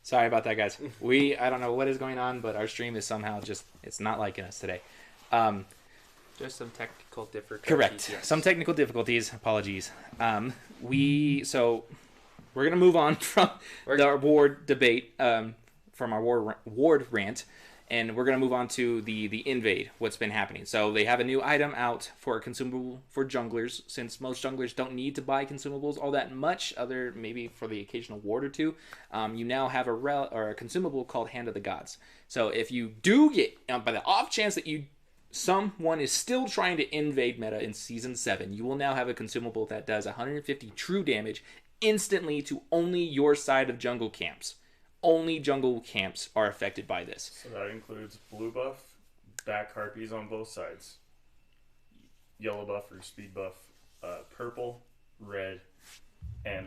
Sorry about that, guys. I don't know what is going on, but our stream is somehow it's not liking us today. Just some technical difficulties. Correct. Yes. Some technical difficulties. Apologies. So we're going to move on from our ward debate, from our ward rant, and we're going to move on to the invade, what's been happening. So they have a new item out for a consumable for junglers, since most junglers don't need to buy consumables all that much, other maybe for the occasional ward or two. You now have a consumable called Hand of the Gods. So if you do get, by the off chance that someone is still trying to invade meta in Season 7, you will now have a consumable that does 150 true damage instantly to only your side of jungle camps. Only jungle camps are affected by this. So that includes blue buff, back harpies on both sides, yellow buff or speed buff, purple, red, and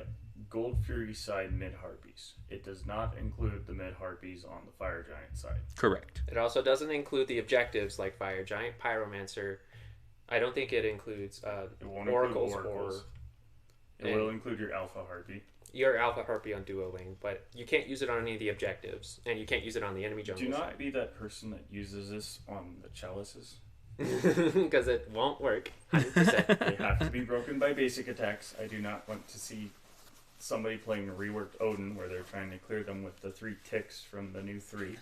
gold fury side mid harpies. It does not include the mid harpies on the fire giant side. Correct. It also doesn't include the objectives like fire giant, pyromancer. I don't think it includes It won't oracles, include oracles. It will include your alpha harpy. Your alpha harpy on duo lane, but you can't use it on any of the objectives, and you can't use it on the enemy jungle Do not side. be that person that uses this on the chalices. Because it won't work 100%. They have to be broken by basic attacks. I do not want to see somebody playing a reworked Odin where they're trying to clear them with the 3 ticks from the new 3.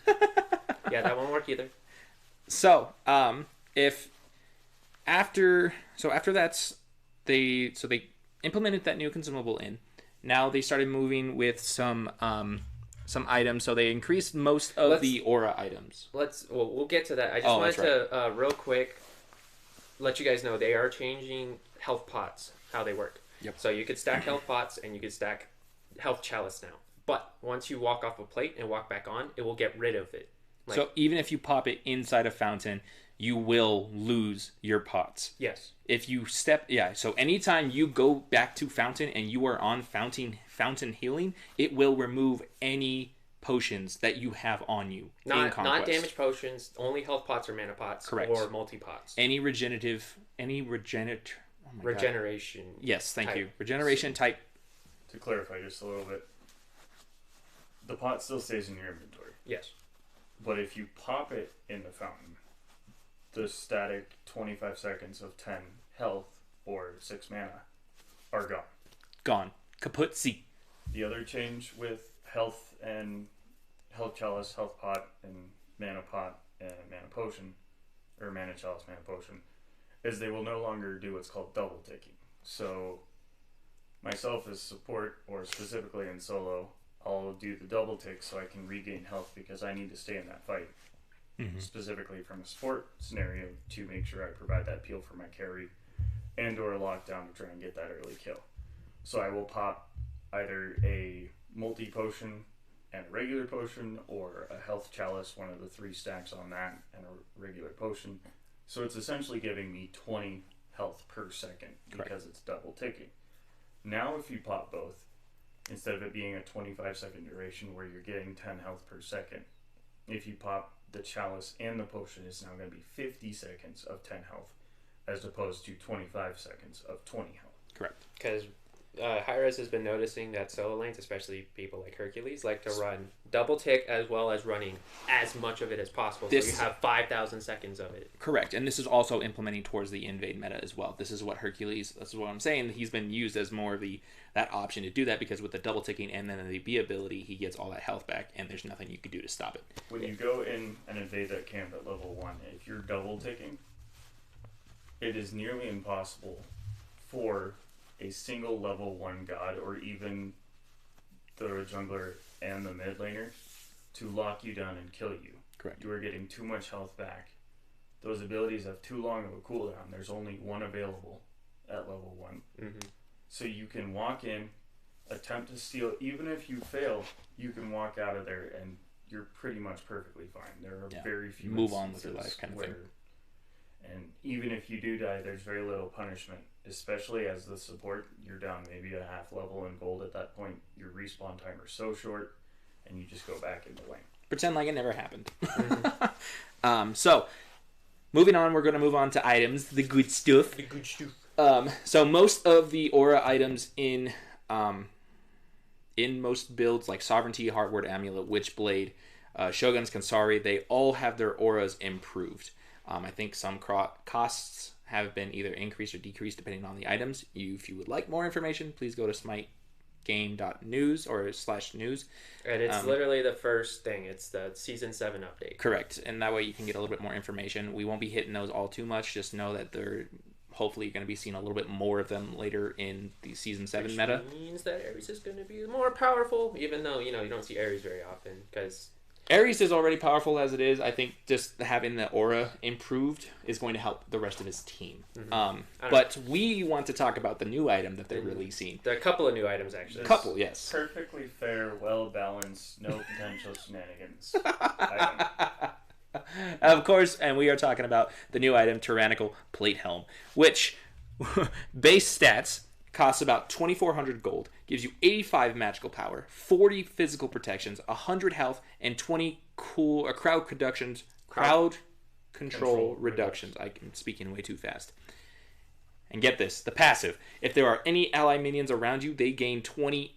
Yeah, that won't work either. So, after that, they implemented that new consumable in. Now they started moving with some items. So they increased most of the aura items. We'll get to that. I just wanted to real quick let you guys know they are changing health pots, how they work. Yep. So you could stack health pots and you could stack health chalice now. But once you walk off a plate and walk back on, it will get rid of it. So even if you pop it inside a fountain, you will lose your pots. Yes. If you so anytime you go back to fountain and you are on fountain healing, it will remove any potions that you have on you in Conquest. Not damage potions, only health pots or mana pots. Correct. Or multi-pots. Regeneration. Yes, thank type. you. Regeneration type. To clarify just a little bit, the pot still stays in your inventory. Yes. But if you pop it in the fountain, the static 25 seconds of 10 health or 6 mana are gone. Gone. Kaput si. The other change with health and health chalice, health pot, and mana pot and mana potion, or mana chalice, mana potion, is they will no longer do what's called double ticking. So myself as support, or specifically in solo, I'll do the double tick so I can regain health because I need to stay in that fight. Mm-hmm. Specifically from a support scenario to make sure I provide that peel for my carry and or a lockdown to try and get that early kill. So I will pop either a multi-potion and a regular potion, or a health chalice, one of the 3 stacks on that, and a regular potion. So it's essentially giving me 20 health per second because it's double ticking. Now if you pop both, instead of it being a 25-second duration where you're getting 10 health per second, if you pop the chalice and the potion, is now going to be 50 seconds of 10 health as opposed to 25 seconds of 20 health. Correct. Because Hi-Res has been noticing that solo lanes, especially people like Hercules, like to run double tick as well as running as much of it as possible. So you have 5,000 seconds of it. Correct. And this is also implementing towards the invade meta as well. This is what I'm saying. He's been used as more of that option to do that, because with the double ticking and then the B ability, he gets all that health back, and there's nothing you can do to stop it. When you go in and invade that camp at level 1, if you're double ticking, it is nearly impossible for a single level 1 god, or even the jungler and the mid laner, to lock you down and kill you. Correct. You are getting too much health back. Those abilities have too long of a cooldown. There's only one available at level 1. Mm-hmm. So you can walk in, attempt to steal. Even if you fail, you can walk out of there and you're pretty much perfectly fine. There are very few move on with your life kind of thing. And even if you do die, there's very little punishment, especially as the support. You're down maybe a half level in gold at that point. Your respawn time is so short, and you just go back in the lane. Pretend like it never happened. So, moving on, we're going to move on to items, the good stuff. So most of the aura items in in most builds, like Sovereignty, Heartward, Amulet, Witchblade, Shogun's Kansari, they all have their auras improved. I think some costs have been either increased or decreased depending on the items. If you would like more information, please go to smitegame.news or /news. And it's literally the first thing. It's the Season 7 update. Correct. And that way you can get a little bit more information. We won't be hitting those all too much. Just know that they're hopefully going to be seeing a little bit more of them later in the Season 7 meta. Which means that Ares is going to be more powerful, even though, you don't see Ares very often, because Ares is already powerful as it is. I think just having the aura improved is going to help the rest of his team. But we want to talk about the new item that they're releasing. There are a couple of new items, actually. Couple, yes. Perfectly fair, well-balanced, no potential shenanigans item. Of course, and we are talking about the new item, Tyrannical Plate Helm, which base stats costs about 2,400 gold, gives you 85 magical power, 40 physical protections, 100 health, and 20 crowd control reductions. I'm speaking way too fast. And get this, the passive. If there are any ally minions around you, they gain 20%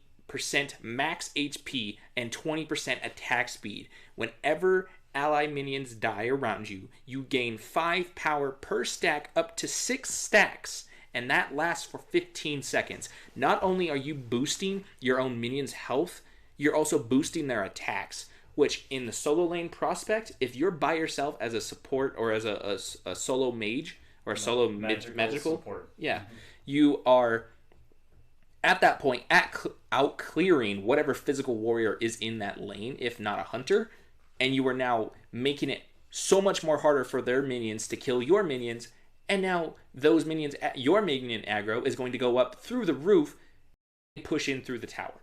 max HP and 20% attack speed. Whenever ally minions die around you, you gain 5 power per stack up to 6 stacks. And that lasts for 15 seconds. Not only are you boosting your own minions' health, you're also boosting their attacks, which in the solo lane prospect, if you're by yourself as a support or as a solo mage or a solo magical support. Yeah, you are at that point out clearing whatever physical warrior is in that lane, if not a hunter, and you are now making it so much more harder for their minions to kill your minions. And now those minions, your minion aggro is going to go up through the roof and push in through the tower.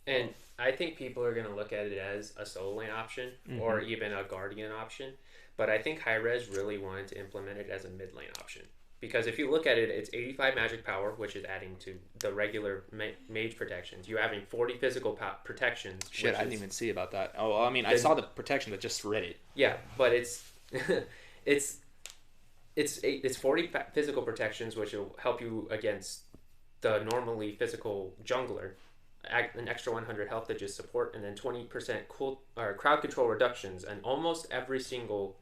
And I think people are going to look at it as a solo lane option or even a guardian option. But I think Hi-Rez really wanted to implement it as a mid lane option. Because if you look at it, it's 85 magic power, which is adding to the regular mage protections. You're having 40 physical protections. Shit, I didn't even see about that. Oh, I mean, I saw the protection, but just read it. Yeah, but it's... It's 40 physical protections, which will help you against the normally physical jungler, an extra 100 health to just support, and then 20% crowd control reductions. And almost every single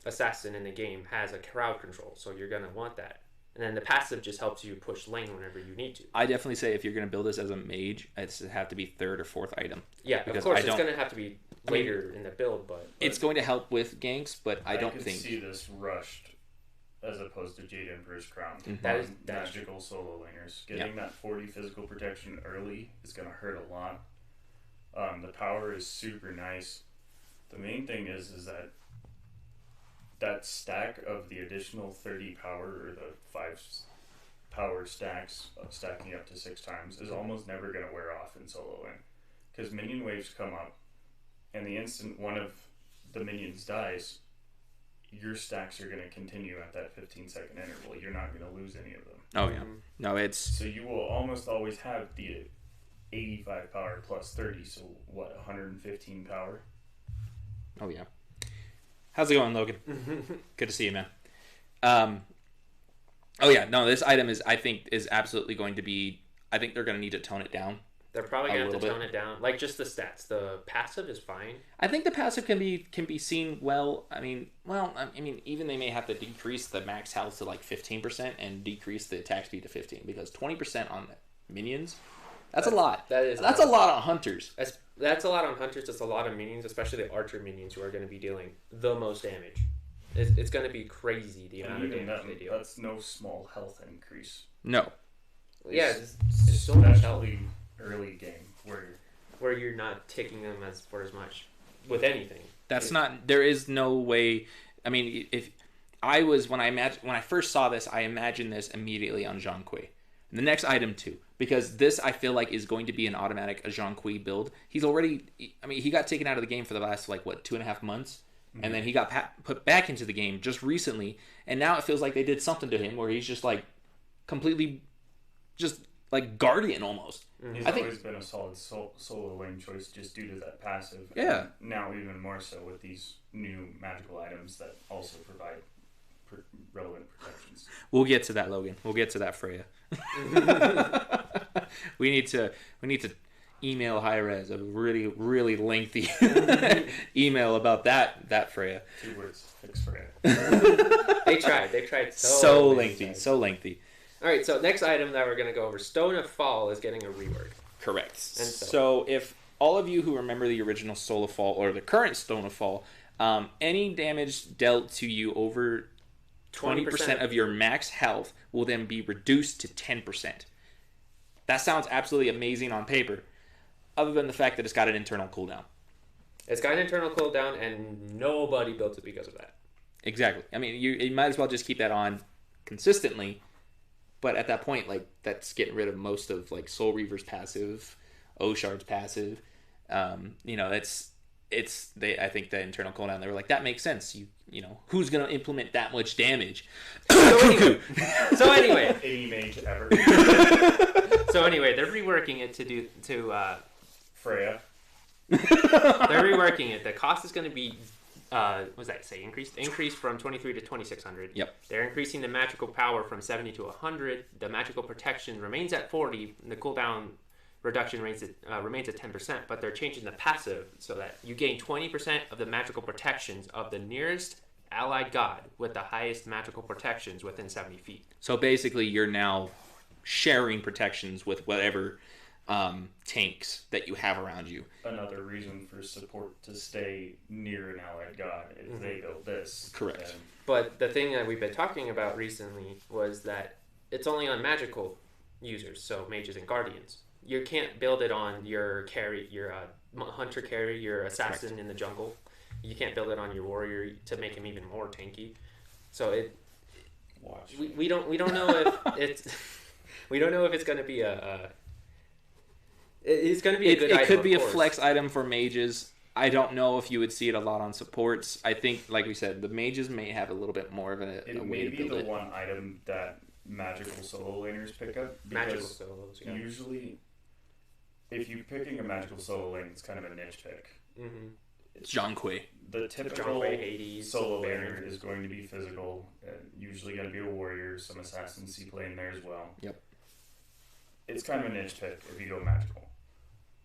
assassin in the game has a crowd control, so you're going to want that. And then the passive just helps you push lane whenever you need to. I definitely say if you're going to build this as a mage, it's have to be 3rd or 4th item. Yeah, of course, it's going to have to be later in the build, but it's going to help with ganks, but I don't think... I could see this rushed as opposed to Jade Emperor's Crown. That is magical solo laners. Getting that 40 physical protection early is going to hurt a lot. The power is super nice. The main thing is that stack of the additional 30 power, or the 5 power stacks stacking up to 6 times, is almost never going to wear off in solo lane. Because minion waves come up, and the instant one of the minions dies, your stacks are going to continue at that 15-second interval. You're not going to lose any of them. Oh, yeah. No, it's... So you will almost always have the 85 power plus 30, so what, 115 power? Oh, yeah. How's it going, Logan? Good to see you, man. Oh, yeah. No, this item I think is absolutely going to be... I think they're going to need to tone it down. They're probably going to have to tone it down. Like, just the stats. The passive is fine. I think the passive can be seen well. I mean, even they may have to decrease the max health to like 15% and decrease the attack speed to 15, because 20% on minions, that's a lot. That's a lot on hunters. That's a lot on hunters. That's a lot of minions, especially the archer minions, who are going to be dealing the most damage. It's going to be crazy the amount of damage they deal. That's no small health increase. No. Yeah, it's so much health. Early game where you're not taking them for as much with anything. There is no way. I mean, if I was when I first saw this, I imagined this immediately on Zhang Kui. The next item too, because this I feel like is going to be an automatic Zhang Kui build. He's already, he got taken out of the game for the last 2.5 months, and then he got put back into the game just recently, and now it feels like they did something to him where he's just completely, just like Guardian almost. He's always been a solid solo lane choice just due to that passive. Yeah. And now even more so with these new magical items that also provide relevant protections. We'll get to that, Logan. We'll get to that, Freya. We need to email Hi-Rez a really, really lengthy email about that Freya. 2 words. Fix Freya. They tried. They tried So many lengthy. times. So lengthy. All right, so next item that we're going to go over, Stone of Fall is getting a rework. Correct. And so if all of you who remember the original Soul of Fall or the current Stone of Fall, any damage dealt to you over 20% of your max health will then be reduced to 10%. That sounds absolutely amazing on paper, other than the fact that it's got an internal cooldown. It's got an internal cooldown, and nobody built it because of that. Exactly. I mean, you might as well just keep that on consistently, but at that point, like, that's getting rid of most of, like, Soul Reaver's passive, Oshard's passive. I think the internal cooldown, they were like, that makes sense. You know, who's going to implement that much damage? So anyway. Any mage ever. So anyway, they're reworking it to Freya. They're reworking it. The cost is going to be, what does that say? Increased from 23 to 2600. Yep. They're increasing the magical power from 70 to 100. The magical protection remains at 40. The cooldown reduction remains at 10%, but they're changing the passive so that you gain 20% of the magical protections of the nearest allied god with the highest magical protections within 70 feet. So basically, you're now sharing protections with whatever tanks that you have around you. Another reason for support to stay near an allied god if they build this. Correct. But the thing that we've been talking about recently was that it's only on magical users, so mages and guardians. You can't build it on your carry, your hunter carry, your assassin Correct. in the jungle. You can't build it on your warrior to make him even more tanky. So we don't know if it's we don't know if it's going to be it's going to be a good item. It could be a course. flex item for mages. I don't know if you would see it a lot on supports. I think, like we said, the mages may have a little bit more of a way to build it. It may be the one item that magical solo laners pick up. Magical solos, yeah. Usually, if you're picking a magical solo lane, it's kind of a niche pick. Mm-hmm. It's John Quay. The typical Hades, solo Baron. laner is going to be physical, usually going to be a warrior, some assassins see play in there as well. Yep. It's kind of a niche pick if you go magical.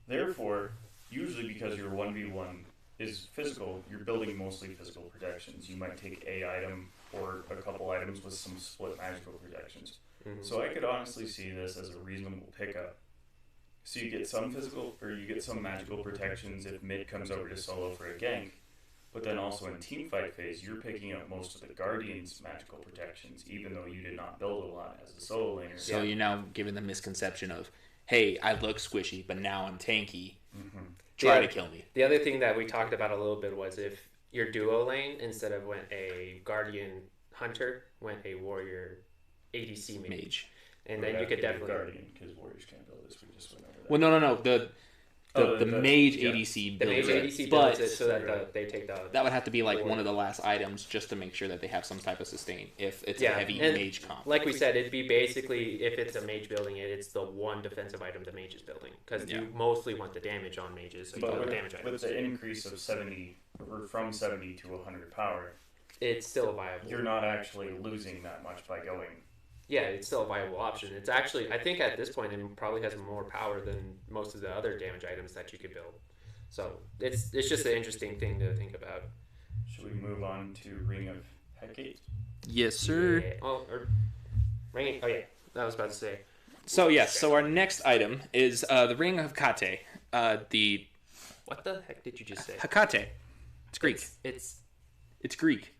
Therefore, usually because your 1v1 is physical, you're building mostly physical protections. You might take a item or a couple items with some split magical protections. Mm-hmm. So I could honestly see this as a reasonable pickup. So you get some physical, or you get some magical protections if mid comes over to solo for a gank, but then also in teamfight phase, you're picking up most of the Guardian's magical protections, even though you did not build a lot as a solo laner. So you're now giving the misconception of, hey, I look squishy, but now I'm tanky. Mm-hmm. Try to kill me. The other thing that we talked about a little bit was if your duo lane, instead of went a Guardian Hunter, went a Warrior ADC mage. And then you could definitely... Guardian, because warriors can't build this, we just went over that. Well, no. The mage ADC The builds mage it. ADC But builds it so that they take the... that would have to be like one of the last items just to make sure that they have some type of sustain if it's a heavy and mage comp. Like we said, it'd be basically, if it's a mage building it, it's the one defensive item the mage is building. Because you mostly want the damage on mages. So but you with, damage items. with the increase of 70, or from 70 to 100 power, it's still viable. you're not actually losing that much by going. Yeah, it's still a viable option. It's actually, I think at this point, it probably has more power than most of the other damage items that you could build. So it's just an interesting thing to think about. Should we move on to Ring of Hecate? Yes, sir. Yeah. Oh, ring. Oh yeah, that was about to say. So yes, so our next item is the Ring of Hecate. The What the heck did you just say? Hecate. It's Greek. It's It's Greek.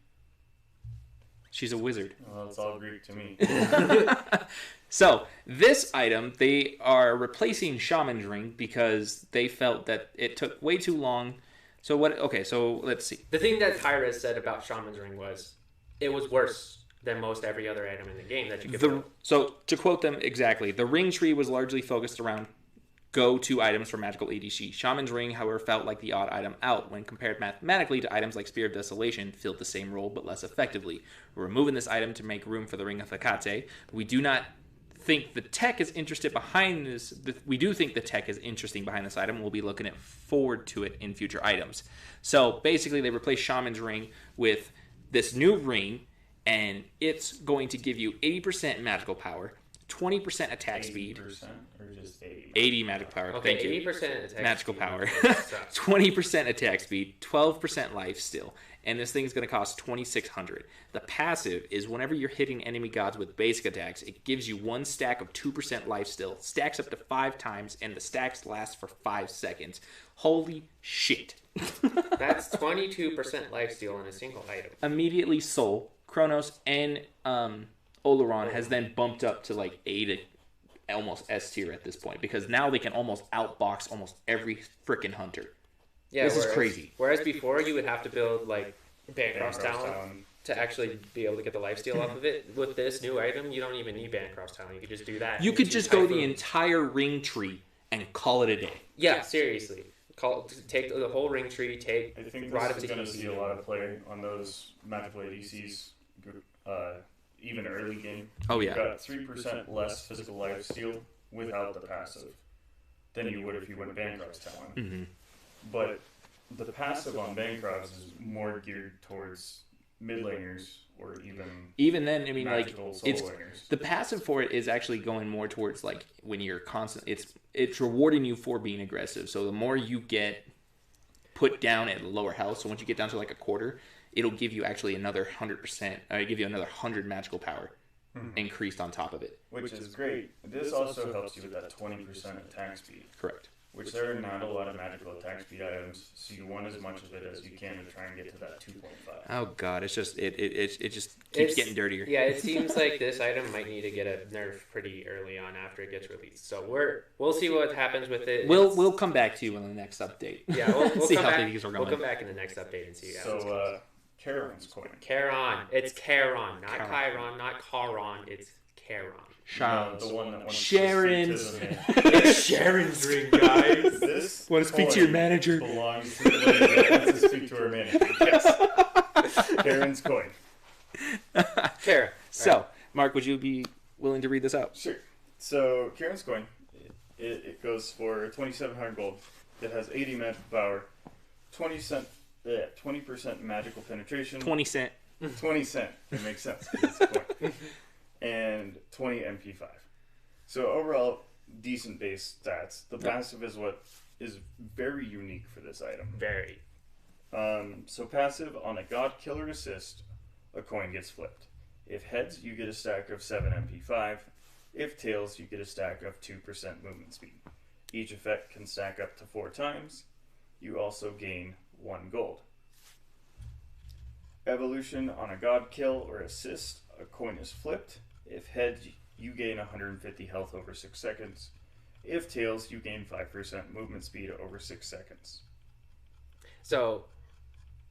She's a wizard. Well, it's all Greek to me. So this item, they are replacing Shaman's Ring because they felt that it took way too long. So what? Okay, so let's see. the thing that Tyra said about Shaman's Ring was it was worse than most every other item in the game that you could build. So to quote them exactly, the ring tree was largely focused around go-to items for magical ADC. Shaman's Ring, however, felt like the odd item out when compared mathematically to items like Spear of Desolation, filled the same role but less effectively. We're removing this item to make room for the Ring of Hecate. We do not think the tech is interested behind this. We do think the tech is interesting behind this item. We'll be looking forward to it in future items. So basically, they replaced Shaman's Ring with this new ring, and it's going to give you 80% magical power, 20% attack speed. 80% or just 80? 80 magic power. Okay, Thank you. 80% attack Magical speed. power. Sucks. 20% attack speed, 12% life steal, and this thing's going to cost 2,600. The passive is whenever you're hitting enemy gods with basic attacks, it gives you one stack of 2% life steal, stacks up to 5 times, and the stacks last for 5 seconds. Holy shit. That's 22% lifesteal on a single item. Immediately Soul, Chronos, and Oleron has then bumped up to like A to almost S tier at this point, because now they can almost outbox almost every freaking hunter. Yeah, This is crazy. Whereas before you would have to build like Bancroft's Talon to actually be able to get the lifesteal off of it. With this new item, you don't even need Bancroft's Talon. You could just do that. You could just go the entire ring tree and call it a day. Yeah, seriously. Take the whole ring tree. I think this is going to see a lot of play on those magical ADCs, even early game. Oh yeah. You've got 3% less physical life steal without the passive than you would if you went Bancroft's Talon. Mm-hmm. But the passive on Bancroft's is more geared towards mid laners or even then, I mean, like magical solo it's laners. the passive for it is actually going more towards like when you're constant. It's rewarding you for being aggressive. So the more you get put down at lower health, so once you get down to like a quarter, it'll give you actually another 100%. Give you another 100 magical power increased on top of it. Which is great. This also helps you with that 20% attack speed. Correct. Which there are not a lot of magical attack speed items, so you want as much of it as you can to try and get to that 2.5. Oh god, it's just it just keeps getting dirtier. Yeah, it seems like this item might need to get a nerf pretty early on after it gets released. So we'll see what happens with it. We'll come back to you in the next update. Yeah, we'll see come how back, these are going. We'll come back in the next update and see how. So Charon's coin. Charon. It's Charon, not Charon. Chiron, not Charon. It's Charon. Sharon. The one that wants Sharon's. to speak to the man. It's Sharon's ring, guys. This Want to speak to your coin manager? belongs to the lady that wants to speak to her manager. Yes. Charon's coin. Charon. So, Mark, would you be willing to read this out? Sure. So Charon's coin, it goes for 2,700 gold. It has 80 magical power, 20% magical penetration, 20 cent. 20 cent. It makes sense. 'Cause it's a coin. And 20 MP5. So overall, decent base stats. The passive is what is very unique for this item. Very. So passive, on a god killer assist, a coin gets flipped. If heads, you get a stack of 7 MP5. If tails, you get a stack of 2% movement speed. Each effect can stack up to 4 times. You also gain 1 gold. Evolution, on a god kill or assist, a coin is flipped. If heads, you gain 150 health over 6 seconds. If tails, you gain 5% movement speed over 6 seconds. So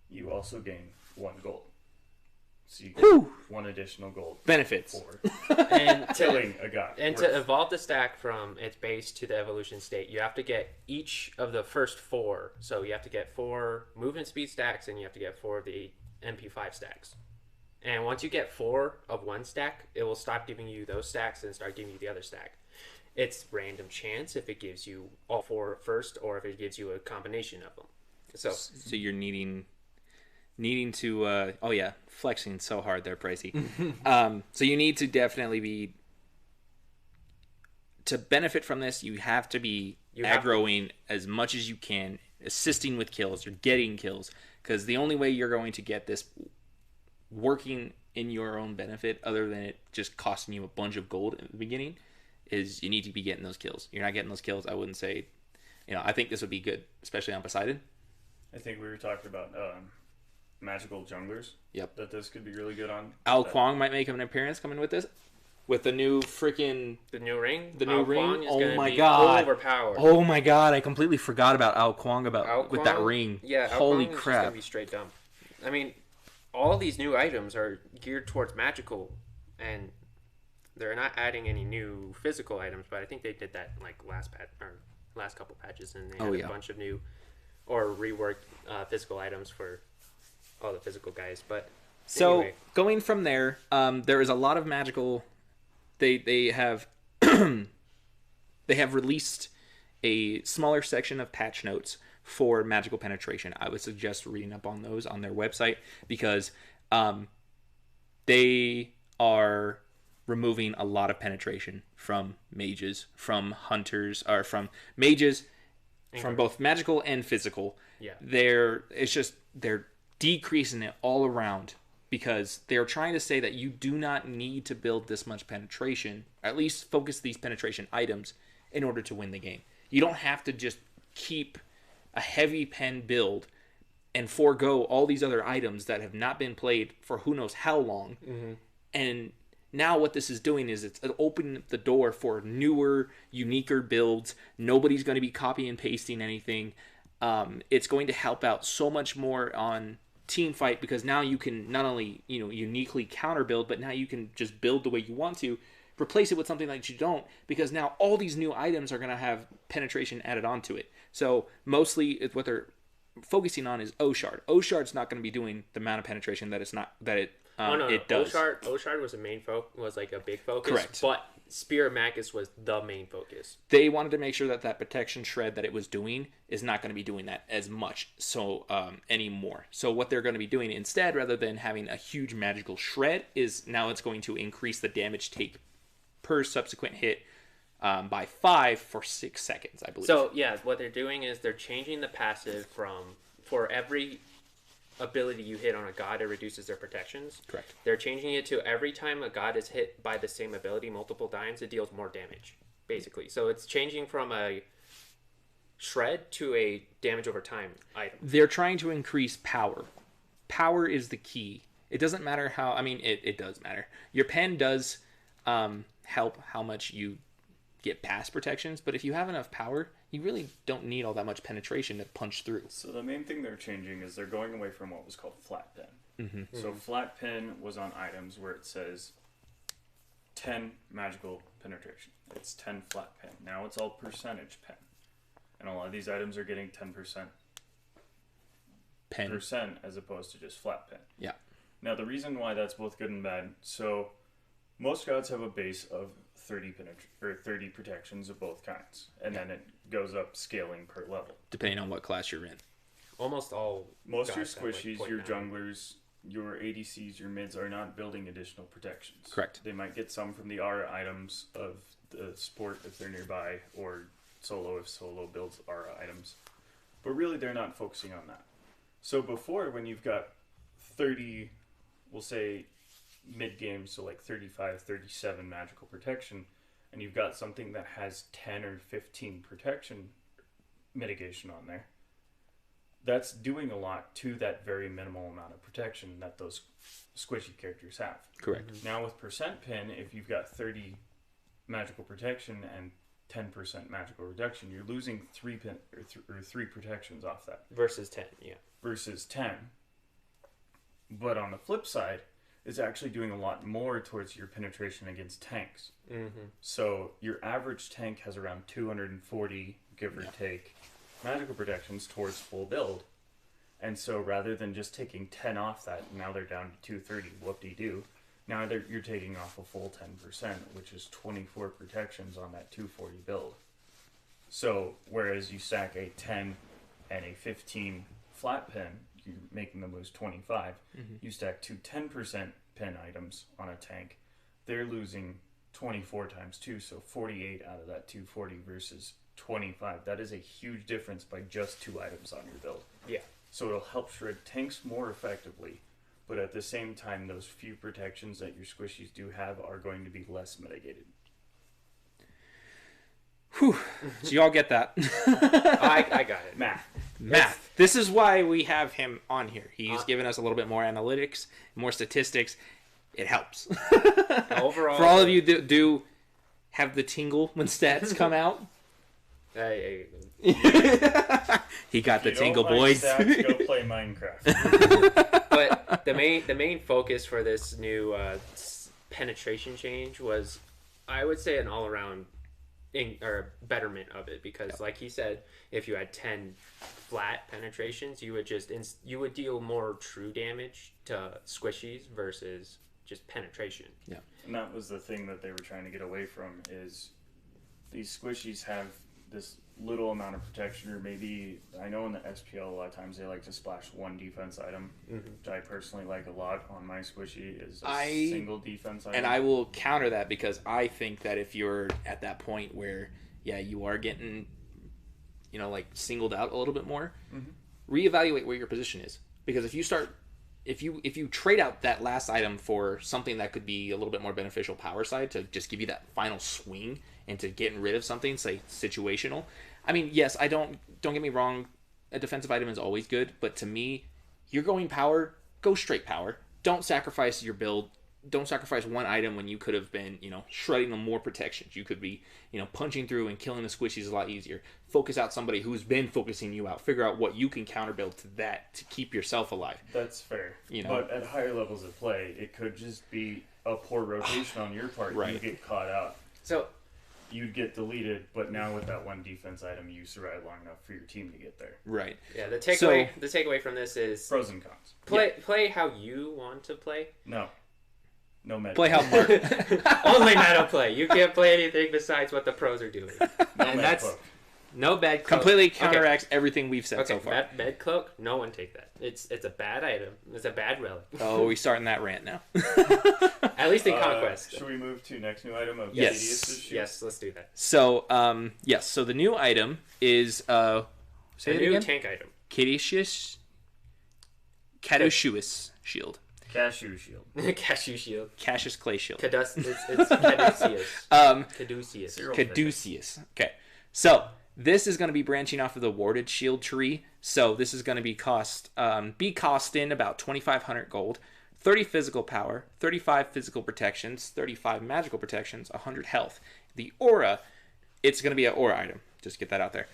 You also gain 1 gold. So you get Whew. 1 additional gold Benefits. for and killing a god. And to evolve the stack from its base to the evolution state, you have to get each of the first 4. So you have to get 4 movement speed stacks, and you have to get 4 of the MP5 stacks. And once you get 4 of one stack, it will stop giving you those stacks and start giving you the other stack. It's random chance if it gives you all 4 first, or if it gives you a combination of them. So you're needing to oh yeah, flexing so hard there, Pricey. So you need to definitely be, to benefit from this, you have to be aggroing as much as you can, assisting with kills, you're getting kills, because the only way you're going to get this working in your own benefit, other than it just costing you a bunch of gold in the beginning, is you need to be getting those kills. You're not getting those kills, I wouldn't say, I think this would be good, especially on Poseidon. I think we were talking about magical junglers. Yep. That this could be really good on. Al Kwong might make an appearance coming with this. With the new freaking... the new ring? The new Al ring? Kwong is Oh gonna my be god. overpowered. Oh my god, I completely forgot about Al Kwong with that Kwong- ring. Yeah, Al Holy Kwong is just crap. gonna be straight dumb. I mean, all these new items are geared towards magical, and they're not adding any new physical items. But I think they did that like last couple patches, and they had a bunch of new or reworked physical items for all the physical guys. But So anyway. going from there, there is a lot of magical. They have they have released a smaller section of patch notes for magical penetration. I would suggest reading up on those on their website, because they are removing a lot of penetration from mages, from hunters, or from mages, from both magical and physical. Yeah. They're decreasing it all around because they're trying to say that you do not need to build this much penetration, at least focus these penetration items in order to win the game. You don't have to just keep a heavy pen build and forego all these other items that have not been played for who knows how long. Mm-hmm. And now what this is doing is it's opening up the door for newer, uniquer builds. Nobody's going to be copy and pasting anything. It's going to help out so much more on team fight because now you can not only uniquely counter build, but now you can just build the way you want to, replace it with something that you don't, because now all these new items are going to have penetration added onto it. So mostly what they're focusing on is Oshard. Oshard's not going to be doing the amount of penetration that it does. Oshard was was like a big focus. Correct. But Spear of Magus was the main focus. They wanted to make sure that protection shred that it was doing is not going to be doing that as much anymore. So what they're going to be doing instead, rather than having a huge magical shred, is now it's going to increase the damage take per subsequent hit by 5 for 6 seconds, I believe. So yeah, what they're doing is they're changing the passive for every ability you hit on a god, it reduces their protections. Correct. They're changing it to every time a god is hit by the same ability multiple times, it deals more damage, basically. So it's changing from a shred to a damage over time item. They're trying to increase power. Power is the key. It doesn't matter how... I mean, it does matter. Your pen does help how much you get past protections, but if you have enough power, you really don't need all that much penetration to punch through. So the main thing they're changing is they're going away from what was called flat pen. Mm-hmm. So flat pen was on items where it says 10 magical penetration. It's 10 flat pen. Now it's all percentage pen. And a lot of these items are getting 10% percent as opposed to just flat pen. Yeah. Now the reason why that's both good and bad, so most gods have a base of 30 protections of both kinds, and then it goes up scaling per level depending on what class you're in. Most your squishies, like your junglers, your ADCs, your mids are not building additional protections. Correct. They might get some from the aura items of the sport if they're nearby, or solo if solo builds aura items, but really they're not focusing on that. So before, when you've got 30, we'll say mid-game, so like 35, 37 magical protection, and you've got something that has 10 or 15 protection mitigation on there, that's doing a lot to that very minimal amount of protection that those squishy characters have. Correct. Mm-hmm. Now with percent pin, if you've got 30 magical protection and 10% magical reduction, you're losing 3 protections off that. Versus 10, yeah. Versus 10. But on the flip side, it's actually doing a lot more towards your penetration against tanks. Mm-hmm. So your average tank has around 240, give or take, magical protections towards full build. And so rather than just taking 10 off that, now they're down to 230, whoop-de-doo. Now you're taking off a full 10%, which is 24 protections on that 240 build. So whereas you stack a 10 and a 15 flat pen, you're making them lose 25. Mm-hmm. You stack two 10% pen items on a tank, they're losing 24 times 2, so 48 out of that 240 versus 25. That is a huge difference by just 2 items on your build. Yeah. So it'll help shred tanks more effectively, but at the same time, those few protections that your squishies do have are going to be less mitigated. Whew. So y'all get that. I got it. Math. This is why we have him on here. He's given us a little bit more analytics, more statistics. It helps. Overall, for all of you that do have the tingle when stats come out. He got the tingle, boys. Stats, go play Minecraft. But the main focus for this new penetration change was, I would say, an all around betterment of it, because like he said, if you had 10 flat penetrations, you would deal more true damage to squishies versus just penetration. Yeah. And that was the thing that they were trying to get away from, is these squishies have this little amount of protection, or maybe I know in the SPL a lot of times they like to splash one defense item, which I personally like a lot on my squishy is a single defense item. And I will counter that because I think that if you're at that point where you are getting like singled out a little bit more, reevaluate where your position is, because if you trade out that last item for something that could be a little bit more beneficial power side to just give you that final swing and to getting rid of something, say situational. I mean, yes, don't get me wrong, a defensive item is always good, but to me, you're going power, go straight power. Don't sacrifice your build. Don't sacrifice one item when you could have been, shredding them more protections. You could be, punching through and killing the squishies a lot easier. Focus out somebody who's been focusing you out. Figure out what you can counter build to that to keep yourself alive. That's fair. But at higher levels of play, it could just be a poor rotation on your part. Right. You get caught out. So you'd get deleted, but now with that one defense item, you survive long enough for your team to get there. Right. Yeah. The takeaway from this is pros and cons. Play how you want to play. No meta. Play how Mark. Only meta play. You can't play anything besides what the pros are doing. And that's no bed cloak. Completely counteracts everything we've said so far. Bed cloak, no one take that. It's a bad item. It's a bad relic. Oh, we're starting that rant now. At least in Conquest. Should we move to next new item of Yes. Yes, let's do that. So, yes. So the new item is say it again? Tank item. Caduceus shield. Cashew shield. Cashew shield. Cassius Clay shield. It's Caduceus. Caduceus. Okay. So this is going to be branching off of the warded shield tree. So this is going to be costing about 2,500 gold, 30 physical power, 35 physical protections, 35 magical protections, 100 health. The aura, it's going to be an aura item. Just get that out there.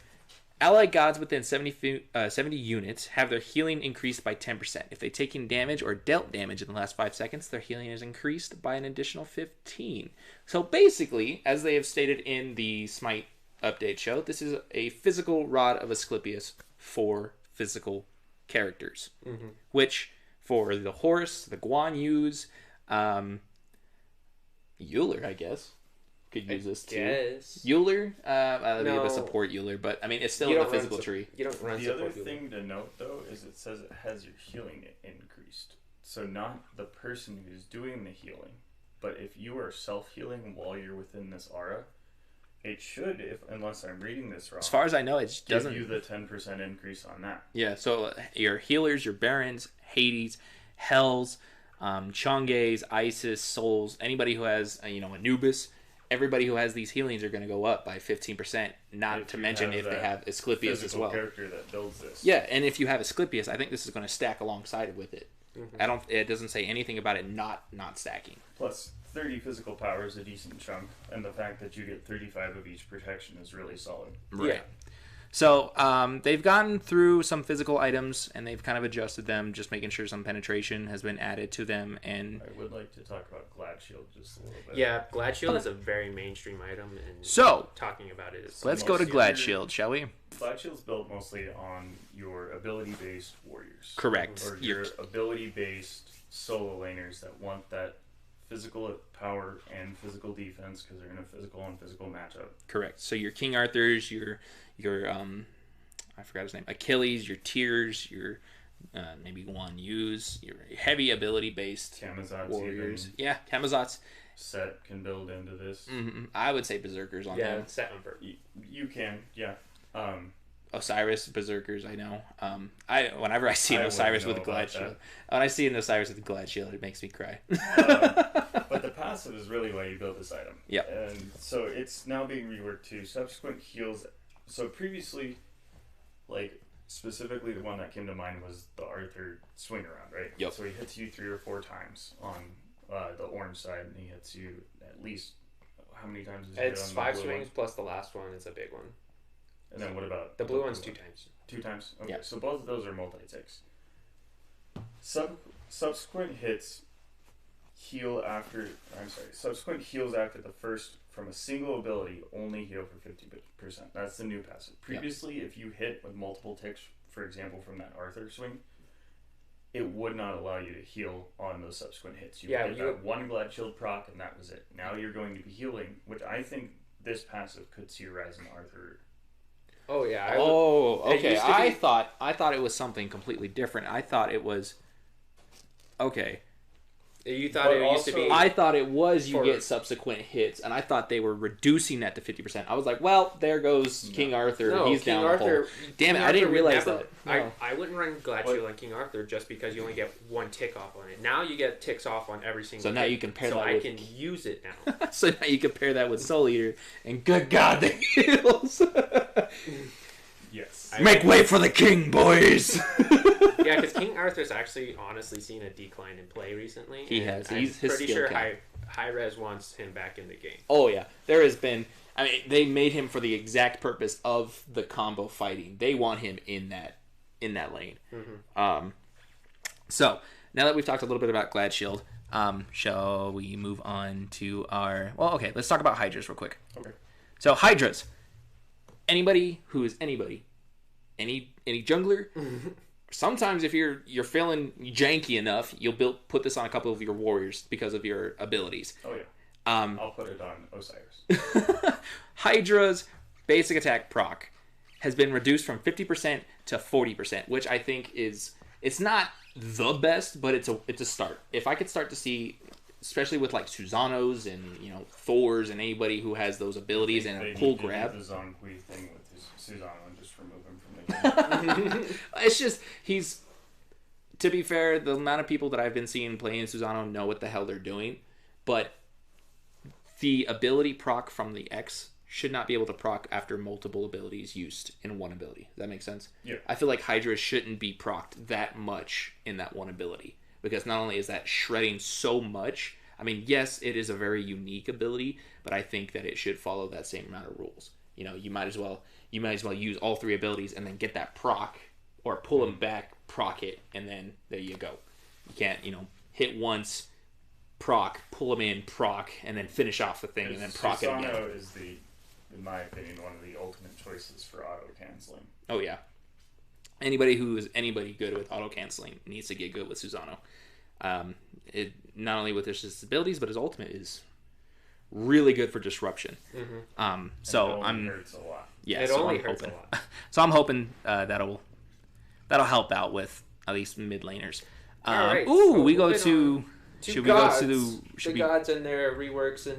Allied gods within 70 units have their healing increased by 10%. If they've taken damage or dealt damage in the last 5 seconds, their healing is increased by an additional 15. So basically, as they have stated in the Smite update show, this is a physical rod of Asclepius for physical characters. Which, for the Horus, the Guan Yus, Euler, I guess, could use this too. Yes. Euler, I'll be able to support Euler, but I mean it's still in the physical tree. You don't run the other support thing to note though is it says it has your healing increased. So not the person who's doing the healing, but if you are self-healing while you're within this aura, it should, unless I'm reading this wrong. As far as I know, it doesn't give you the 10% increase on that. Yeah, so your healers, your Barons, Hades, Hells, Chongays, Isis, Souls, anybody who has Anubis, everybody who has these healings are going to go up by 15%. Not to mention if they have Asclepius as well. Character that builds this. Yeah, and if you have Asclepius, I think this is going to stack alongside with it. It doesn't say anything about it not stacking. Plus 30 physical power is a decent chunk, and the fact that you get 35 of each protection is really solid. Right. Yeah. So they've gone through some physical items and they've kind of adjusted them, just making sure some penetration has been added to them. And I would like to talk about Glad Shield just a little bit. Yeah, Glad Shield is a very mainstream item, and so talking about it is let's go to Glad Shield, shall we? Glad Shield's built mostly on your ability-based warriors. Correct. Or your ability-based solo laners that want that physical power and physical defense because they're in a physical on physical matchup. Correct. So your King Arthurs, your I forgot his name, Achilles, your Tears, your maybe Guan Yus, your heavy ability based warriors. Yeah, Camazotz. Set can build into this. I would say Berserkers on them. Yeah, Set on Berserk. You can, yeah. Osiris Berserkers, I know. Whenever I see an Osiris with a Glad Shield, when I see an Osiris with a Glad Shield, it makes me cry. But the passive is really why you build this item. Yeah. And so it's now being reworked to subsequent heals. So previously, like specifically the one that came to mind was the Arthur swing around, right? Yep. So he hits you 3 or 4 times on the orange side, and he hits you at least how many times? It's 5 swings plus the last one is a big one. And then what about the blue one's 2 times? 2 times. Okay. Yep. So both of those are multi-ticks. Subsequent hits heal after. Subsequent heals after the first from a single ability only heal for 50%. That's the new passive. Previously, if you hit with multiple ticks, for example, from that Arthur swing, it would not allow you to heal on those subsequent hits. You would get that one Glad Shield proc, and that was it. Now you're going to be healing, which I think this passive could see a rise in Arthur Oh yeah. Okay. used to I be- thought it was something completely different. I thought it was okay. You thought But it used to be. also- I thought it was you For- get subsequent hits, and I thought they were reducing that to 50%. I was like, well, there goes King Arthur. No, He's King down Arthur. the hole. Damn it, King I didn't Arthur would realize never- that. No. I wouldn't run Glad Shield on King Arthur just because you only get one tick off on it. Now you get ticks off on every single. So now hit, you can pair so that I with- can use it now. So now you compare that with Soul Eater, and good God, the heals. Yes. Make way for the king, boys! Yeah, because King Arthur's actually honestly seen a decline in play recently. He and has. I'm He's his pretty skill sure cap. High Res wants him back in the game. Oh yeah, there has been. I mean, they made him for the exact purpose of the combo fighting. They want him in that lane. Mm-hmm. So now that we've talked a little bit about Glad Shield, shall we move on to our? Well, okay, let's talk about Hydras real quick. Okay. So Hydras, anybody who is anybody, any jungler. Sometimes if you're feeling janky enough, you'll put this on a couple of your warriors because of your abilities. Oh yeah. I'll put it on Osiris. Hydra's basic attack proc has been reduced from 50% to 40%, which I think it's not the best, but it's a start. If I could start to see, especially with like Susanos and Thors and anybody who has those abilities and a pull grab. The Zonkui thing with his Susano and just remove him from the game. It's just to be fair, the amount of people that I've been seeing playing Susano know what the hell they're doing, but the ability proc from the X should not be able to proc after multiple abilities used in one ability. Does that make sense? Yeah. I feel like Hydra shouldn't be procced that much in that one ability, because not only is that shredding so much, I mean, yes, it is a very unique ability, but I think that it should follow that same amount of rules. You might as well use all three abilities and then get that proc, or pull them back, proc it, and then there you go. You can't, hit once, proc, pull them in, proc, and then finish off the thing, and then proc it again. Susano is in my opinion, one of the ultimate choices for auto canceling. Oh yeah. Anybody who is good with auto canceling needs to get good with Susano. It not only with his abilities, but his ultimate is really good for disruption. Mm-hmm. So it only I'm hurts a lot. yeah. It so only I'm hurts hoping. a lot. So I'm hoping that'll help out with at least mid laners. All right, Ooh, so we go moving to. Should we go to the gods and their reworks and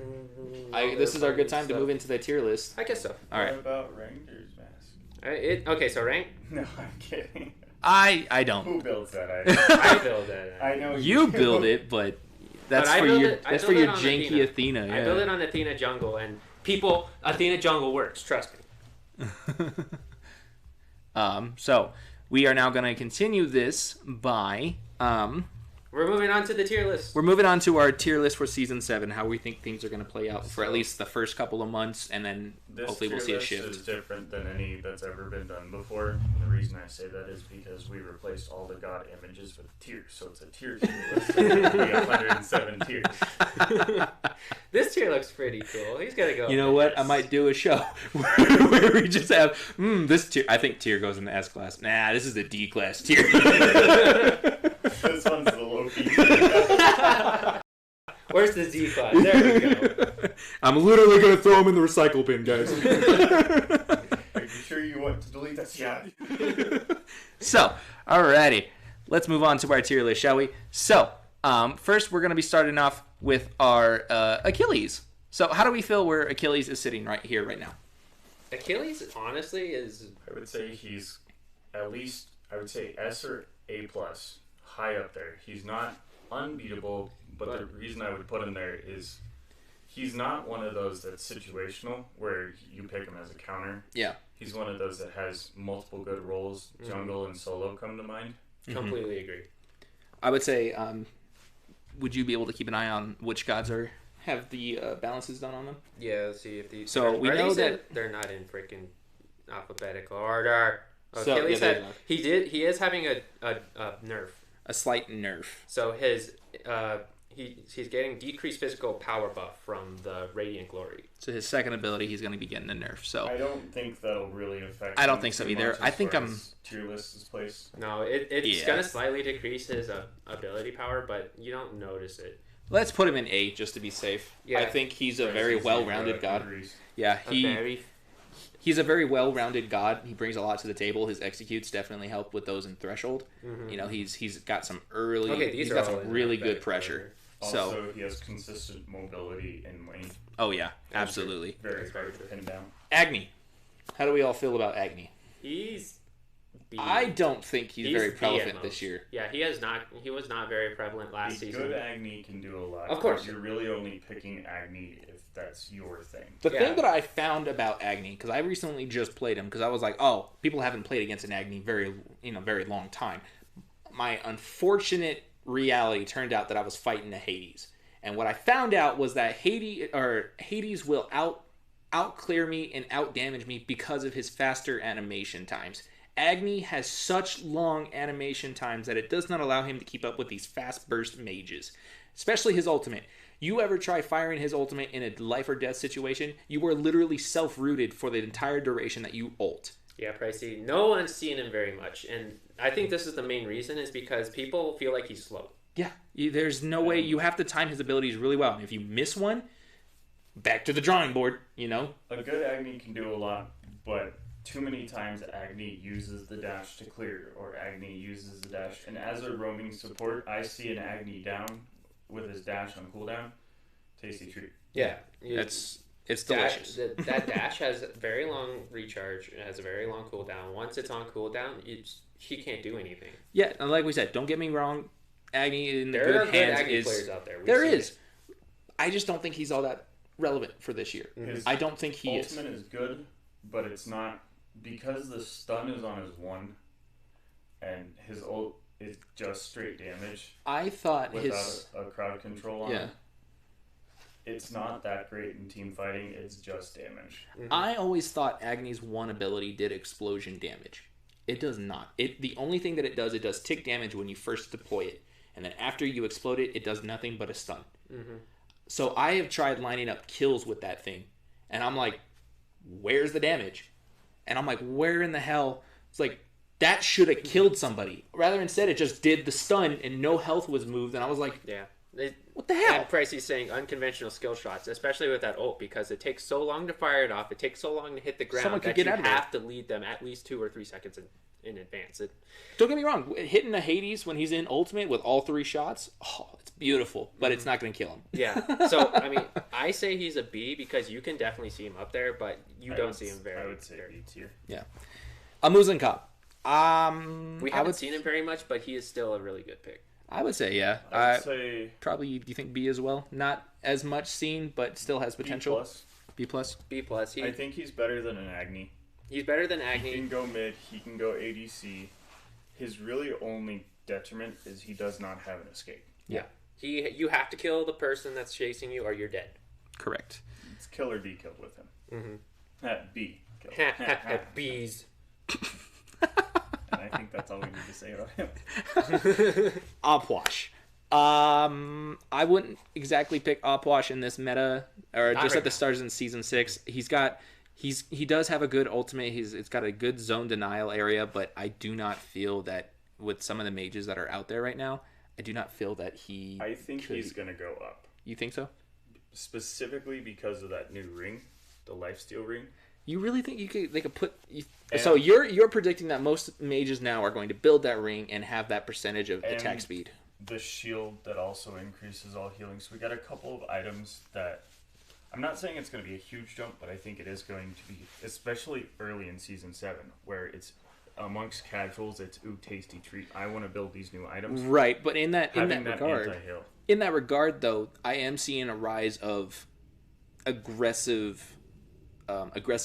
this is our good time to move into the tier list. I guess so. All right. What about Ranger's Mask? Okay, so rank. No, I'm kidding. I don't. Who builds that? I build that. I know You build it, but that's But I for build your it- I that's build for it your on janky Athena. I build it on Athena jungle, and people, Athena jungle works. Trust me. So we are now going to continue this by We're moving on to the tier list. we're moving on to our tier list for season 7. How we think things are going to play out for at least the first couple of months, and then This hopefully we'll see tier a list shift. is different than any that's ever been done before. And the reason I say that is because we replaced all the god images with tiers, so it's a tier list. It'll be 107 tiers. This tier looks pretty cool. He's gonna go. You know what? I might do a show where we just have this tier. I think tier goes in the S class. Nah, this is the D class tier. This one's the Loki. Where's the Z class? There we go. I'm literally gonna throw him in the recycle bin, guys. Are you sure you want to delete that? Yeah. So, alrighty, let's move on to our tier list, shall we? So, first we're gonna be starting off with our Achilles. So, how do we feel where Achilles is sitting right here, right now? Achilles, honestly, is I would say he's at least, I would say S or A plus, high up there. He's not unbeatable, but the reason I would put him there is he's not one of those that's situational where you pick him as a counter. Yeah. He's one of those that has multiple good roles. Jungle and solo come to mind. completely agree. I would say, would you be able to keep an eye on which gods have the balances done on them? Yeah, let's see if these. So, we know that- they're not in freaking alphabetical order. So, Achilles yeah, had, he is having a nerf. A slight nerf. So his he's getting decreased physical power buff from the Radiant Glory. So his second ability, he's going to be getting a nerf. So I don't think that'll really affect. I don't him think so too either. much I as think far I'm- as tier list is placed. No, it's Yeah. gonna slightly decrease his ability power, but you don't notice it. let's put him in A just to be safe. Yeah. I think he's a Right, very he's well-rounded god. agrees. Yeah, A very He's a very well-rounded god. He brings a lot to the table. His executes definitely help with those in Threshold. Mm-hmm. You know, he's got some early. Okay, he's these are got all some in really alphabetical good pressure. order. Also, he has consistent mobility in lane. Oh yeah, absolutely. Very That's hard very to true. pin down. Agni. How do we all feel about Agni? He's B. I don't think he's very B at prevalent most. this year. Yeah, he was not very prevalent last A season. good Agni can do a lot. Of course. But you're really only picking Agni if that's your thing. The Yeah. thing that I found about Agni, because I recently just played him, because I was like, oh, people haven't played against an Agni very long time. My unfortunate reality turned out that I was fighting a Hades, and what I found out was that Hades will out clear me and out damage me because of his faster animation times. Agni has such long animation times that it does not allow him to keep up with these fast burst mages, especially his ultimate. You ever try firing his ultimate in a life or death situation, you are literally self-rooted for the entire duration that you ult. Yeah, Pricey. No one's seen him very much, and I think this is the main reason is because people feel like he's slow. Yeah, there's no way. You have to time his abilities really well, and if you miss one, back to the drawing board, you know? A good Agni can do a lot, but too many times Agni uses the dash to clear, or Agni uses the dash. And as a roaming support, I see an Agni down with his dash on cooldown. Tasty treat. Yeah, It's delicious. That dash has a very long recharge. It has a very long cooldown. Once it's on cooldown, he can't do anything. Yeah, and like we said, don't get me wrong, Agni in the There are good good hands Agni is... players out there. We've There seen is. it. I just don't think he's all that relevant for this year. His I don't think he is. ultimate is good, but it's not because the stun is on his one, and his ult is just straight damage I thought without his... a crowd control on Yeah. it. It's not that great in team fighting. It's just damage. I always thought Agni's one ability did explosion damage. It does not. The only thing that it does tick damage when you first deploy it. And then after you explode it, it does nothing but a stun. Mm-hmm. So I have tried lining up kills with that thing. And I'm like, where's the damage? And I'm like, where in the hell? It's like, that should have killed somebody. Rather instead, it just did the stun and no health was moved. And I was like, Yeah. what the hell? And Pricey's saying unconventional skill shots, especially with that ult, because it takes so long to fire it off. It takes so long to hit the ground Someone could that get you out of there. have to lead them at least 2 or 3 seconds in advance. Don't get me wrong. Hitting a Hades when he's in ultimate with all 3 shots, oh, it's beautiful. But it's not going to kill him. Yeah. So, I mean, I say he's a B because you can definitely see him up there, but you don't see him very. I would say very. B tier. Yeah. Amuzin Cop. We I haven't would seen him very much, but he is still a really good pick. I would say, yeah. I would say Probably, do you think B as well? Not as much seen, but still has potential. B+. B plus. B plus. I think he's better than an Agni. He's better than He Agni. can go mid. He can go ADC. His really only detriment is he does not have an escape. Yeah. You have to kill the person that's chasing you, or you're dead. Correct. It's kill or be killed with him. Mm-hmm. B killed. Bees. And I think that's all we need to say about him. Opwash. I wouldn't exactly pick Opwash in this meta, or Not just right at the now. stars in season 6. He does have a good ultimate. It's got a good zone denial area, but I do not feel that with some of the mages that are out there right now, I do not feel that he. I think could. he's gonna go up, You think so? specifically because of that new ring, the lifesteal ring. You really think they could put? And- So you're predicting that most mages now are going to build that ring and have that percentage of attack And- speed. The shield that also increases all healing. So we got a couple of items that I'm not saying it's going to be a huge jump, but I think it is going to be, especially early in season 7, where it's amongst casuals. It's tasty treat. I want to build these new items. Right, but in that Having that regard, anti-heal. in that regard, though, I am seeing a rise of aggressive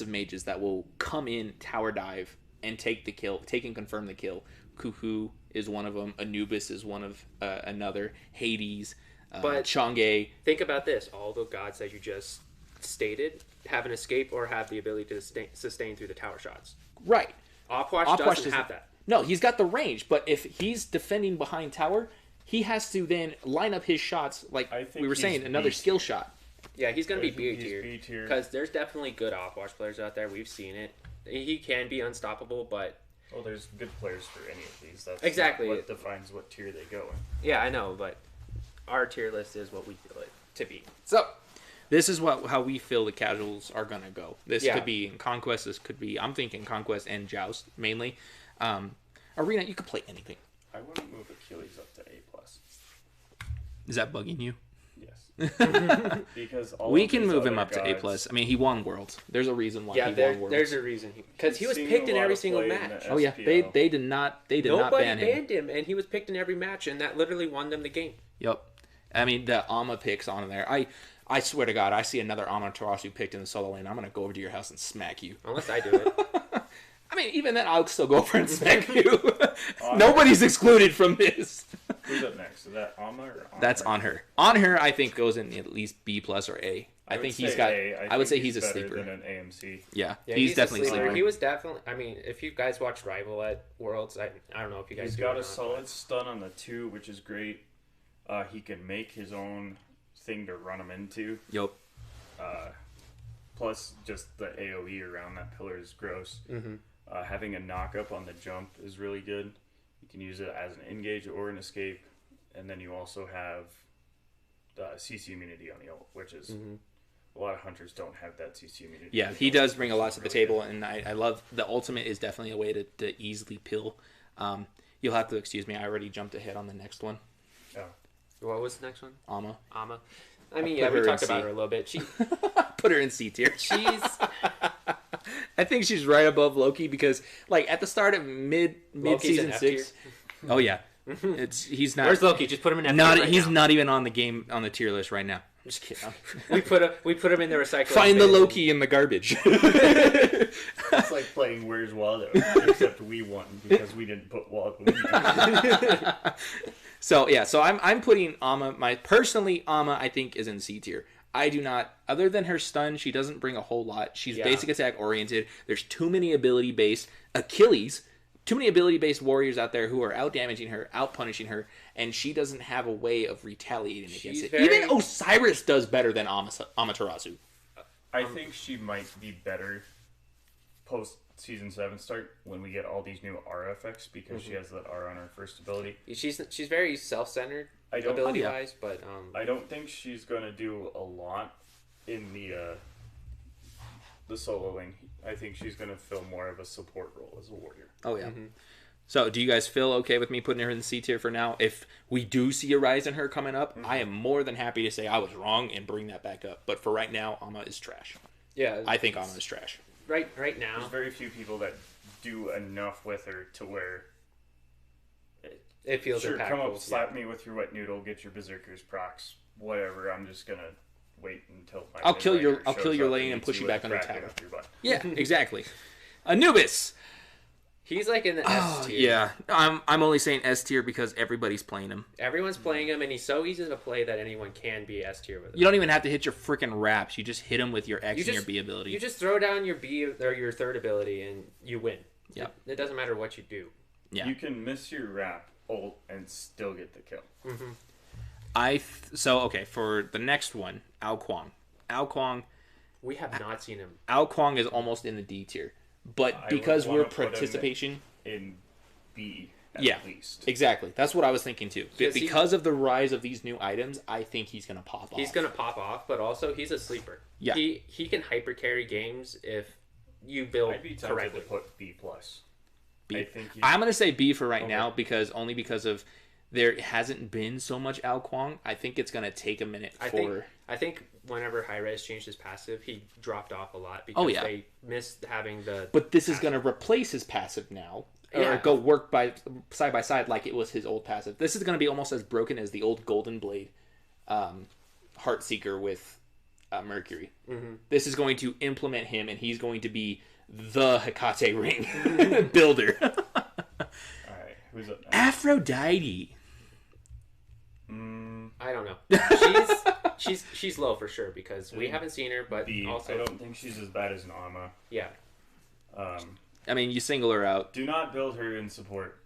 mages that will come in, tower dive, and take the kill, take and confirm the kill. Kuhu is one of them. Anubis is one of another. Hades, But- Chang'e. Think about this. All the gods that you just stated have an escape or have the ability to sustain through the tower shots. Right. Opwash doesn't have that. No, he's got the range, but if he's defending behind tower, he has to then line up his shots like I think we were he's saying, another B skill tier. shot. Yeah, he's going to be I B think he's tier. B tier. Because there's definitely good Opwash players out there. We've seen it. He can be unstoppable, but Well, there's good players for any of these. That's Exactly. not what defines what tier they go in. yeah, I know. But our tier list is what we feel it to be. So, This is how we feel the casuals are gonna go. This Yeah. could be in Conquest. This could be, I'm thinking Conquest and Joust mainly. Arena, you could play anything. I wouldn't move Achilles up to A+. Is that bugging you? Yes. Because We can move him up to A+. I mean, he won Worlds. There's a reason why he won Worlds. there's a reason. Because he was picked in every single match. Oh yeah, they did not Nobody ban him. banned him, and he was picked in every match, and that literally won them the game. Yep. I mean, the Ama picks on there. I swear to God, I see another Amaterasu picked in the solo lane, I'm going to go over to your house and smack you. Unless I do it. I mean, even then, I'll still go over and smack you. Nobody's excluded from this. Who's up next? Is that Ama or Honor? That's on her. On her, I think, goes in at least B+ or A. I think he's got... I would say he's a better sleeper. than an AMC. Yeah, Yeah, he's definitely a sleeper. He was definitely... I mean, if you guys watched Rival at Worlds, I don't know if you guys He's do got or a not, solid stun on the 2, which is great. He can make his own thing to run him into. Yep. Plus, just the AoE around that pillar is gross. Mm-hmm. Having a knock up on the jump is really good. You can use it as an engage or an escape. And then you also have CC immunity on the ult, which is... A lot of hunters don't have that CC immunity. Yeah, he does bring a lot to the table, and I love... The ultimate is definitely a way to easily pill. You'll have to excuse me, I already jumped ahead on the next one. Oh. What was the next one? Ama. I mean, put yeah, we her in talked about C. her a little bit. She... Put her in C tier. She's... I think she's right above Loki because, like, at the start of mid season 6. Oh yeah, he's not. Where's Loki? Just put him in F Not tier right he's now. not even on the tier list right now. I'm just kidding. we put him in the recycling. Find the bin. Loki in the garbage. It's like playing Where's Waldo, except we won because we didn't put Waldo. So I'm putting Ama. Personally, Ama I think is in C tier. I do not, other than her stun, she doesn't bring a whole lot. She's basic attack oriented. There's too many ability based Achilles, too many ability based warriors out there who are out damaging her, out punishing her, and she doesn't have a way of retaliating against it. Even Osiris does better than Amaterasu. I think she might be better post season 7 start when we get all these new R effects because she has that R on her first ability. She's very self-centered ability wise, but I don't think she's gonna do a lot in the solo lane. I think she's gonna fill more of a support role as a warrior. Oh yeah. So do you guys feel okay with me putting her in the C tier for now? If we do see a rise in her coming up, I am more than happy to say I was wrong and bring that back up. But for right now, Ama is trash. yeah, I think Ama is trash. right now. There's very few people that do enough with her to where It feels sure, impactful. come up, slap me with your wet noodle, get your berserkers procs, whatever. I'm just gonna wait until my I'll kill your shows up lane and and hits put you with back a on the crack tower. up your butt. Yeah, exactly. Anubis. He's like in the S tier. Yeah, I'm only saying S tier because everybody's playing him. Everyone's playing him, and he's so easy to play that anyone can be S tier with him. You don't even have to hit your freaking wraps. You just hit him with your X You and your just- B ability. You just throw down your B or your third ability, and you win. Yeah. It doesn't matter what you do. Yeah. You can miss your wrap ult and still get the kill. So okay, for the next one, Ao Kwang. We have not seen him. Ao Kwang is almost in the D tier, but I because would we're wanna put him participation. In B at Yeah, least. exactly. That's what I was thinking too. Because Because of the rise of these new items, I think he's gonna pop off. He's gonna pop off, but also he's a sleeper. Yeah. He can hyper carry games if you build I'd be tempted correctly. to put B plus. B. I think I'm gonna say B for right now Okay. because of there hasn't been so much Ao Kwang. I think it's gonna take a minute for. I think whenever Hi-Rez changed his passive, he dropped off a lot because they missed having the. But this is gonna replace his passive now, or Yeah. go work side by side like it was his old passive. This is gonna be almost as broken as the old Golden Blade, Heartseeker with Mercury. This is going to implement him, and he's going to be the Hecate ring builder. Alright, who's up next? Aphrodite. I don't know. She's low for sure because we haven't seen her, but B. also I don't think she's as bad as an Ama. yeah. I mean, you single her out. Do not build her in support.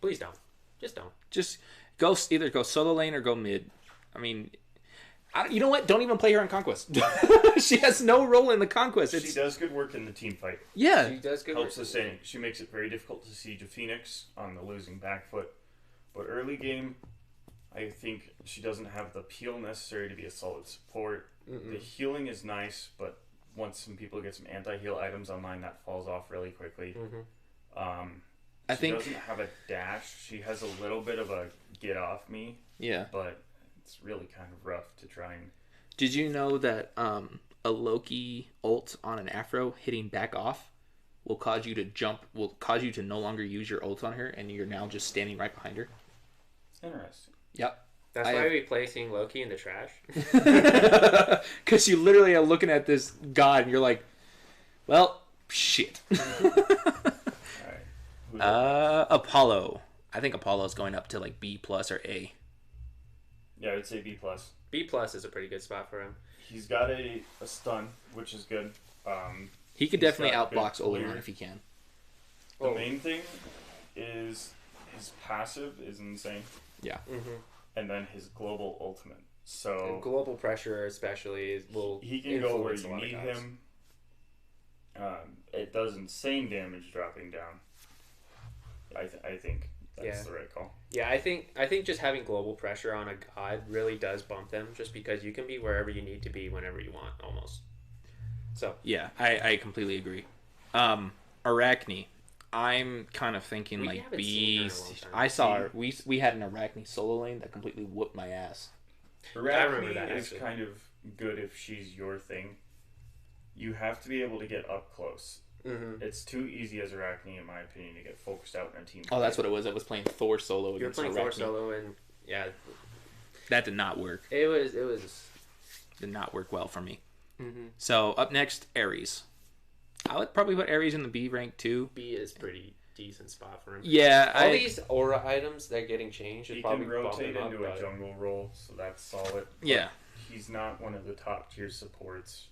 Please don't. Just don't. Just either go solo lane or go mid. I mean, you know what? Don't even play her in Conquest. She has no role in the Conquest. She does good work in the team fight. Yeah. She does good Helps work. the saying. She makes it very difficult to siege a Phoenix on the losing back foot. But early game, I think she doesn't have the peel necessary to be a solid support. The healing is nice, but once some people get some anti-heal items online, that falls off really quickly. I she think doesn't have a dash. She has a little bit of a get off me. Yeah. But it's really kind of rough to try and... Did you know that a Loki ult on an Afro hitting back off will cause you to no longer use your ult on her, and you're now just standing right behind her? Interesting. Yep. That's why we play seeing Loki in the trash. Because you literally are looking at this god and you're like, well, shit. Alright. Apollo. I think Apollo's going up to like B plus or A. Yeah, I would say B plus. B plus is a pretty good spot for him. He's got a stun, which is good. He could definitely outbox clear. Oleron if he can. The main thing is his passive is insane. Yeah. And then his global ultimate. So and global pressure especially will he can go where you need him. It does insane damage dropping down. I think that's the right call. Yeah, I think just having global pressure on a god really does bump them, just because you can be wherever you need to be whenever you want, almost. So yeah, I completely agree. Arachne, I'm kind of thinking like Beast. I saw her. We had an Arachne solo lane that completely whooped my ass. Arachne is kind of good if she's your thing. You have to be able to get up close. It's too easy as Arachne, in my opinion, to get focused out in a team. Oh, that's what it was. I was playing Thor solo. You're playing Thor solo, and that did not work. It was did not work well for me. So up next, Ares. I would probably put Ares in the B rank too. B is pretty decent spot for him. Yeah, all these aura items that are getting changed. He can rotate into a jungle role, so that's solid. Yeah, he's not one of the top tier supports.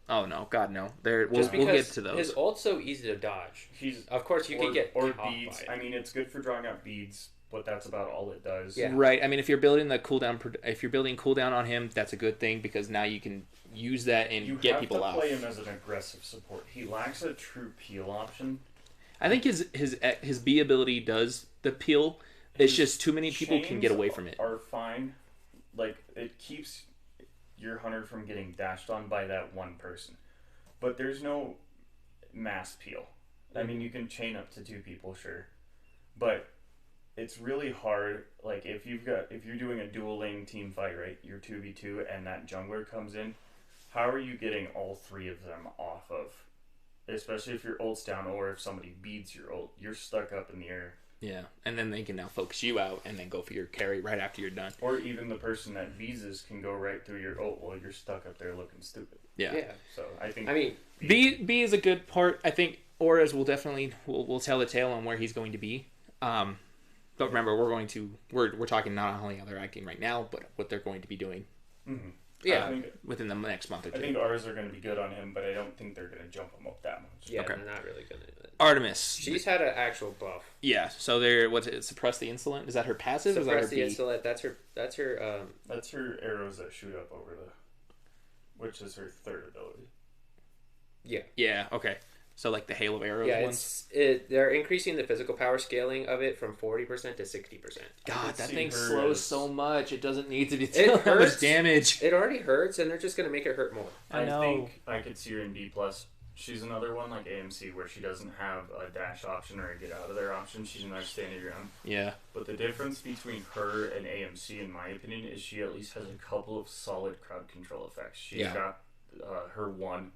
Oh no, God no! We'll get to those. His ult's so easy to dodge. Of course you can get beads. I mean, it's good for drawing out beads, but that's about all it does. Yeah. Right. I mean, if you're building cooldown on him, that's a good thing, because now you can use that and get people out. You have to play him as an aggressive support. He lacks a true peel option. I think his B ability does the peel. It's just too many people can get away from it. Are fine. Like, it keeps your hunter from getting dashed on by that one person, but there's no mass peel. I mean, you can chain up to 2 people, sure, but it's really hard. Like, if you're doing a dual lane team fight, right, you're 2v2 and that jungler comes in, how are you getting all 3 of them off of, especially if your ult's down, or if somebody beats your ult, you're stuck up in the air. Yeah, and then they can now focus you out and then go for your carry right after you're done. Or even the person that visas can go right through your ult while you're stuck up there looking stupid. Yeah. So I mean, B is a good part. I think Auras will definitely will tell the tale on where he's going to be. But remember, we're talking not only how they're acting right now, but what they're going to be doing. Within the next month or 2. I think ours are going to be good on him, but I don't think they're going to jump him up that much. Yeah, they're not really going to. Artemis. She's had an actual buff. Yeah, so suppress the insolent? Is that her passive? Suppress the insolent. That's her. That's her arrows that shoot up over which is her 3rd ability. Yeah. Yeah. Okay. So like the hail of arrows ones. They're increasing the physical power scaling of it from 40% to 60%. God, that thing slows so much. It doesn't need to be so much damage. It already hurts, and they're just going to make it hurt more. I think I could see her in B+. She's another one like AMC where she doesn't have a dash option or a get out of there option. She's another standing ground. Yeah. But the difference between her and AMC, in my opinion, is she at least has a couple of solid crowd control effects. She's got her one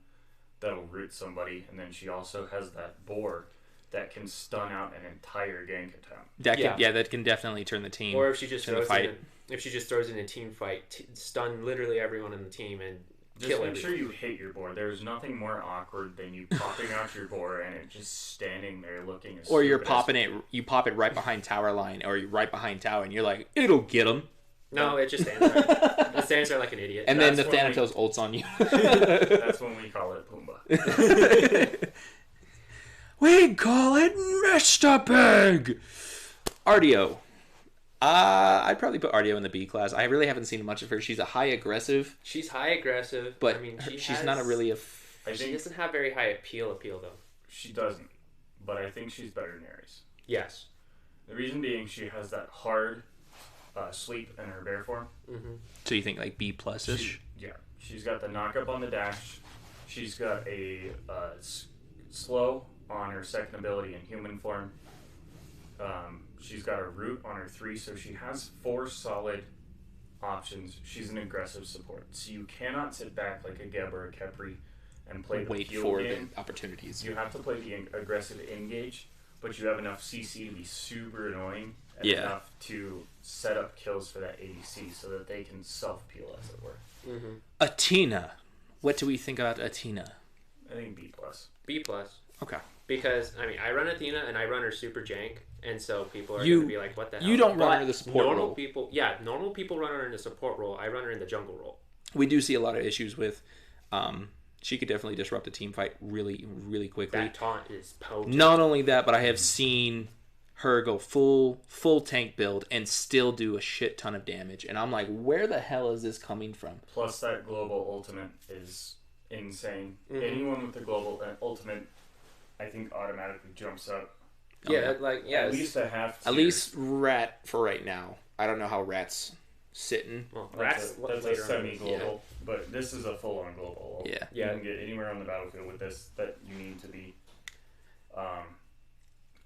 that'll root somebody, and then she also has that boar that can stun out an entire gank attempt. That can definitely turn the team. Or if she just throws in a team fight, stun literally everyone in the team and just make sure you hit your boar. There's nothing more awkward than you popping out your boar and it just standing there looking as or you're popping it. You pop it right behind tower line, or right behind tower, and you're like, it'll get him. No, it just stands there. It stands there like an idiot. And then the Thanatos ults on you. That's when we call it Pumbaa. We call it Mr. Pig. Ardio. I'd probably put Ardio in the B class. I really haven't seen much of her. She's a high aggressive. She's high aggressive, but I mean, she's not she doesn't have very high appeal though. She doesn't, but I think she's better than Ares. Yes. The reason being, she has that hard sleep in her bear form. So you think like B plus ish? Yeah, She's got the knock-up on the dash. She's got a slow on her second ability in human form. She's got a root on her 3, so she has 4 solid options. She's an aggressive support, so you cannot sit back like a Geb or a Khepri and play the Wait peel for game. the opportunities. You have to play the aggressive engage, but you have enough CC to be super annoying and Yeah. enough to set up kills for that ADC so that they can self-peel, as it were. Mm-hmm. Athena. What do we think about Athena? I think B+. B+. Okay. Because, I mean, I run Athena and I run her super jank, and so people are You- going to be like, what the hell? You don't But run her in the support normal role. people, normal people run her in the support role. I run her in the jungle role. We do see a lot of issues with. She could definitely disrupt a team fight really, really quickly. That taunt is potent. Not only that, but I have seen her go full tank build and still do a shit ton of damage. And I'm like, where the hell is this coming from? Plus, that global ultimate is insane. Mhm. Anyone with the global ultimate, I think, automatically jumps up. Yeah, like, yeah. At least a half At tier. least Rat for right now. I don't know how Rat's sitting. Well, That's Rats a later on. semi-global, but this is a full-on global. Yeah. You Yeah. can get anywhere on the battlefield with this that you need to be.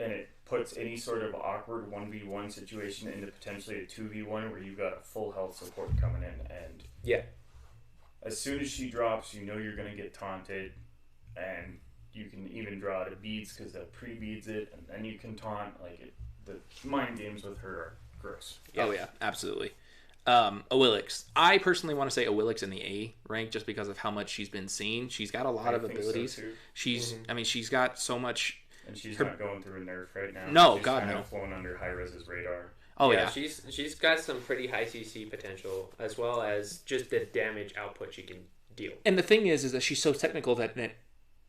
And it puts any sort of awkward 1v1 situation into potentially a 2v1 where you've got a full health support coming in. And Yeah. as soon as she drops, you know you're going to get taunted. And you can even draw out of beads because that pre-beads it. And then you can taunt. The mind games with her are gross. Oh yeah, absolutely. Awilix. I personally want to say Awilix in the A rank just because of how much she's been seen. She's got a lot of think so, abilities. too. She's, I mean, she's got so much. And she's Her- not going through a nerf right now. No, she's God, kind no. of flown under Hi-Rez's radar. Oh yeah. She's got some pretty high CC potential, as well as just the damage output she can deal. And the thing is that she's so technical that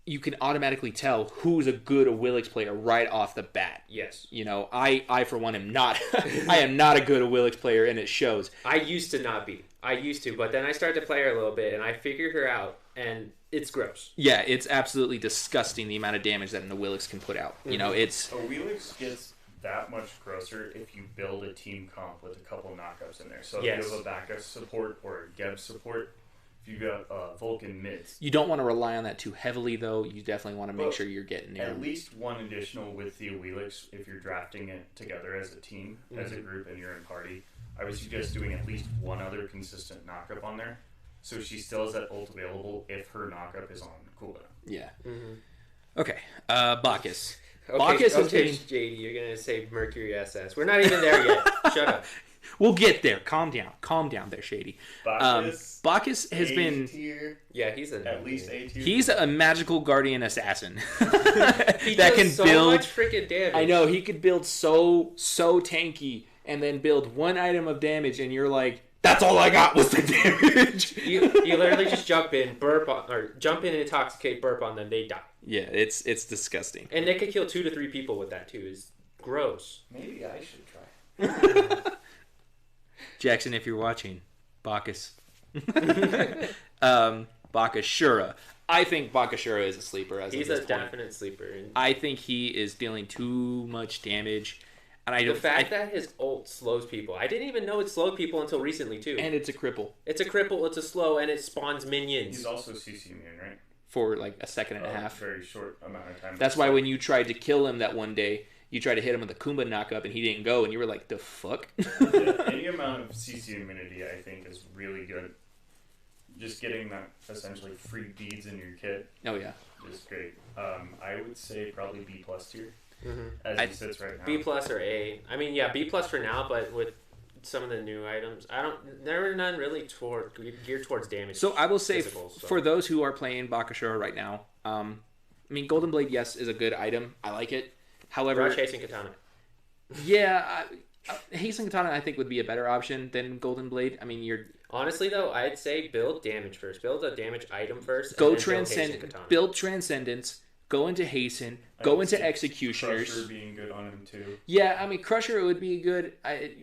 you can automatically tell who's a good Awilix player right off the bat. Yes. You know, I for one am not. I am not a good Awilix player, and it shows. I used to not be. I used to, but then I started to play her a little bit, and I figured her out, and it's gross. Yeah, it's absolutely disgusting the amount of damage that an Awilix can put out. You know, it's A Wheelix gets that much grosser if you build a team comp with a couple knockups in there. So if Yes. you have a backup support or a Geb support, if you got Vulcan mids, you don't want to rely on that too heavily, though. You definitely want to make Well, sure you're getting there. at least one additional with the Wheelix if you're drafting it together as a team, as a group, and you're in party. I would suggest doing at least one other consistent knockup on there, so she still has that ult available if her knockup is on cooldown. Yeah. Mm-hmm. Okay. Bacchus. Okay, Bacchus has okay, been. JD, you're gonna say Mercury SS. We're not even there yet. Shut up. We'll get there. Calm down. Calm down there, Shady. Bacchus has been. tier, Yeah, he's at least A tier. He's a magical guardian assassin He that does can so build. much freaking damage. I know he could build so tanky, and then build one item of damage, and you're like, that's all I got was the damage. You literally just jump in, and intoxicate, burp on them, they die. Yeah, it's disgusting. And they could kill 2 to 3 people with that too. Is gross. Maybe I should try. Jackson, if you're watching, Bacchus. Bacchusura. I think Bacchusura is a sleeper as He's of a this point. definite sleeper. And I think he is dealing too much damage, and the fact that his ult slows people. I didn't even know it slowed people until recently too. and it's a cripple It's a cripple, it's a slow, and it spawns minions. He's also CC immune, right? for like a second and a A half. very short amount of time. That's why when you tried to kill him that one day, you tried to hit him with a Kumba knockup and he didn't go, and you were like, the fuck? Any amount of CC immunity, I think, is really good. Just getting that essentially free beads in your kit Oh, yeah. is great. I would say probably B plus tier Mhm. as I- it sits right now. B plus or A. I mean, yeah, B plus for now, but with some of the new items, there are none really geared towards damage. So I will say, physicals, so. for those who are playing Bacchusura right now, I mean, Golden Blade, yes, is a good item. I like it. However, Rush Chasing Katana. yeah, Hastening Katana I think would be a better option than Golden Blade. I mean, you're Honestly, though, I'd say build damage first. Build a damage item first. go and then build Hasten transcend, Katana. build Transcendence, go into hasten, I go can into see executioners. Crusher being good on him too. Yeah, I mean Crusher would be good,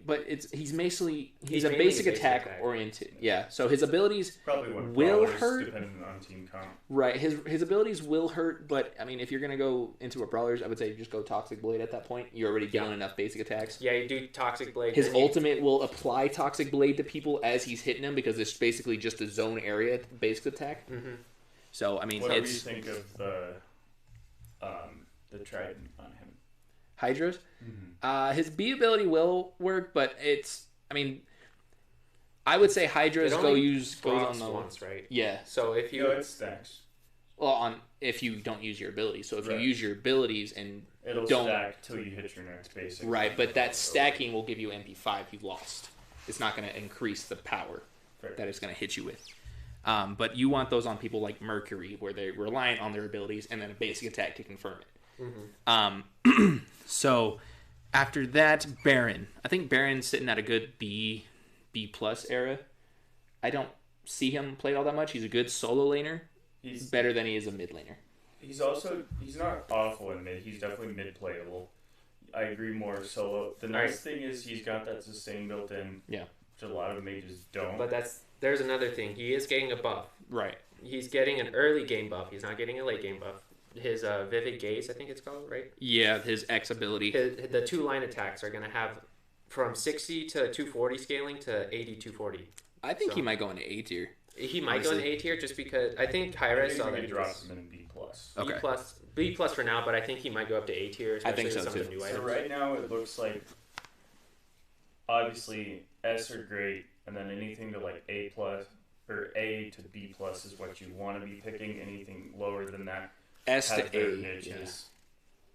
but he's basically he's a mainly basic basic attack attack. oriented. Yeah, so his abilities Probably one will brawlers, hurt. depending on team comp. Right, his abilities will hurt, but I mean if you're gonna go into a brawlers, I would say just go Toxic Blade at that point. You're already killing enough basic attacks. Yeah, you do Toxic Blade. His then you- ultimate will apply Toxic Blade to people as he's hitting them because it's basically just a zone area basic attack. Mhm. So I mean, What do you it's think of the trident on him? Hydras. Mm-hmm. His B ability will work, but it's I mean, I would say Hydras It goes only on frosts the once, right? yeah. So if you No, it stacks. Well, on if you don't use your abilities. So if Right. you use your abilities and It'll don't stack till you hit your next basic. right, but that stacking will give you MP5 you lost. It's not going to increase the power Fair. that it's going to hit you with. But you want those on people like Mercury, where they're reliant on their abilities and then a basic attack to confirm it. So after that, Baron. I think Baron's sitting at a good B plus era. I don't see him played all that much. He's a good solo laner, He's better than he is a mid laner. He's not awful in mid. He's definitely mid playable. I agree more solo. The nice thing is he's got that sustain built in. Yeah. Which a lot of mages don't. But there's another thing. He is getting a buff. Right. He's getting an early game buff. He's not getting a late game buff. His Vivid Gaze, I think it's called, right? Yeah, his X ability. The 2-line attacks are going to have from 60 to 240 scaling to 80 240. I think he might go into A tier. He might go in A tier just because I think Hi-Rez saw that. he dropped him in B plus. Okay. B plus for now, but I think he might go up to A tier. I think especially so, with some too. of the new So items. right now it looks like obviously S are great, and then anything to like A plus or A to B plus is what you want to be picking. Anything lower than that S has to their A. niches.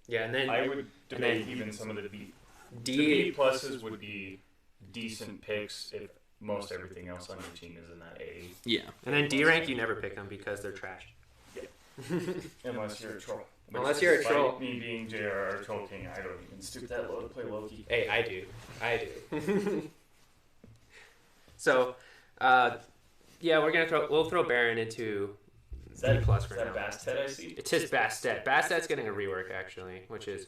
Yeah, and then I would debate then even some of the B. D. The B pluses would be decent picks if most everything else on your team is in that A. Yeah. And then D rank, you never pick them because they're trash. Unless you're a troll. Unless you're a Despite troll. Me being JRR Troll King, I don't even stoop that low to play Loki. Hey, I do. So, yeah, we'll throw Baron into Is that, B plus for is that now. Bastet I see? It's his Bastet. Bastet's getting a rework actually, which is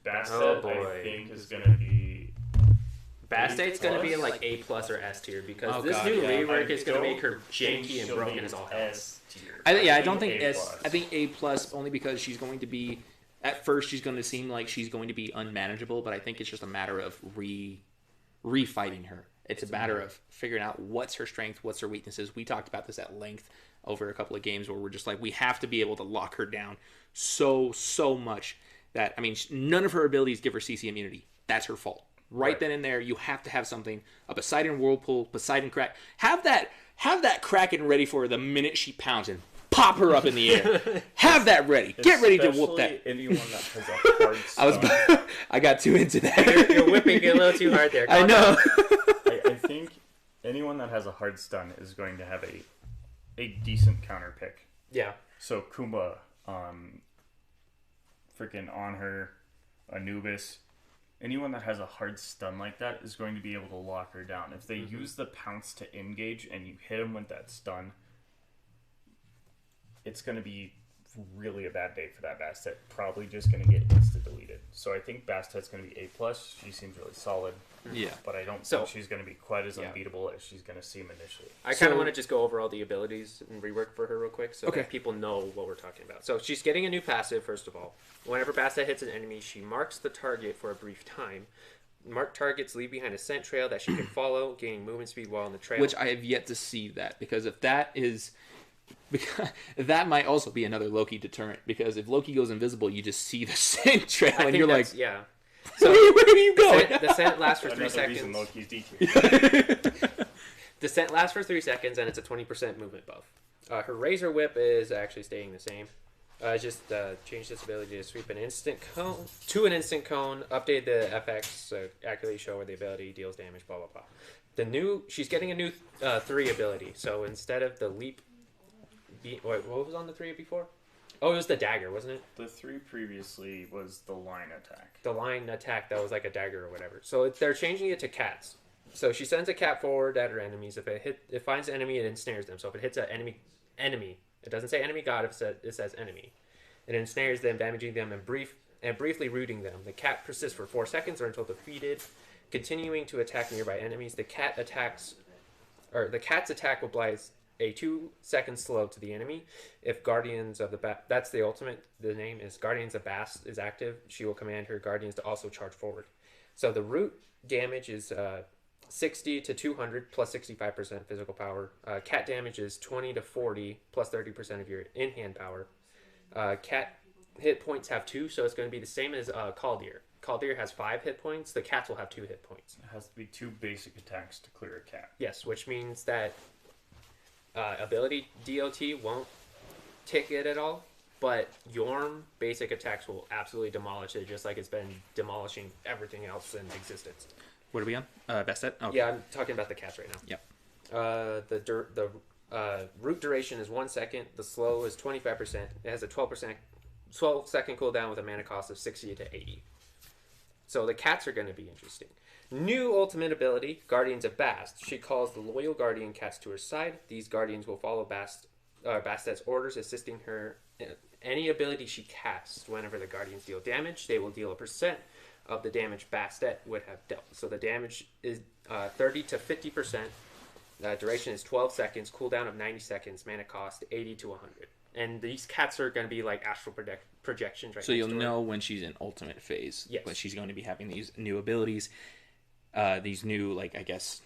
Bastet, Oh, boy. I think, is going to be... Bastet's going to be in plus? like A plus or S tier because Oh, this God, new yeah. rework I is going to don't make her think janky and she'll broken be as all hell. S tier. I don't think A S. plus. I think A plus only because she's going to be. At first, she's going to seem like she's going to be unmanageable, but I think it's just a matter of refighting her. It's a matter of figuring out what's her strength, what's her weaknesses. We talked about this at length over a couple of games where we're just like, we have to be able to lock her down so much that, I mean, none of her abilities give her CC immunity. That's her fault. Right then and there, you have to have something, a Poseidon Whirlpool, Poseidon Crack. Have that Kraken ready for her the minute she pounds and pop her up in the air. Have that ready. Get ready to whoop that. Especially anyone that has a hard stun. I got too into that. You're whipping it a little too hard there. I Calm know. I think anyone that has a hard stun is going to have a decent counter pick. Yeah. So Kumba, freaking on her, Anubis, anyone that has a hard stun like that is going to be able to lock her down. If they use the pounce to engage and you hit them with that stun, it's going to be really a bad day for that Bastet. Probably just going to get insta deleted. So I think Bastet's going to be A plus. She seems really solid. Yeah. But I don't So- think she's going to be quite as Yeah. unbeatable as she's going to seem initially. I kind So- of want to just go over all the abilities and rework for her real quick so Okay. that people know what we're talking about. So she's getting a new passive, first of all. Whenever Bastet hits an enemy, she marks the target for a brief time. Marked targets leave behind a scent trail that she can follow, gaining movement speed while on the trail. Which I have yet to see that, because if that is... Because that might also be another Loki deterrent, because if Loki goes invisible, you just see the scent trail I and think you're like, that's- yeah. where are you going? The scent lasts for 3 Another seconds. reason Loki's D tier. The scent lasts for 3 seconds, and it's a 20% movement buff. Her Razor Whip is actually staying the same. Just changed its ability to sweep an instant cone to an instant cone. Update the FX accurately show where the ability deals damage. Blah blah blah. She's getting a new 3 ability. So instead of the leap, wait, what was on the 3 before? Oh, it was the dagger, wasn't it? The 3 previously was the line attack. The line attack that was like a dagger or whatever. So they're changing it to cats. So she sends a cat forward at her enemies. If it finds the enemy, it ensnares them. So if it hits an enemy, it doesn't say enemy god. It says enemy. It ensnares them, damaging them, and briefly rooting them. The cat persists for 4 seconds or until defeated, continuing to attack nearby enemies. The cat's attack applies a 2-second slow to the enemy. If Guardians of the that's the ultimate. The name is Guardians of Bast is active. She will command her guardians to also charge forward. So the root damage is 60 to 200 plus 65% physical power. Cat damage is 20 to 40 plus 30% of your in-hand power. Cat hit points have 2, so it's going to be the same as Caldeer. Caldeer has 5 hit points. The cats will have 2 hit points. It has to be 2 basic attacks to clear a cat. Yes, which means that ability DOT won't tick it at all, but Yorm basic attacks will absolutely demolish it, just like it's been demolishing everything else in existence. What are we on? Bastet? Okay. Yeah, I'm talking about the cats right now. Yep. The root duration is 1 second. The slow is 25%. It has a 12-second cooldown with a mana cost of 60 to 80. So the cats are going to be interesting. New ultimate ability, Guardians of Bast. She calls the loyal guardian cats to her side. These guardians will follow Bastet's orders, assisting her in any ability she casts. Whenever the guardians deal damage, they will deal a percent of the damage Bastet would have dealt. So the damage is 30 to 50%. Duration is 12 seconds. Cooldown of 90 seconds. Mana cost 80 to 100. And these cats are going to be like astral projections right So you'll next to her. know when she's in ultimate phase. Yes. When she's going to be having these new abilities. These new, like, I guess,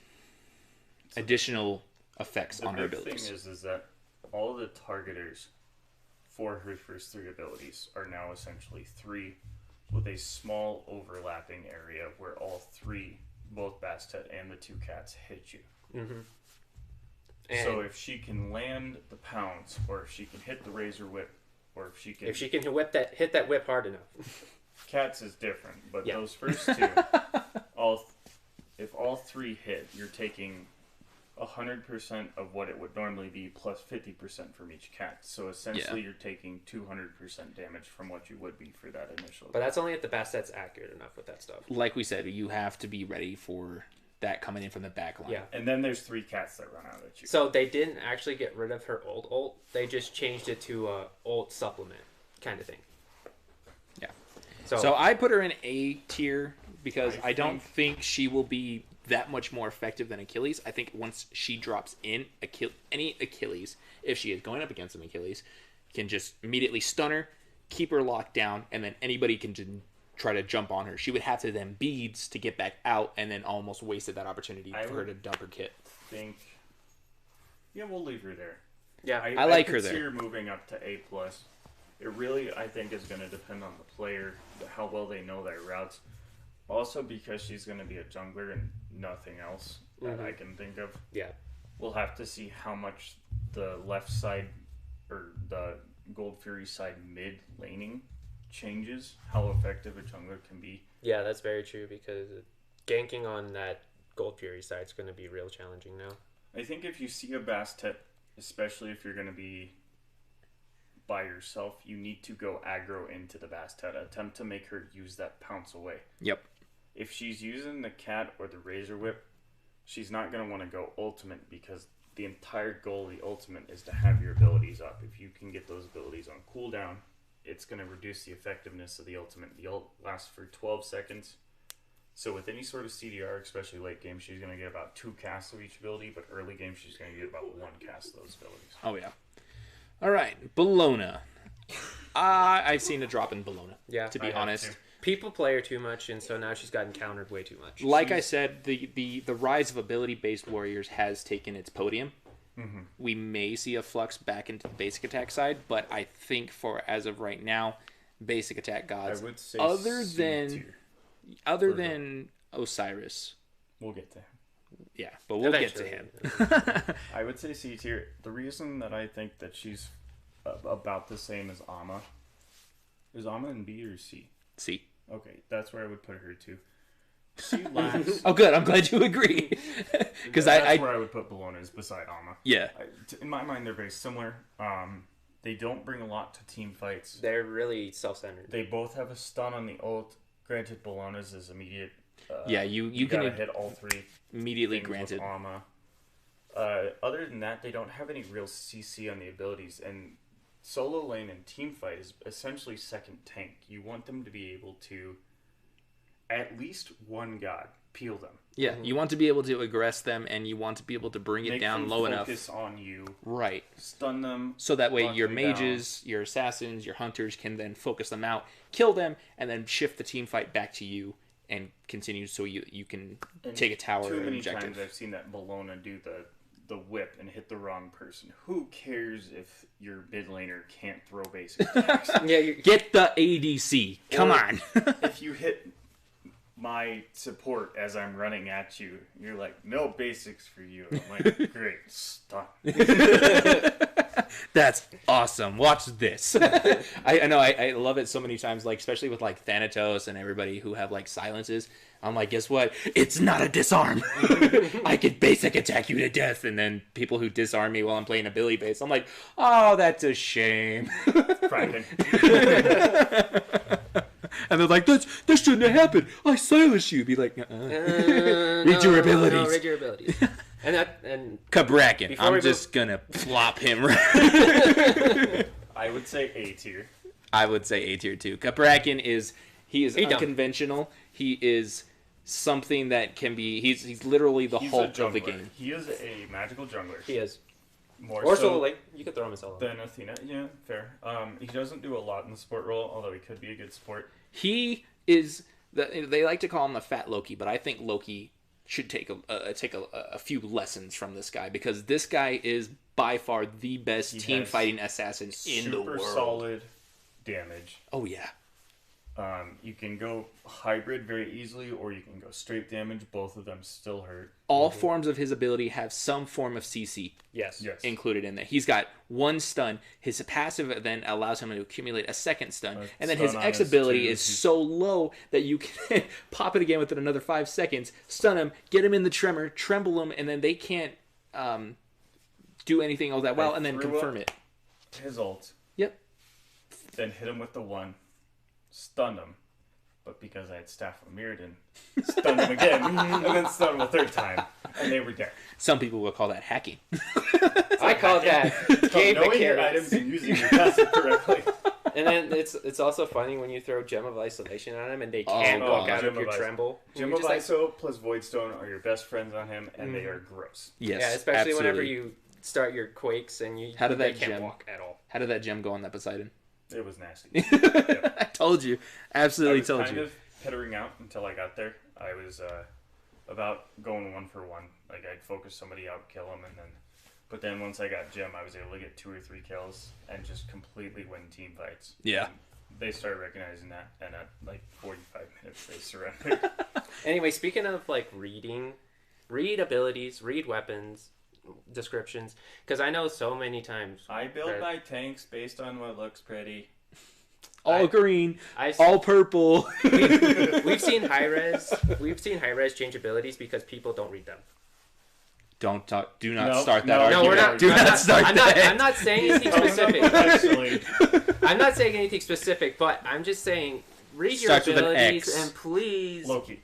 additional effects on her The abilities. thing is that all the targeters for her first 3 abilities are now essentially 3 with a small overlapping area where all 3, both Bastet and the 2 cats, hit you. Mm-hmm. So if she can land the pounce, or if she can hit the razor whip, or if she can... If she can hit that whip hard enough. Cats is different, but Yeah. those first 2, if all 3 hit, you're taking 100% of what it would normally be plus 50% from each cat. So essentially you're taking 200% damage from what you would be for that initial. But that's only if the Bastet's accurate enough with that stuff. Like we said, you have to be ready for that coming in from the back line. Yeah. And then there's 3 cats that run out at you. So they didn't actually get rid of her old ult. They just changed it to a ult supplement kind of thing. Yeah. So I put her in A tier because I don't think she will be that much more effective than Achilles. I think once she drops in any Achilles, if she is going up against an Achilles, can just immediately stun her, keep her locked down, and then anybody can just try to jump on her. She would have to then beads to get back out, and then almost wasted that opportunity for her to dump her kit. We'll leave her there. yeah, I like her could see there. her moving up to A+. It really, I think, is going to depend on the player, how well they know their routes. Also, because she's going to be a jungler and nothing else that I can think of. yeah. We'll have to see how much the left side or the Gold Fury side mid laning changes, how effective a jungler can be. Yeah, that's very true because ganking on that Gold Fury side is going to be real challenging now. I think if you see a Bastet, especially if you're going to be by yourself, you need to go aggro into the Bastet. Attempt to make her use that pounce away. Yep. If she's using the cat or the razor whip, she's not going to want to go ultimate because the entire goal of the ultimate is to have your abilities up. If you can get those abilities on cooldown, it's going to reduce the effectiveness of the ultimate. The ult lasts for 12 seconds. So with any sort of CDR, especially late game, she's going to get about 2 casts of each ability, but early game she's going to get about 1 cast of those abilities. Oh, yeah. All right. Bologna. I've seen a drop in Bologna, to be honest. People play her too much, and so now she's gotten countered way too much. Like I said, the rise of ability-based warriors has taken its podium. Mm-hmm. We may see a flux back into the basic attack side, but I think for as of right now, basic attack gods, I would say other than Osiris. We'll get to him. Yeah, but we'll Eventually. get to him. I would say C tier. The reason that I think that she's about the same as Amma is Amma in B or C? C. Okay, that's where I would put her too. She lacks. Oh, good. I'm glad you agree. Because that's where I would put Bologna is beside Amma. Yeah. In my mind, they're very similar. They don't bring a lot to team fights. They're really self-centered. They both have a stun on the ult. Granted, Bologna's is immediate. Yeah, you gotta can hit all 3 immediately things with granted. Amma. Other than that, they don't have any real CC on the abilities, and solo lane and team fight is essentially second tank. You want them to be able to, at least one god, peel them. Yeah, you want to be able to aggress them, and you want to be able to bring it down low enough. Focus on you. Right. Stun them. So that way lock your them mages, your assassins, your hunters can then focus them out, kill them, and then shift the team fight back to you and continue so you can take a tower Too many objective. times I've seen that Bologna do the whip and hit the wrong person. Who cares if your mid laner can't throw basic attacks? Yeah, Get the ADC. Come on. If you hit my support as I'm running at you, you're like, no basics for you. I'm like, great, stop. That's awesome. Watch this. I know. I love it so many times, like especially with like Thanatos and everybody who have like silences. I'm like, guess what? It's not a disarm. I could basic attack you to death, and then people who disarm me while I'm playing a Billy base, I'm like, oh, that's a shame. Cracking. And they're like, that shouldn't have happened. I silenced you. Be like, read your abilities. No, read your abilities. And Kabrakin. I'm just gonna plop him. I would say A tier. I would say A tier too. Kabrakin is unconventional. He is something that can be. He's literally the Hulk of the game. He is a magical jungler. he is. More Or so solo lane. You could throw him as solo. than Athena. Yeah, fair. He doesn't do a lot in the support role, although he could be a good support. He is. They like to call him the fat Loki, but I think Loki should take a few lessons from this guy, because this guy is by far the best team fighting assassin in the world. Super solid damage. Oh yeah. You can go hybrid very easily, or you can go straight damage. Both of them still hurt. All forms of his ability have some form of CC Yes. included in there. He's got one stun. His passive then allows him to accumulate a second stun. And then his stun on X his ability two. is so low that you can pop it again within another 5 seconds, stun him, get him in the tremor, tremble him, and then they can't do anything all that well, and then confirm it. His ult. Yep. Then hit him with the one. Stunned him. But because I had Staff of Mirrodin, stunned him again, and then stunned him a third time, and they were dead. Some people will call that hacking. I call that game Knowing your items and using your passive correctly. And then it's also funny when you throw Gem of Isolation on him and they can't walk out of your tremble. Gem of Iso plus Voidstone are your best friends on him, and they are gross. Yes, yeah, especially absolutely. whenever you start your Quakes and How did they that can't gem walk at all. How did that gem go on that Poseidon? It was nasty. I told you. Absolutely told you. I was kind of pettering out until I got there. I was about going 1 for 1. Like, I'd focus somebody out, kill them, but then once I got Gem, I was able to get 2 or 3 kills and just completely win team fights. Yeah. And they started recognizing that, and at like 45 minutes, they surrendered. Anyway, speaking of like read abilities, read weapons descriptions, because I know so many times I build my tanks based on what looks pretty. All green, all purple. We've seen high res change abilities because people don't read them. Don't talk. Do not start that No, argument. we're not. Do not start that. I'm not saying anything specific. Actually, I'm not saying anything specific, but I'm just saying read Starts your with an abilities X. and please. Loki.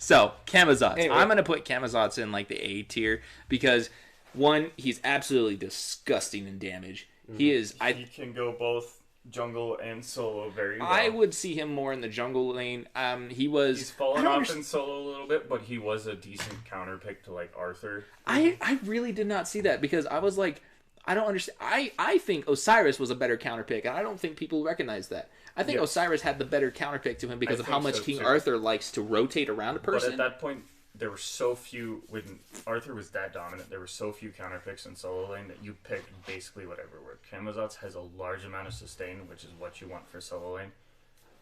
So, Camazotz. Anyway. I'm going to put Camazotz in like the A tier because, one, he's absolutely disgusting in damage. He is. He can go both jungle and solo very well. I would see him more in the jungle lane. He's fallen off in solo a little bit, but he was a decent counter pick to like Arthur. I really did not see that because I was like, I don't understand. I think Osiris was a better counter pick, and I don't think people recognize that. I think Osiris had the better counter pick to him because of how much King Arthur likes to rotate around a person. But at that point, there were so few, when Arthur was that dominant, there were so few counter picks in solo lane that you pick basically whatever worked. Camazotz has a large amount of sustain, which is what you want for solo lane.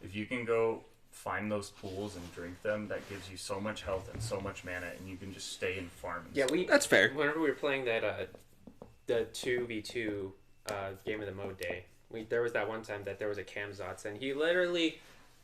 If you can go find those pools and drink them, that gives you so much health and so much mana, and you can just stay and farm. That's fair. Whenever we were playing that the 2v2 game of the mode day, there was that one time that there was a Camazotz, and he literally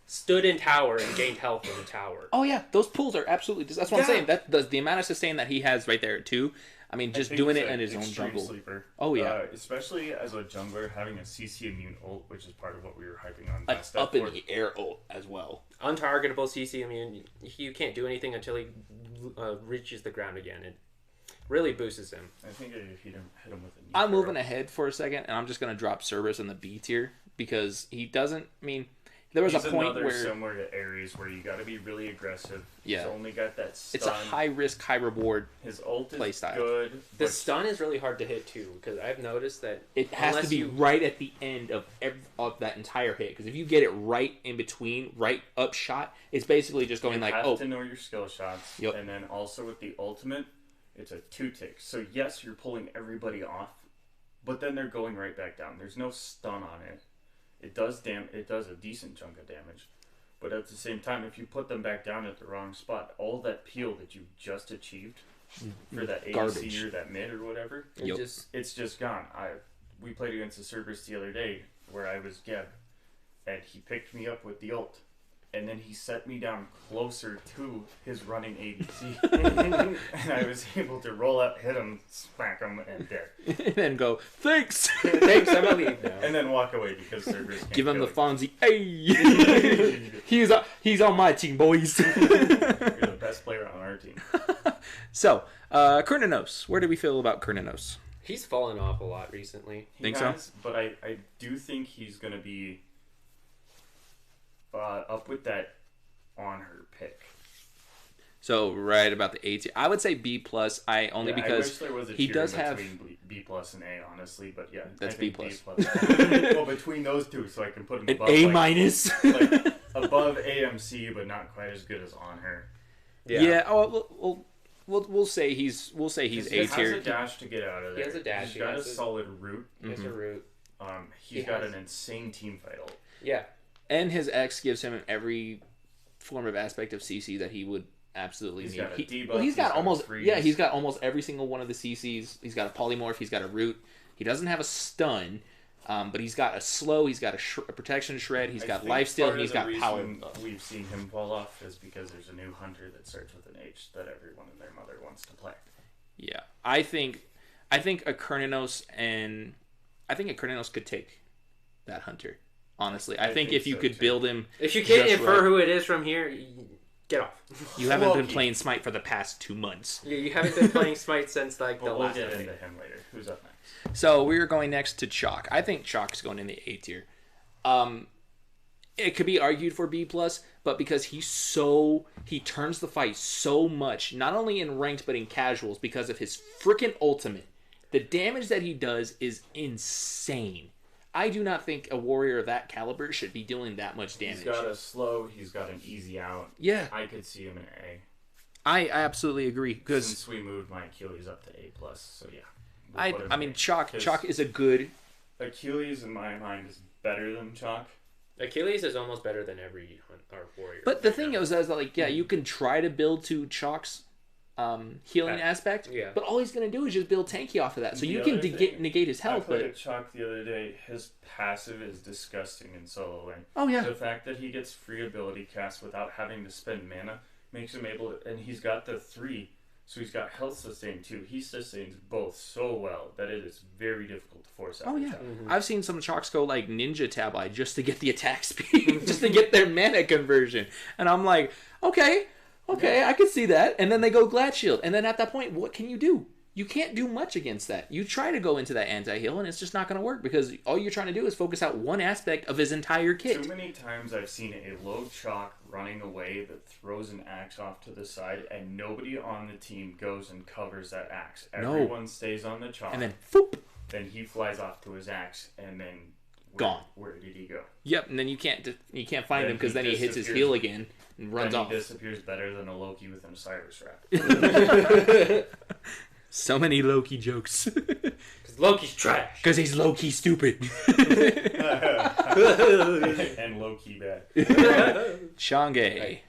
stood in tower and gained health in the tower. Oh yeah, those pools are absolutely. That's what I'm saying. That the amount of sustain that he has right there too. I mean, just doing it in his own jungle. Sleeper. Oh yeah, especially as a jungler having a CC immune ult, which is part of what we were hyping on. An up in the air ult as well. Untargetable CC immune. You can't do anything until he reaches the ground again. really boosts him. I think if you don't hit him with a knee I'm throw. moving ahead for a second, and I'm just going to drop Cerberus in the B tier because he doesn't. I mean, there was He's a point another where similar to Ares where you got to be really aggressive. Yeah. He's only got that stun. it's a high risk, high reward. His ult play is style. good. The but stun is really hard to hit too, because I've noticed that It has to unless be you- right at the end of that entire hit. Because if you get it right in between, right up shot, it's basically just going you like, have oh, to know your skill shots. Yep. And then also with the ultimate, it's a 2-tick. So yes, you're pulling everybody off, but then they're going right back down. There's no stun on it. It does a decent chunk of damage. But at the same time, if you put them back down at the wrong spot, all that peel that you just achieved for that Garbage. AC or that mid or whatever, Yep. it's just gone. We played against the Cerberus the other day where I was Geb, and he picked me up with the ult, and then he set me down closer to his running ADC, and I was able to roll up, hit him, smack him, and dead. and then go, thanks. thanks, I'm gonna leave now. And then walk away because Cerberus can't Give him the kill Fonzie. Hey, he's on my team, boys. You're the best player on our team. So, Kernanos. Where do we feel about Kernanos? He's fallen off a lot recently. He Think so? has, but I do think he's going to be up with that on her pick. So right about the A tier. I would say B plus. I only I because wish there was a he tier does in have. between B plus and A, honestly, but yeah, That's I think B+. well, between those two, so I can put him An above A like, minus. like above AMC, but not quite as good as on her. Yeah. Oh, we'll say he's A He tier. has a dash to get out of there. He has a dash, He's he got a has a- solid root. It's a root. He's He got has- an insane team fight ult. Yeah. And his X gives him every form of aspect of CC that he would absolutely He's need. got a debuff, Well, he's got a almost freeze. he's got almost every single one of the CCs. He's got a polymorph. He's got a root. He doesn't have a stun, but he's got a slow. He's got a protection shred. He's I got think life steal. part And of he's the got reason power. We've seen him fall off is because there's a new hunter that starts with an H that everyone and their mother wants to play. Yeah, I think a Kernanos could take that hunter. Honestly, I think think if you so, could too. build him, If you can't Just infer right. who it is from here, get off. you haven't been Loki. playing Smite for the past 2 months. You haven't been playing Smite since like the But we'll last get update. into him later. Who's up next? So we're going next to Chalk. I think Chalk's going in the A tier. It could be argued for B plus, but because he turns the fight so much, not only in ranked but in casuals, because of his freaking ultimate. The damage that he does is insane. I do not think a warrior of that caliber should be doing that much damage. He's got a slow. He's got an easy out. Yeah, I could see him in A. I absolutely agree because Since we moved my Achilles up to A plus, so yeah. We'll put him I mean A. Chalk 'Cause is a good. Achilles in my mind is better than Chalk. Achilles is almost better than every warrior. But the thing is like, yeah, you can try to build to Chalk's healing aspect, yeah. but all he's going to do is just build tanky off of that. So The you can other thing- negate his I health, played but at Chalk the other day. His passive is disgusting in solo lane. oh yeah, The fact that he gets free ability cast without having to spend mana makes him able to, and he's got the 3, so he's got health sustain too. He sustains both so well that it is very difficult to force out. oh of yeah. Chalk. I've seen some Chalks go like ninja tabli just to get the attack speed, just to get their mana conversion, and I'm like, okay, I can see that. And then they go Glad Shield, and then at that point, what can you do? You can't do much against that. You try to go into that anti-heal, and it's just not going to work because all you're trying to do is focus out one aspect of his entire kit. Too many times I've seen a low Chalk running away that throws an axe off to the side, and nobody on the team goes and covers that axe. No. Everyone stays on the Chalk, And then, boop. then he flies off to his axe, and then Gone. Where did he go? Yep, and then you can't find Then him because he then he hits his disappears. heal again and runs then off. he disappears better than a Loki with an Osiris wrap. So many Loki jokes. Because Loki's trash. Because he's low-key stupid. And Loki bad. Chang'e.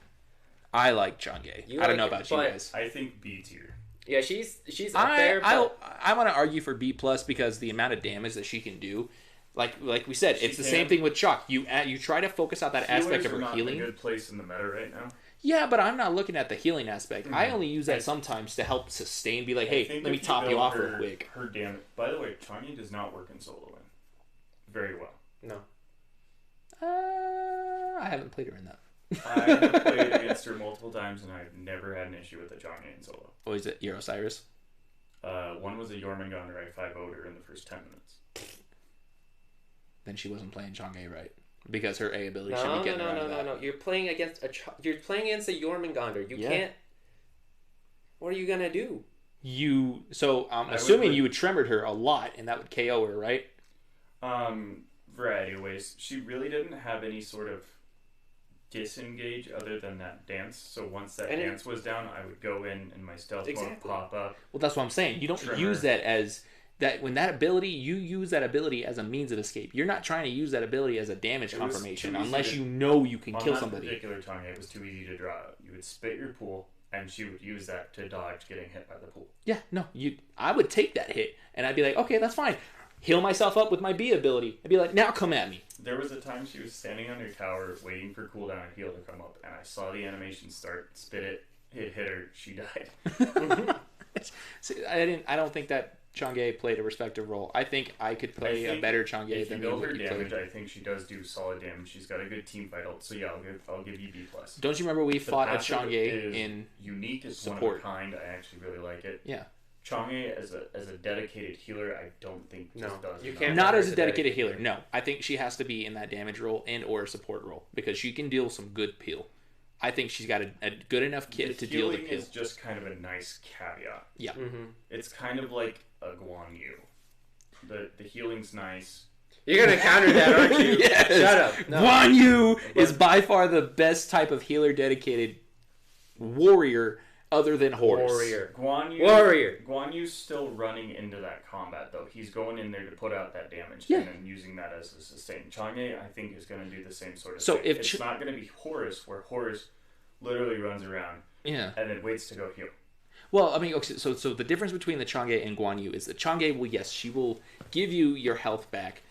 I like Chang'e. You I don't like know it, about you but- guys. I think B tier. Yeah, she's up there. I But want to argue for B plus because the amount of damage that she can do, like we said, She it's the can. same thing with Chalk. You try to focus out that aspect Healers of are her not healing. in a good place in the meta right now. Yeah, but I'm not looking at the healing aspect. I Mhm. only use that sometimes to help sustain. Be like, hey, I think let me if top you build off her, real quick. Her damage. By the way, Changi does not work in solo lane very well. no. I haven't played her in that. I have played against her multiple times, and I've never had an issue with the Changi in solo. Or is it your Osiris? One was a Jormungandr. I 5-0'd her in the first 10 minutes. Then she wasn't playing Chang'e right. Because her A ability should No, be getting her out of that. no. You're playing against a Jormungandr. You can't. What are you gonna do? So I'm assuming you would tremored her a lot, and that would KO her, right? Variety of ways. She really didn't have any sort of disengage other than that dance. So once that dance was down, I would go in and my stealth mode pop up. Well, that's what I'm saying. You don't use that as that when that ability. You use that ability as a means of escape. You're not trying to use that ability as a damage confirmation unless you know you can kill somebody. On that particular Chang'e, it was too easy to draw out. You would spit your pool, and she would use that to dodge getting hit by the pool. Yeah, no, I would take that hit, and I'd be like, okay, that's fine. Heal myself up with my B ability. I'd be like, now come at me. There was a time she was standing on her tower waiting for cooldown and heal to come up, and I saw the animation start, spit it, hit her, she died. See, I don't think that Chang'e played a respective role. I think I could play a better Chang'e than you build her damage. I think she does do solid damage. She's got a good team fight ult, so yeah, I'll give you B+. Don't you remember we fought a Chang'e in unique? It's support. One of a kind. I actually really like it. Yeah. Chang'e as a dedicated healer, I don't think just does. You can't. Not as a dedicated healer. No, I think she has to be in that damage role and or a support role because she can deal some good peel. I think she's got a good enough kit to deal the peel. Is just kind of a nice caveat. Yeah. Mm-hmm. It's kind of like a Guan Yu. The healing's nice. You're gonna counter that, aren't you? Yes. Shut up. No. Guan Yu is by far the best type of healer dedicated warrior other than Horus. Guan Yu's still running into that combat though. He's going in there to put out that damage and then using that as a sustain. Chang'e, I think, is going to do the same sort of thing. It's not going to be Horus, where Horus literally runs around and then waits to go heal. Well, I mean, okay, so the difference between the Chang'e and Guan Yu is the Chang'e will, yes, she will give you your health back,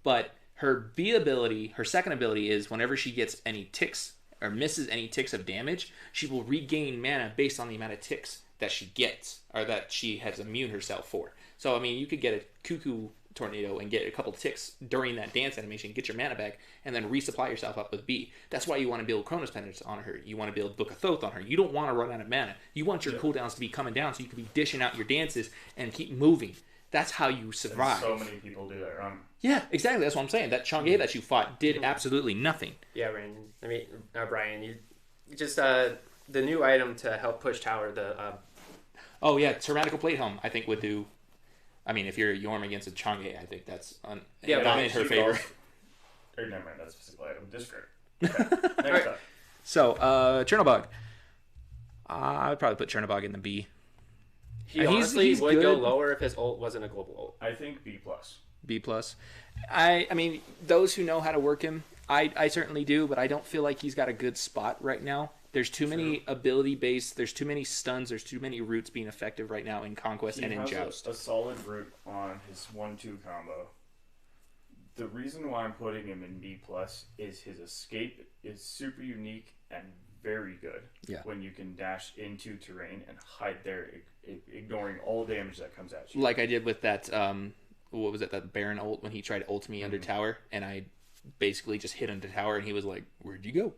but her B ability, her second ability is whenever she gets any ticks or misses any ticks of damage, she will regain mana based on the amount of ticks that she gets or that she has immune herself for. So, I mean, you could get a Cuckoo Tornado and get a couple ticks during that dance animation, get your mana back, and then resupply yourself up with B. That's why you want to build Chronos Pendants on her. You want to build Book of Thoth on her. You don't want to run out of mana. You want your cooldowns to be coming down so you can be dishing out your dances and keep moving. That's how you survive. And so many people do that wrong. Yeah, exactly. That's what I'm saying. That Chang'e that you fought did absolutely nothing. Yeah, Brandon. I mean, Brian, you just the new item to help push tower. Oh yeah, Tyrannical Plate Helm. I think would do. I mean, if you're a Yorm against a Chang'e, I think that's not in her favor. Or never mind, that's a physical item. Discard. Okay. Next up. So, Chernobog. I would probably put Chernobog in the B. He honestly would go lower if his ult wasn't a global ult. I think B+. B+. I mean, those who know how to work him, I certainly do, but I don't feel like he's got a good spot right now. There's too many ability based. There's too many stuns. There's too many roots being effective right now in Conquest and in Joust. A solid root on his 1-2 combo. The reason why I'm putting him in B+ is his escape is super unique and very good. Yeah. When you can dash into terrain and hide there, ignoring all damage that comes at you. Like I did with that. What was it? That Baron ult when he tried to ult me under tower, and I basically just hit him to tower, and he was like, "Where'd you go?"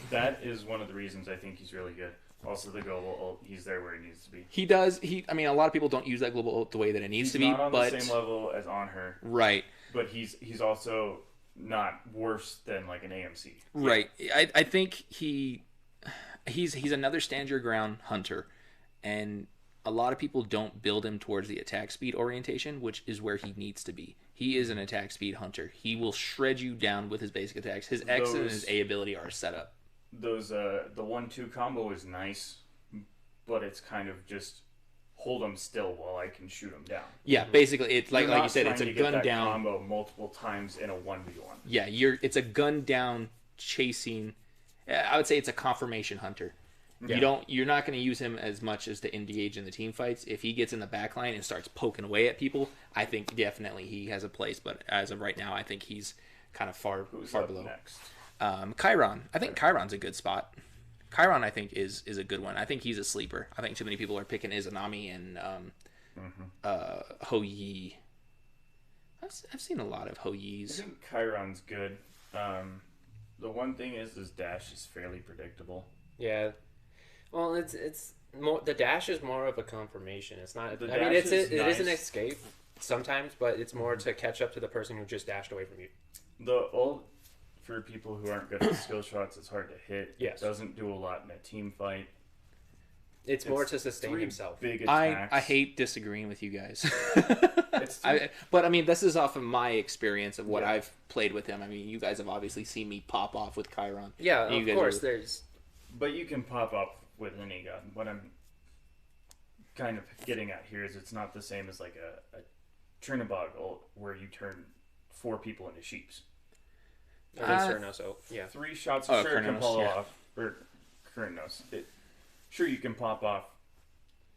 That is one of the reasons I think he's really good. Also, the global ult, he's there where he needs to be. He does. I mean, a lot of people don't use that global ult the way that it needs to be. He's not on but the same level as on her. Right. But he's also not worse than like an AMC. Right. I think he's another stand your ground hunter, and a lot of people don't build him towards the attack speed orientation, which is where he needs to be. He is an attack speed hunter. He will shred you down with his basic attacks. His X and his A ability are set up. The 1-2 combo is nice, but it's kind of just hold him still while I can shoot him down. Yeah, basically, it's like you said, it's a gun down combo multiple times in a 1v1. Yeah, it's a gun down chasing. I would say it's a confirmation hunter. Yeah. You're not going to use him as much as to engage in the team fights. If he gets in the back line and starts poking away at people, I think definitely he has a place. But as of right now, I think he's kind of far below. Next? Chiron. I think Chiron's a good spot. Chiron, I think, is a good one. I think he's a sleeper. I think too many people are picking Izanami and Ho Yi. I've seen a lot of Ho Yis. I think Chiron's good. The one thing is his dash is fairly predictable. Yeah. Well, it's The dash is more of a confirmation. It's not. The I mean, dash it is an nice. escape sometimes, but it's more to catch up to the person who just dashed away from you. For people who aren't good at skill shots, it's hard to hit. Yes. It doesn't do a lot in a team fight. It's more to sustain 3 himself. Big attacks. I hate disagreeing with you guys. It's But I mean, this is off of my experience of what Yeah. I've played with him. I mean, you guys have obviously seen me pop off with Chiron. Yeah, And you of guys course. are- There's But you can pop up with any gun. What I'm kind of getting at here is it's not the same as like a Trinibog ult where you turn 4 people into sheeps. at least Cerno, so yeah. 3 shots, Oh, sure, can Kurnos, pull yeah. off. Or Kurnos. Sure, you can pop off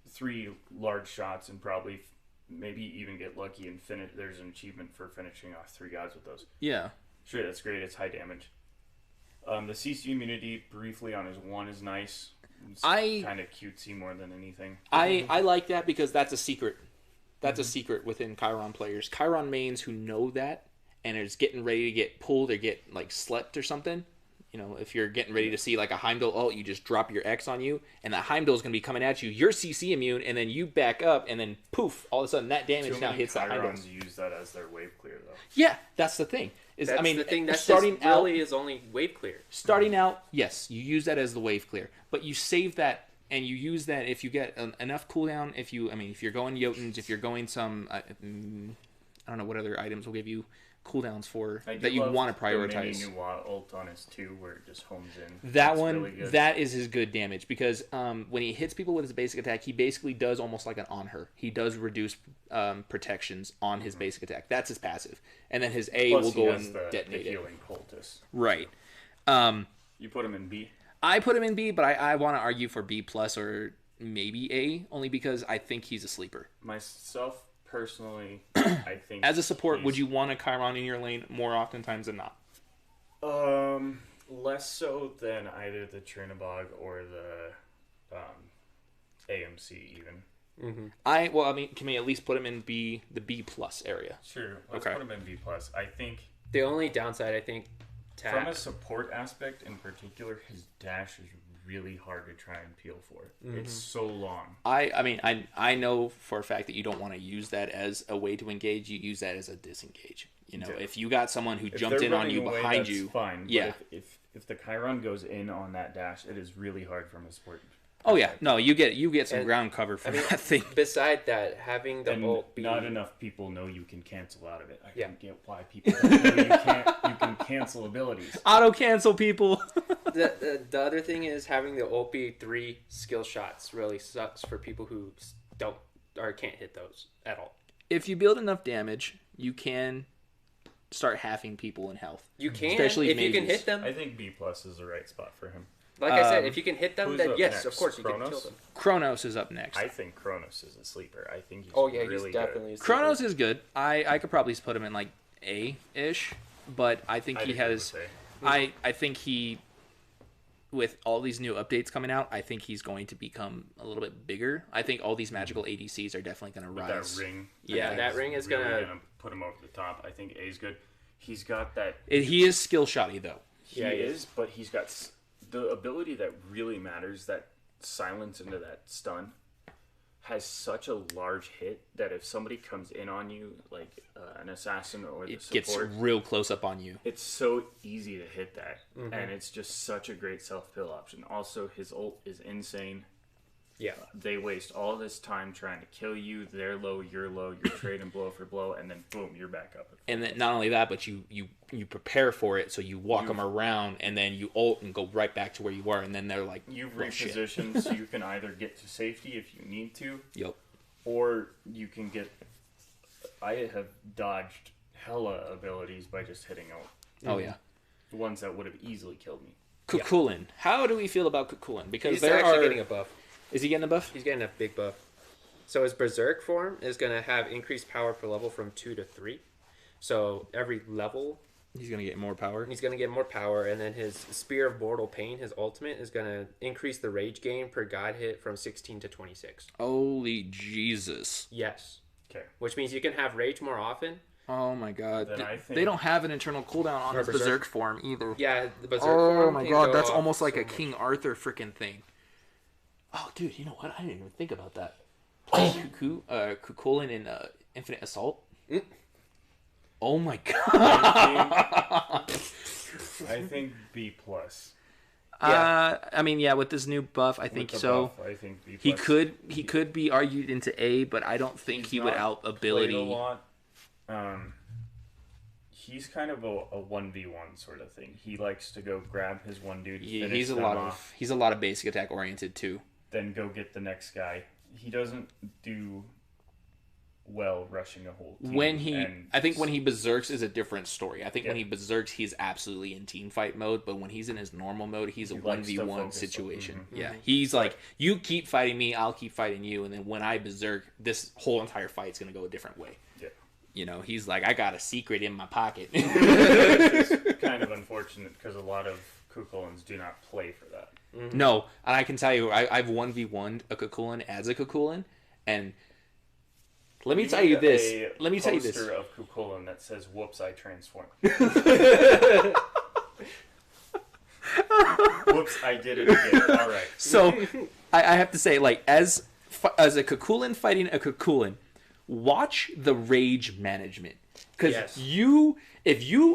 3 large shots and probably maybe even get lucky and finish. There's an achievement for finishing off 3 guys with those. Yeah. Sure, that's great. It's high damage. The CC immunity briefly on his 1 is nice. It's kind of cutesy more than anything. I like that because that's a secret. That's a secret within Chiron players. Chiron mains who know that and is getting ready to get pulled or get like slept or something. You know, if you're getting ready to see like a Heimdall ult, you just drop your X on you, and that Heimdall is going to be coming at you. You're CC immune, and then you back up, and then poof! All of a sudden, that damage Too now many hits that Heimdall. Chirons use that as their wave clear, though. Yeah, that's the thing. That's the thing. That's starting just really is only wave clear. Starting out, yes, you use that as the wave clear, but you save that and you use that if you get enough cooldown. If you're going Jotuns, if you're going some, I don't know what other items will give you cooldowns for that you want to prioritize. The mini Nuwa ult on his 2 where it just homes in. That That's one, really good. that is his good damage because when he hits people with his basic attack, he basically does almost like an on her. He does reduce protections on his basic attack. That's his passive, and then his A Plus will he go has and the detonate it. healing poultice. Right. You put him in B. I put him in B, but I want to argue for B plus or maybe A, only because I think he's a sleeper. Myself personally, I think As a support, would you want a Chiron in your lane more oftentimes than not? less so than either the Trinibog or the AMC even. Can we at least put him in B, the B plus area? Sure, let's Okay. put him in B plus. I think The only downside, I think, from tack. a support aspect in particular, his dash is really hard to try and peel for. It's so long. I know for a fact that you don't want to use that as a way to engage. You use that as a disengage. You know, Yeah. if you got someone who If jumped they're in on running you away, behind that's you, fine. yeah. But if the Chiron goes in on that dash, it is really hard from a support. Oh yeah, no, you get some And, ground cover from I mean, that thing. Beside that, having the And ult be not enough people know you can cancel out of it. I Yeah. don't get why people don't know you can cancel abilities. Auto cancel people. the other thing is having the ult be 3 skill shots really sucks for people who don't or can't hit those at all. If you build enough damage, you can start halving people in health. You can, Especially if you can mages. hit them. I think B plus is the right spot for him. Like I said, if you can hit them, who's then up yes, next? of course you can Kronos? kill them. Kronos is up next. I think Kronos is a sleeper. I think he's Oh yeah, really he's definitely. a Kronos sleeper. is good. I could probably put him in like A-ish, but I think good. he has. I think he, with all these new updates coming out, I think he's going to become a little bit bigger. I think all these magical ADCs are definitely going to With rise. that ring. Yeah, that ring is really gonna- put him over the top. I think A's good. He's got that. He is skill shotty though. He Yeah, he is, but he's got the ability that really matters. That silence into that stun has such a large hit that if somebody comes in on you, like an assassin or the It support, gets real close up on you. it's so easy to hit that, and it's just such a great self-pill option. Also, his ult is insane. Yeah. They waste all this time trying to kill you. They're low, you're trading blow for blow, and then boom, you're back up. And then not only that, but you prepare for it, so you walk them around, and then you ult and go right back to where you were, and then they're like, You've "Well, shit." repositioned so you can either get to safety if you need to, Yep. or you can get. I have dodged hella abilities by just hitting out Oh yeah. the ones that would have easily killed me. Kukulin. How do we feel about Kukulin? Because He's there actually are. getting a buff. Is he getting a buff? He's getting a big buff. So his Berserk form is going to have increased power per level from 2 to 3. So every level, He's gonna get more power. he's going to get more power. And then his Spear of Mortal Pain, his ultimate, is going to increase the rage gain per god hit from 16 to 26. Holy Jesus! Yes. Okay. Which means you can have rage more often. Oh my God! Then I think- They don't have an internal cooldown on Or his Berserk. Berserk form either. Yeah, the Berserk Oh form my can God! go That's off almost like so a much. King Arthur freaking thing. Oh, dude, you know what? I didn't even think about that. Kukulin in Infinite Assault. Oh my god! I think B plus. I mean, yeah, with this new buff, I think so. Buff, I think B He plus. could be argued into A, but I don't think he would out ability. Played a lot. He's kind of a 1v1 sort of thing. He likes to go grab his one dude. Yeah, he's a lot of basic attack oriented too. Then go get the next guy. He doesn't do well rushing a whole team. I think when he berserks is a different story. I think when he berserks, he's absolutely in team fight mode. But when he's in his normal mode, he's a 1v1 situation. Yeah, he's like, you keep fighting me, I'll keep fighting you, and then when I berserk, this whole entire fight's gonna go a different way. Yeah. You know, he's like, I got a secret in my pocket. It's kind of unfortunate because a lot of Kukulins do not play for that. Mm-hmm. No, and I can tell you, I've 1v1'd a Kukulin as a Kukulin, and let me tell you this. Let me tell you this. Poster of Kukulin that says, "Whoops, I transform." Whoops, I did it again. All right. So, I have to say, like, as a Kukulin fighting a Kukulin, watch the rage management, because if you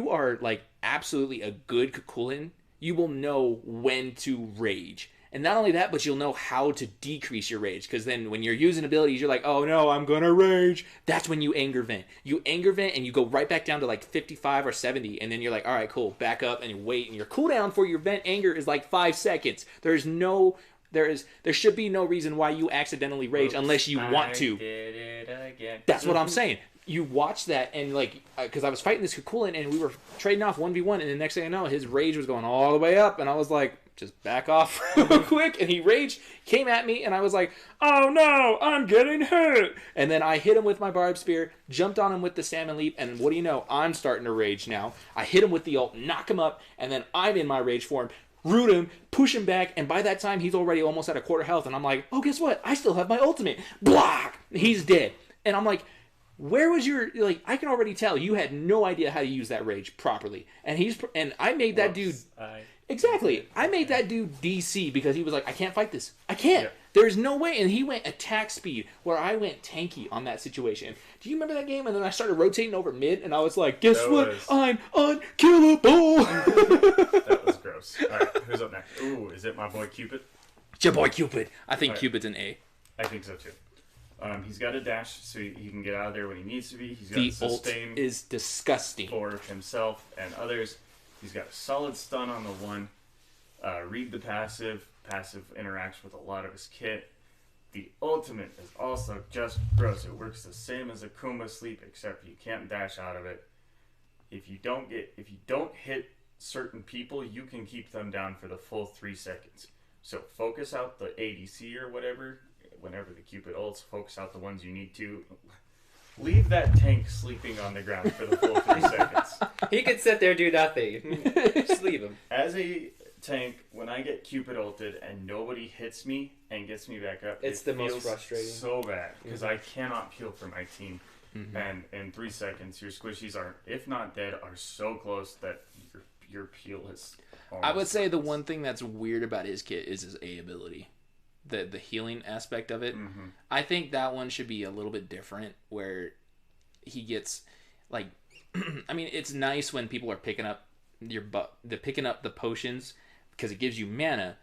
are like absolutely a good Kukulin, you will know when to rage. And not only that, but you'll know how to decrease your rage. Because then when you're using abilities, you're like, oh no, I'm going to rage. That's when you anger vent. You anger vent and you go right back down to like 55 or 70. And then you're like, all right, cool. Back up and you wait. And your cooldown for your vent anger is like 5 seconds. There should be no reason why you accidentally rage unless you want to. Did it again. That's what I'm saying. You watch that and like, because I was fighting this Kukulin and we were trading off 1v1. And the next thing I know, his rage was going all the way up. And I was like, just back off real quick. And he raged, came at me, and I was like, oh no, I'm getting hurt. And then I hit him with my barbed spear, jumped on him with the salmon leap, and what do you know? I'm starting to rage now. I hit him with the ult, knock him up, and then I'm in my rage form, root him, push him back, and by that time, he's already almost at a quarter health, and I'm like, oh, guess what? I still have my ultimate. Block! He's dead. And I'm like, where was your, like, I can already tell you had no idea how to use that rage properly. And I made that dude... Exactly. I made that dude DC because he was like, I can't fight this. I can't. Yeah. There's no way. And he went attack speed where I went tanky on that situation. Do you remember that game? And then I started rotating over mid and I was like, guess what? I'm unkillable. That was gross. All right. Who's up next? Ooh, is it my boy Cupid? It's your boy Cupid. I think Cupid's an A. I think so too. He's got a dash so he can get out of there when he needs to be. He's got the sustain ult is disgusting. For himself and others. He's got a solid stun on the one. Read the passive. Passive interacts with a lot of his kit. The ultimate is also just gross. It works the same as a Kuma sleep, except you can't dash out of it. If you don't hit certain people, you can keep them down for the full 3 seconds. So focus out the ADC or whatever. Whenever the Cupid ults, focus out the ones you need to. Leave that tank sleeping on the ground for the full 3 seconds. He could sit there, do nothing. Just leave him. As a tank, when I get Cupid ulted and nobody hits me and gets me back up, it's the most frustrating. So bad because I cannot peel for my team. Mm-hmm. And in 3 seconds, your squishies are, if not dead, are so close that your peel is. I would say the one thing that's weird about his kit is his A ability. The healing aspect of it. Mm-hmm. I think that one should be a little bit different where he gets like I mean it's nice when people are picking up the potions because it gives you mana,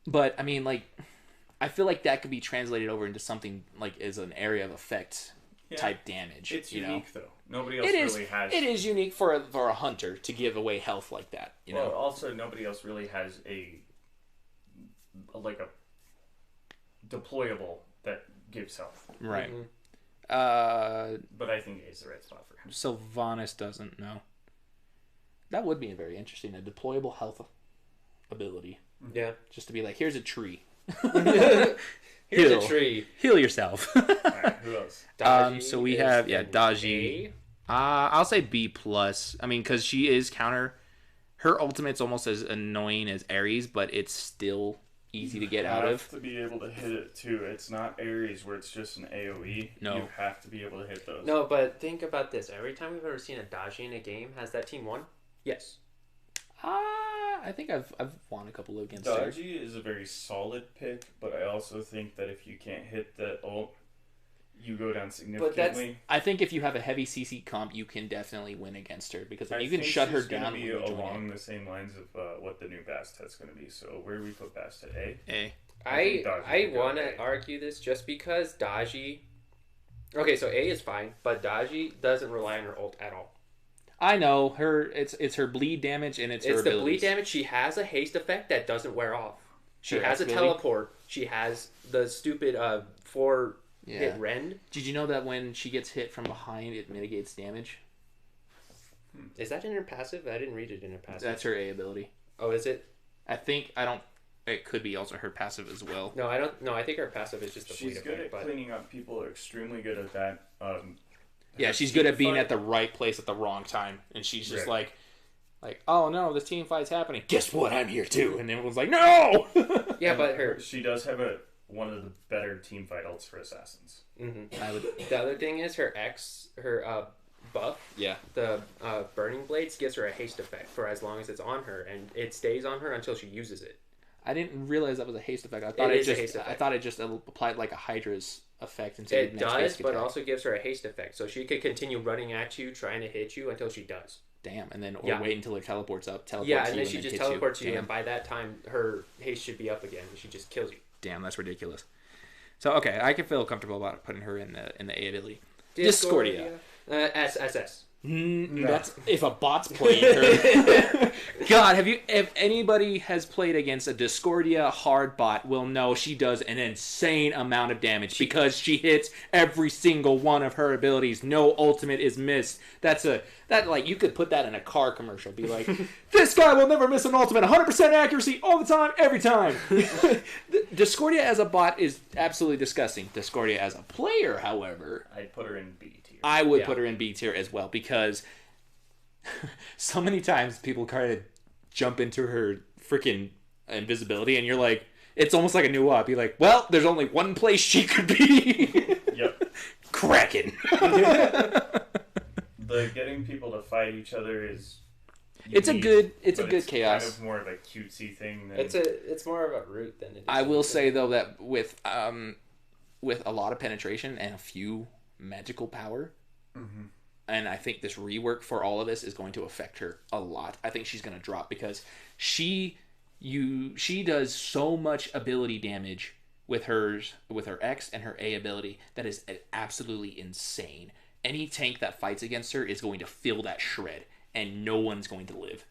but I mean like I feel like that could be translated over into something like as an area of effect type damage. It's unique though. Nobody else has. It is unique for a hunter to give away health like that. You know. Also nobody else really has a deployable that gives health. Right. Mm-hmm. But I think A is the right spot for him. Sylvanas doesn't know. That would be very interesting. A deployable health ability. Yeah. Just to be like, here's a tree. Here's a tree. Heal yourself. Alright, who else? So we have, Daji. I'll say B+. I mean, because she is counter. Her ultimate's almost as annoying as Ares, but it's still easy to get out of. You have to be able to hit it too. It's not Ares where it's just an AoE. No. You have to be able to hit those. No, but think about this. Every time we've ever seen a Daji in a game, has that team won? Yes. I think I've won a couple against her. Dodgy is a very solid pick, but I also think that if you can't hit that ult, you go down significantly. I think if you have a heavy CC comp, you can definitely win against her because I you can think shut her she's gonna down. be along the same lines of what the new Bastet's going to be. So where do we put Bastet? A? A. I want to argue this just because Dodgy... Okay, so A is fine, but Dodgy doesn't rely on her ult at all. I know her. It's her bleed damage and it's her the abilities. bleed damage. She has a haste effect that doesn't wear off. She Her has a ability? teleport. She has the stupid 4 hit rend. Did you know that when she gets hit from behind, it mitigates damage? Is that in her passive? I didn't read it in her passive. That's her A ability. Oh, is it? I think I don't. It could be also her passive as well. No, I don't. No, I think her passive is just the bleed She's good effect. at cleaning up people. Extremely good at that. Yeah, she's good at being at the right place at the wrong time, and she's just like, oh no, this team fight's happening. Guess what? I'm here too, and everyone's like, no. Yeah, but she does have one of the better team fight ults for assassins. Mm-hmm. The other thing is her buff. Yeah. The burning blades gives her a haste effect for as long as it's on her, and it stays on her until she uses it. I didn't realize that was a haste effect. I thought I thought it just applied like a Hydra's effect. It does, but also gives her a haste effect, so she could continue running at you, trying to hit you until she does. Damn, and then wait until her teleports up. And then she just teleports you, and by that time her haste should be up again, and she just kills you. Damn, that's ridiculous. So okay, I can feel comfortable about putting her in the A ability. Discordia. SS. That's if a bot's playing her. God, if anybody has played against a Discordia hard bot will know she does an insane amount of damage because she hits every single one of her abilities. No ultimate is missed. You could put that in a car commercial. Be like, this guy will never miss an ultimate. 100% accuracy all the time, every time. Discordia as a bot is absolutely disgusting. Discordia as a player, however, I'd put her in B tier. I would put her in B tier as well because so many times people try to jump into her freaking invisibility and you're like, it's almost like a new op. You're like, well, there's only one place she could be. Yep. Kraken. The getting people to fight each other is it's a good chaos. Kind of more of a cutesy thing. It's more of a root than it is. I will say though that with a lot of penetration and a few magical power, and I think this rework for all of this is going to affect her a lot. I think she's going to drop because she does so much ability damage with her X and her A ability that is absolutely insane. Any tank that fights against her is going to feel that shred, and no one's going to live.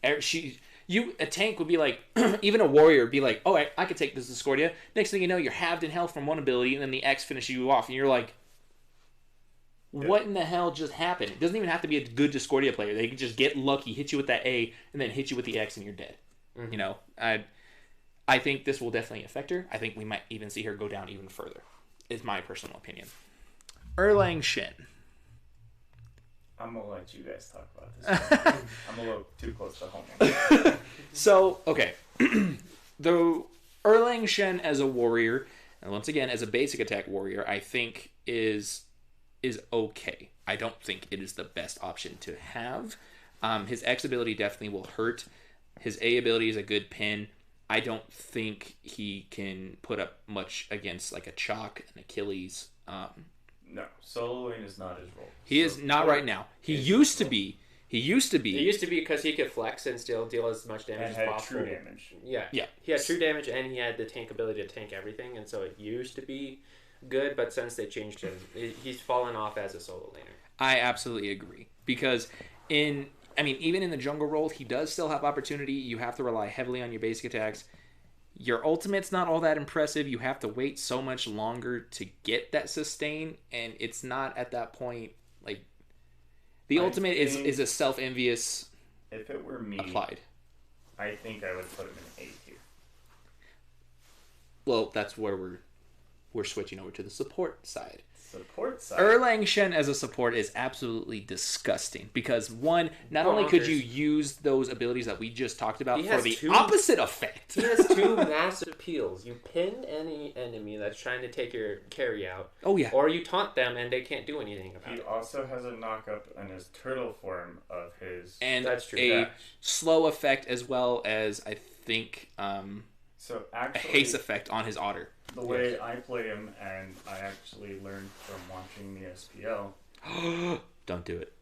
A tank would be like, even a warrior would be like, oh, I could take this Discordia. Next thing you know, you're halved in health from one ability, and then the X finishes you off, and you're like, what in the hell just happened? It doesn't even have to be a good Discordia player. They can just get lucky, hit you with that A, and then hit you with the X, and you're dead. Mm-hmm. You know, I think this will definitely affect her. I think we might even see her go down even further, is my personal opinion. Erlang Shen. I'm going to let you guys talk about this. I'm a little too close to home. So, okay. The Erlang Shen as a warrior, and once again, as a basic attack warrior, I think is okay. I don't think it is the best option to have. His X ability definitely will hurt. His A ability is a good pin. I don't think he can put up much against like a Chalk and Achilles. No, soloing is not his role. He is not right now. He used to be. He used to be. It used to be because he could flex and still deal as much damage as possible. True damage. Yeah. He had true damage and he had the tank ability to tank everything, and so it used to be good, but since they changed him, he's fallen off as a solo laner. I absolutely agree. Because even in the jungle role, he does still have opportunity. You have to rely heavily on your basic attacks. Your ultimate's not all that impressive. You have to wait so much longer to get that sustain, and it's not at that point, like, the ultimate is a self-envious if it were me, applied. I think I would put him in A tier. Well, that's where we're switching over to the support side. support side. Erlang Shen as a support is absolutely disgusting because one, not only could you use those abilities that we just talked about for the opposite effect. He has 2 massive appeals. You pin any enemy that's trying to take your carry out. Oh yeah. Or you taunt them and they can't do anything about it. He also has a knockup in his turtle form of his And that's true. a slow effect as well as I think so a actually, haste effect on his otter. the way I play him, and I actually learned from watching the SPL, Don't do it.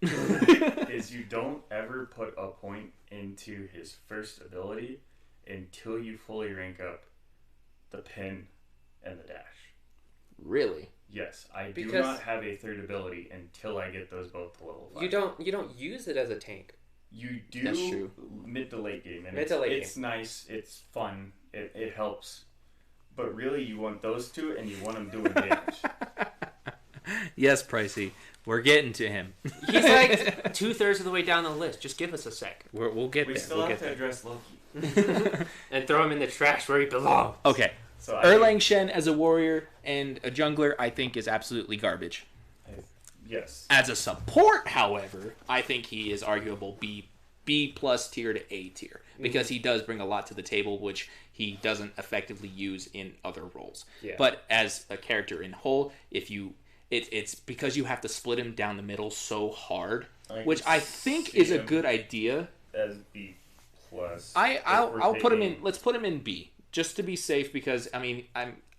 is you don't ever put a point into his first ability until you fully rank up the pin and the dash. Really? Yes, I do not have a third ability until I get those both to level 5. You don't use it as a tank. You do That's true. mid to late game, and Mid to late it's nice, it's fun, it helps. But really, you want those two, and you want them doing damage. Yes, Pricey. We're getting to him. He's like 2/3 of the way down the list. Just give us a sec. We'll get there. We still We'll have get to there. address Loki. And throw him in the trash where he belongs. Okay. So Erlang Shen as a warrior and a jungler, I think, is absolutely garbage. Yes. As a support, however, I think he is arguable B plus tier to A tier because he does bring a lot to the table, which he doesn't effectively use in other roles. Yeah. But as a character in whole, it's because you have to split him down the middle so hard, which I think is a good idea. As B plus. I'll put him in. Let's put him in B just to be safe because I mean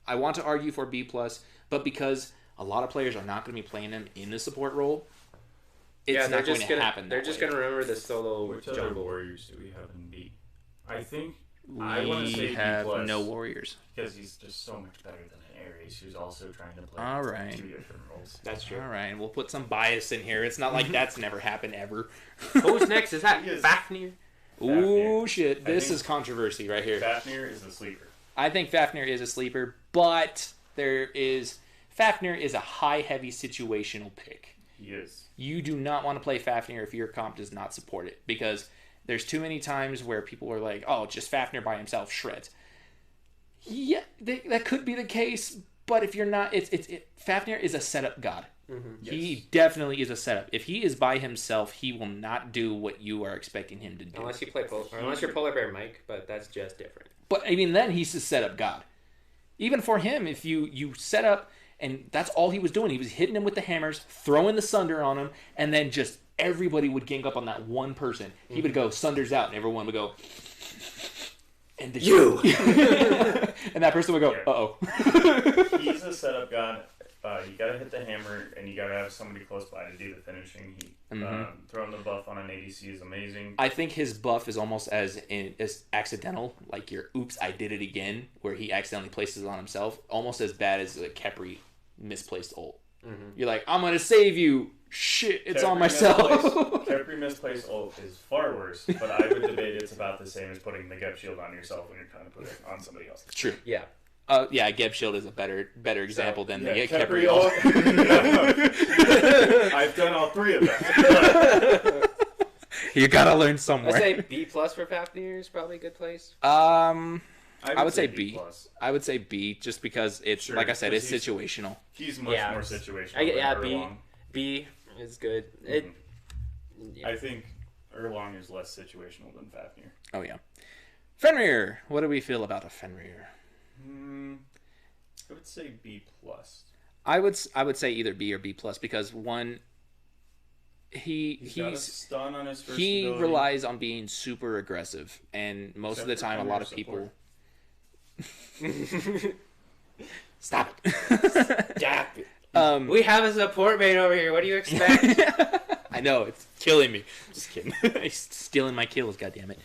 I want to argue for B plus, but because a lot of players are not going to be playing him in the support role, it's not going to happen. They're just going to remember the solo Which other jungle. warriors do we have in B? I think I want to say We B have plus no warriors. because he's just so much better than an Ares who's also trying to play All right. 2 different roles. That's true. All right, we'll put some bias in here. It's not like that's never happened ever. Who's next? Is that He is. Fafnir? Ooh, shit. This think is controversy right here. Fafnir is a sleeper. I think Fafnir is a sleeper, but Fafnir is a high-heavy situational pick. He is. You do not want to play Fafnir if your comp does not support it, because there's too many times where people are like, oh, just Fafnir by himself shreds. Yeah, that could be the case, but if you're not, Fafnir is a setup god. Mm-hmm. Yes. He definitely is a setup. If he is by himself, he will not do what you are expecting him to do. Unless you play unless you're Polar Bear Mike, but that's just different. But I mean, then he's a setup god. Even for him, if you set up, and that's all he was doing, he was hitting him with the hammers, throwing the sunder on him, and then just everybody would gang up on that one person. He would go sunders out, and everyone would go, and You! and that person would go, uh-oh. He's a setup god. You gotta hit the hammer, and you gotta have somebody close by to do the finishing. Throwing the buff on an ADC is amazing. I think his buff is almost as accidental, like your "oops, I did it again," where he accidentally places it on himself, almost as bad as a Khepri misplaced ult. Mm-hmm. You're like, I'm gonna save you. Shit, it's on myself. Khepri misplaced ult is far worse, but I would debate it's about the same as putting the Geb shield on yourself when you're trying to put it on somebody else. True. Yeah. Yeah, Geb Shield is a better example than the Khepri Khepri ult. I've done all 3 of them. You gotta learn I'd somewhere. say B plus for Fafnir is probably a good place. I would say B B. plus. I would say B, just because it's Sure, like I said, it's because situational. He's much more situational Yeah, than B. Erlong. B is good. I think Erlong is less situational than Fafnir. Oh yeah. Fenrir. What do we feel about a Fenrir? I would say B plus. I would say either B or B plus because one, He's got a stun on his first he ability. relies on being super aggressive, and most of the time, a lot of people. Stop it. Stop it. We have a support mate over here. What do you expect? I know, it's killing me. Just kidding. He's stealing my kills, goddammit.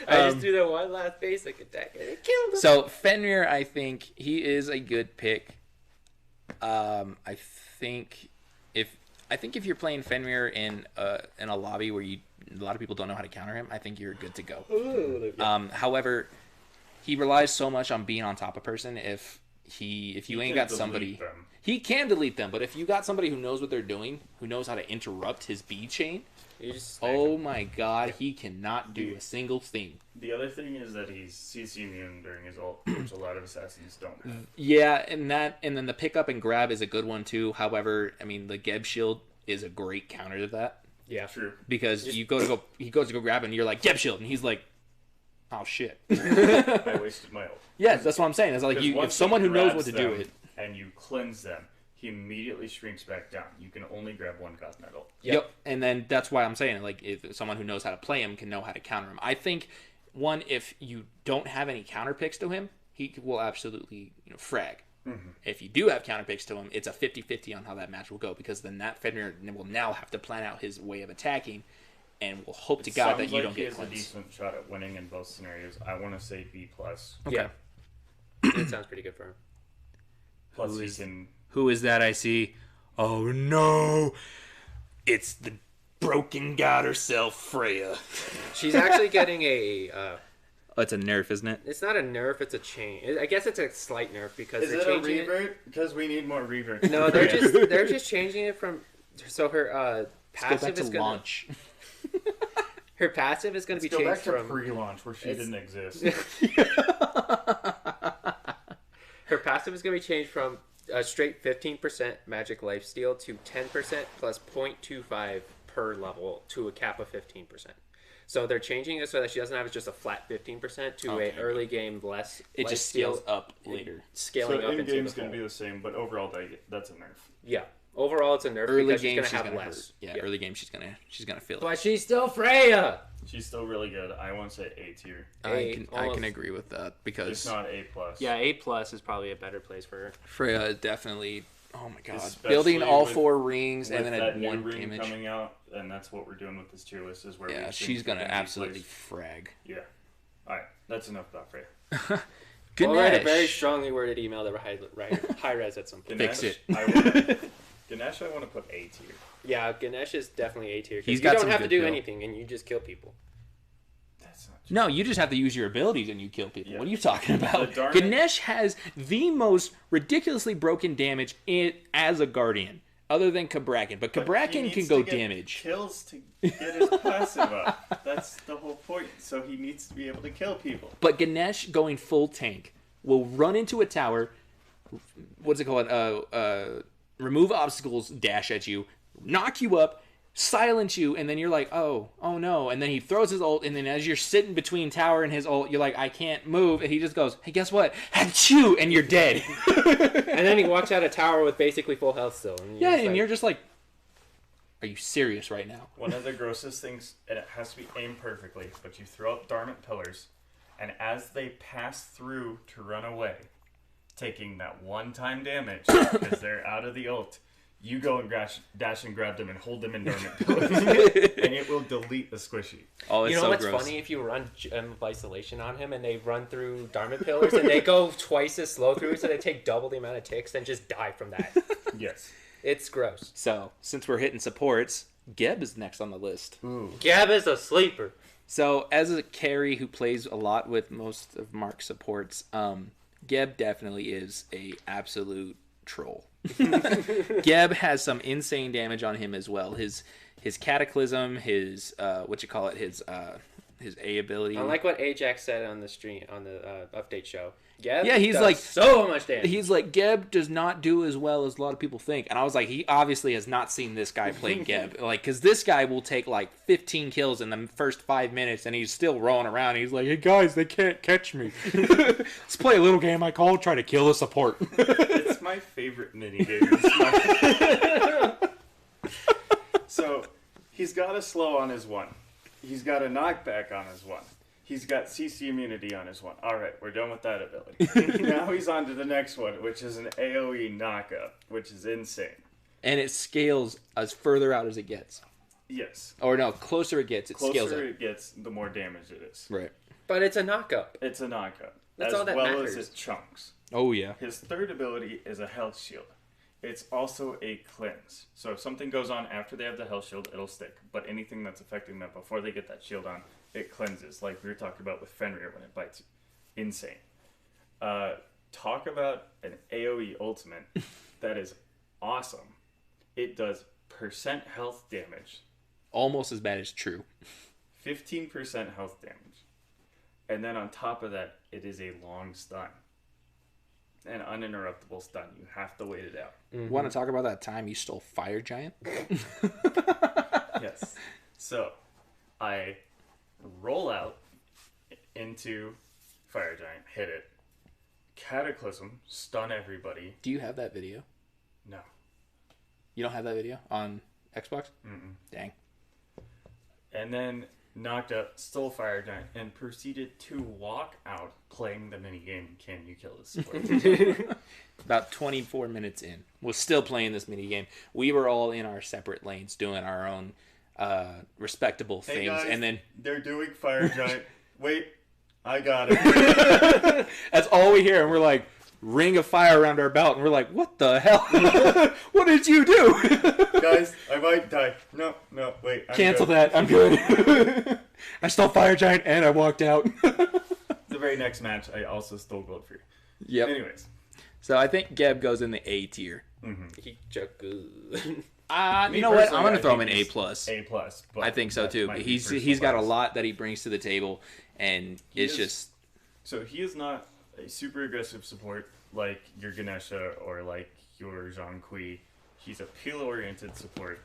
I just do that one last basic attack and it killed him. So Fenrir, I think he is a good pick. I think if you're playing Fenrir in a lobby where a lot of people don't know how to counter him, I think you're good to go. However, he relies so much on being on top of person. If if you He ain't can got somebody, delete them. he can delete them. But if you got somebody who knows what they're doing, who knows how to interrupt his B chain, You just oh my god, he cannot do a single thing. The other thing is that he's CC immune during his ult, which a lot of assassins don't have. Yeah, and then the pick up and grab is a good one too. However, I mean the Geb shield is a great counter to that yeah. True. because he goes to go grab it and you're like Geb shield and he's like, oh shit. I wasted my ult. Yeah, that's what I'm saying. It's like Because if once someone he who knows grabs what to do them it. and you cleanse them, he immediately shrinks back down. You can only grab one god medal. Yep. And then that's why I'm saying like if someone who knows how to play him can know how to counter him. I think one if you don't have any counter picks to him, he will absolutely frag. Mm-hmm. If you do have counter picks to him, it's a 50-50 on how that match will go because then that Fenrir will now have to plan out his way of attacking and will hope to God that you don't get cleansed. He has a decent shot at winning in both scenarios. I want to say B+. Okay. Yeah. That sounds pretty good for him. Plus he can... Who is that I see? Oh no! It's the broken god herself, Freya. She's actually getting a... Oh, it's a nerf, isn't it? It's not a nerf, it's a change. I guess it's a slight nerf because Is they're it a changing revert? Because we need more reverts. No, they're just changing it from... So her passive is going to... launch. Her passive is going to be changed Let's go back from... to pre-launch where she didn't exist. Her passive is going to be changed from a straight 15% magic lifesteal to 10% plus 0.25 per level to a cap of 15%. So they're changing it so that she doesn't have just a flat 15% to a early game less. It just scales up later. Scaling up in into game's the going to be the same, but overall that's a nerf. Yeah. Overall, it's a nerf Early because game, she's going to have hurt. less. Yeah, early game, she's gonna feel it. But she's still Freya. She's still really good. I want to say A tier. I can agree with that because It's not A+. Yeah, A+ is probably a better place for her. Freya is definitely. Oh my god! Especially Building all with- 4 rings and With then that at new 1 ring damage. coming out, and that's what we're doing with this tier list is where Yeah, we she's gonna think absolutely place. frag. Yeah. All right, that's enough about Freya. We'll write a very Ganesh. strongly worded email to high res at some point. Fix it. Ganesh, I want to put A tier. Yeah, Ganesh is definitely A tier. He's You got don't some have to good do build. anything, and you just kill people. That's not true. No, you just have to use your abilities and you kill people. Yeah. What are you talking about? The Darnet- Ganesh has the most ridiculously broken damage as a guardian, other than Kabrakan. But But he Kabrakan needs can to go get damage. Kills to get his passive up. That's the whole point. So he needs to be able to kill people. But Ganesh going full tank will run into a tower. What's it called? Remove obstacles, dash at you, knock you up, silence you, and then you're like, oh no. And then he throws his ult, and then as you're sitting between tower and his ult, you're like, I can't move. And he just goes, hey, guess what? Achoo! And you're dead. And then he walks out a tower with basically full health still. And You're just like, are you serious right now? One of the grossest things, and it has to be aimed perfectly, but you throw up Darmant pillars, and as they pass through to run away, taking that one-time damage because they're out of the ult, you go and dash and grab them and hold them in Darmant pillars, and it will delete the squishy. Oh, it's you know so what's gross. funny? If you run Gem of Isolation on him and they run through Dharma Pillars and they go twice as slow through, so they take double the amount of ticks and just die from that. Yes. It's gross. So, since we're hitting supports, Geb is next on the list. Ooh. Gab is a sleeper. So, as a carry who plays a lot with most of Mark's supports, Geb definitely is a absolute troll. Geb has some insane damage on him as well. His Cataclysm, his his A ability. I like what Ajax said on the stream on the update show. Geb Yeah, he's does like- so much damage. He's like, Geb does not do as well as a lot of people think. And I was like, he obviously has not seen this guy play Geb. Like, because this guy will take like 15 kills in the first 5 minutes and he's still rolling around. He's like, hey guys, they can't catch me. Let's play a little game I call try to kill a support. It's my favorite minigame. So, he's got a slow on his one. He's got a knockback on his one. He's got CC immunity on his one. Alright, we're done with that ability. Now he's on to the next one, which is an AoE knockup, which is insane. And it scales as further out as it gets. Yes. Or no, closer it gets, it scales Closer out. it gets, the more damage it is. Right. But it's a knockup. It's a knockup. That's as all that well matters. as it chunks. Oh, yeah. His third ability is a health shield. It's also a cleanse. So if something goes on after they have the health shield, it'll stick. But anything that's affecting them before they get that shield on, it cleanses. Like we were talking about with Fenrir when it bites you. Insane. talk about an AoE ultimate that is awesome. It does percent health damage. Almost as bad as true. 15% health damage. And then on top of that, it is a long stun. An uninterruptible stun. You have to wait it out. Mm-hmm. Want to talk about that time you stole Fire Giant? Yes. So, I roll out into Fire Giant, hit it, Cataclysm, stun everybody. Do you have that video? No. You don't have that video on Xbox? Mm-mm. Dang. And then knocked out, stole Fire Giant, and proceeded to walk out playing the minigame, Can You Kill This Sport? About 24 minutes in. Was still playing this minigame. We were all in our separate lanes doing our own respectable Hey things. guys, And then they're doing Fire Giant. Wait, I got it. that's all we hear. And we're like, ring of fire around our belt. And we're like, what the hell? What did you do? Guys, I might die. No, wait. Cancel that. I'm good. I stole Fire Giant and I walked out. The very next match, I also stole gold free. Yep. Anyways. So I think Geb goes in the A tier. Mm-hmm. He just good. You know what? I'm going to throw him an A+. A+. But I think so too. He's got a lot that he brings to the table, and just... So he is not a super aggressive support like your Ganesha or like your Zhang Kui. He's a peel-oriented support,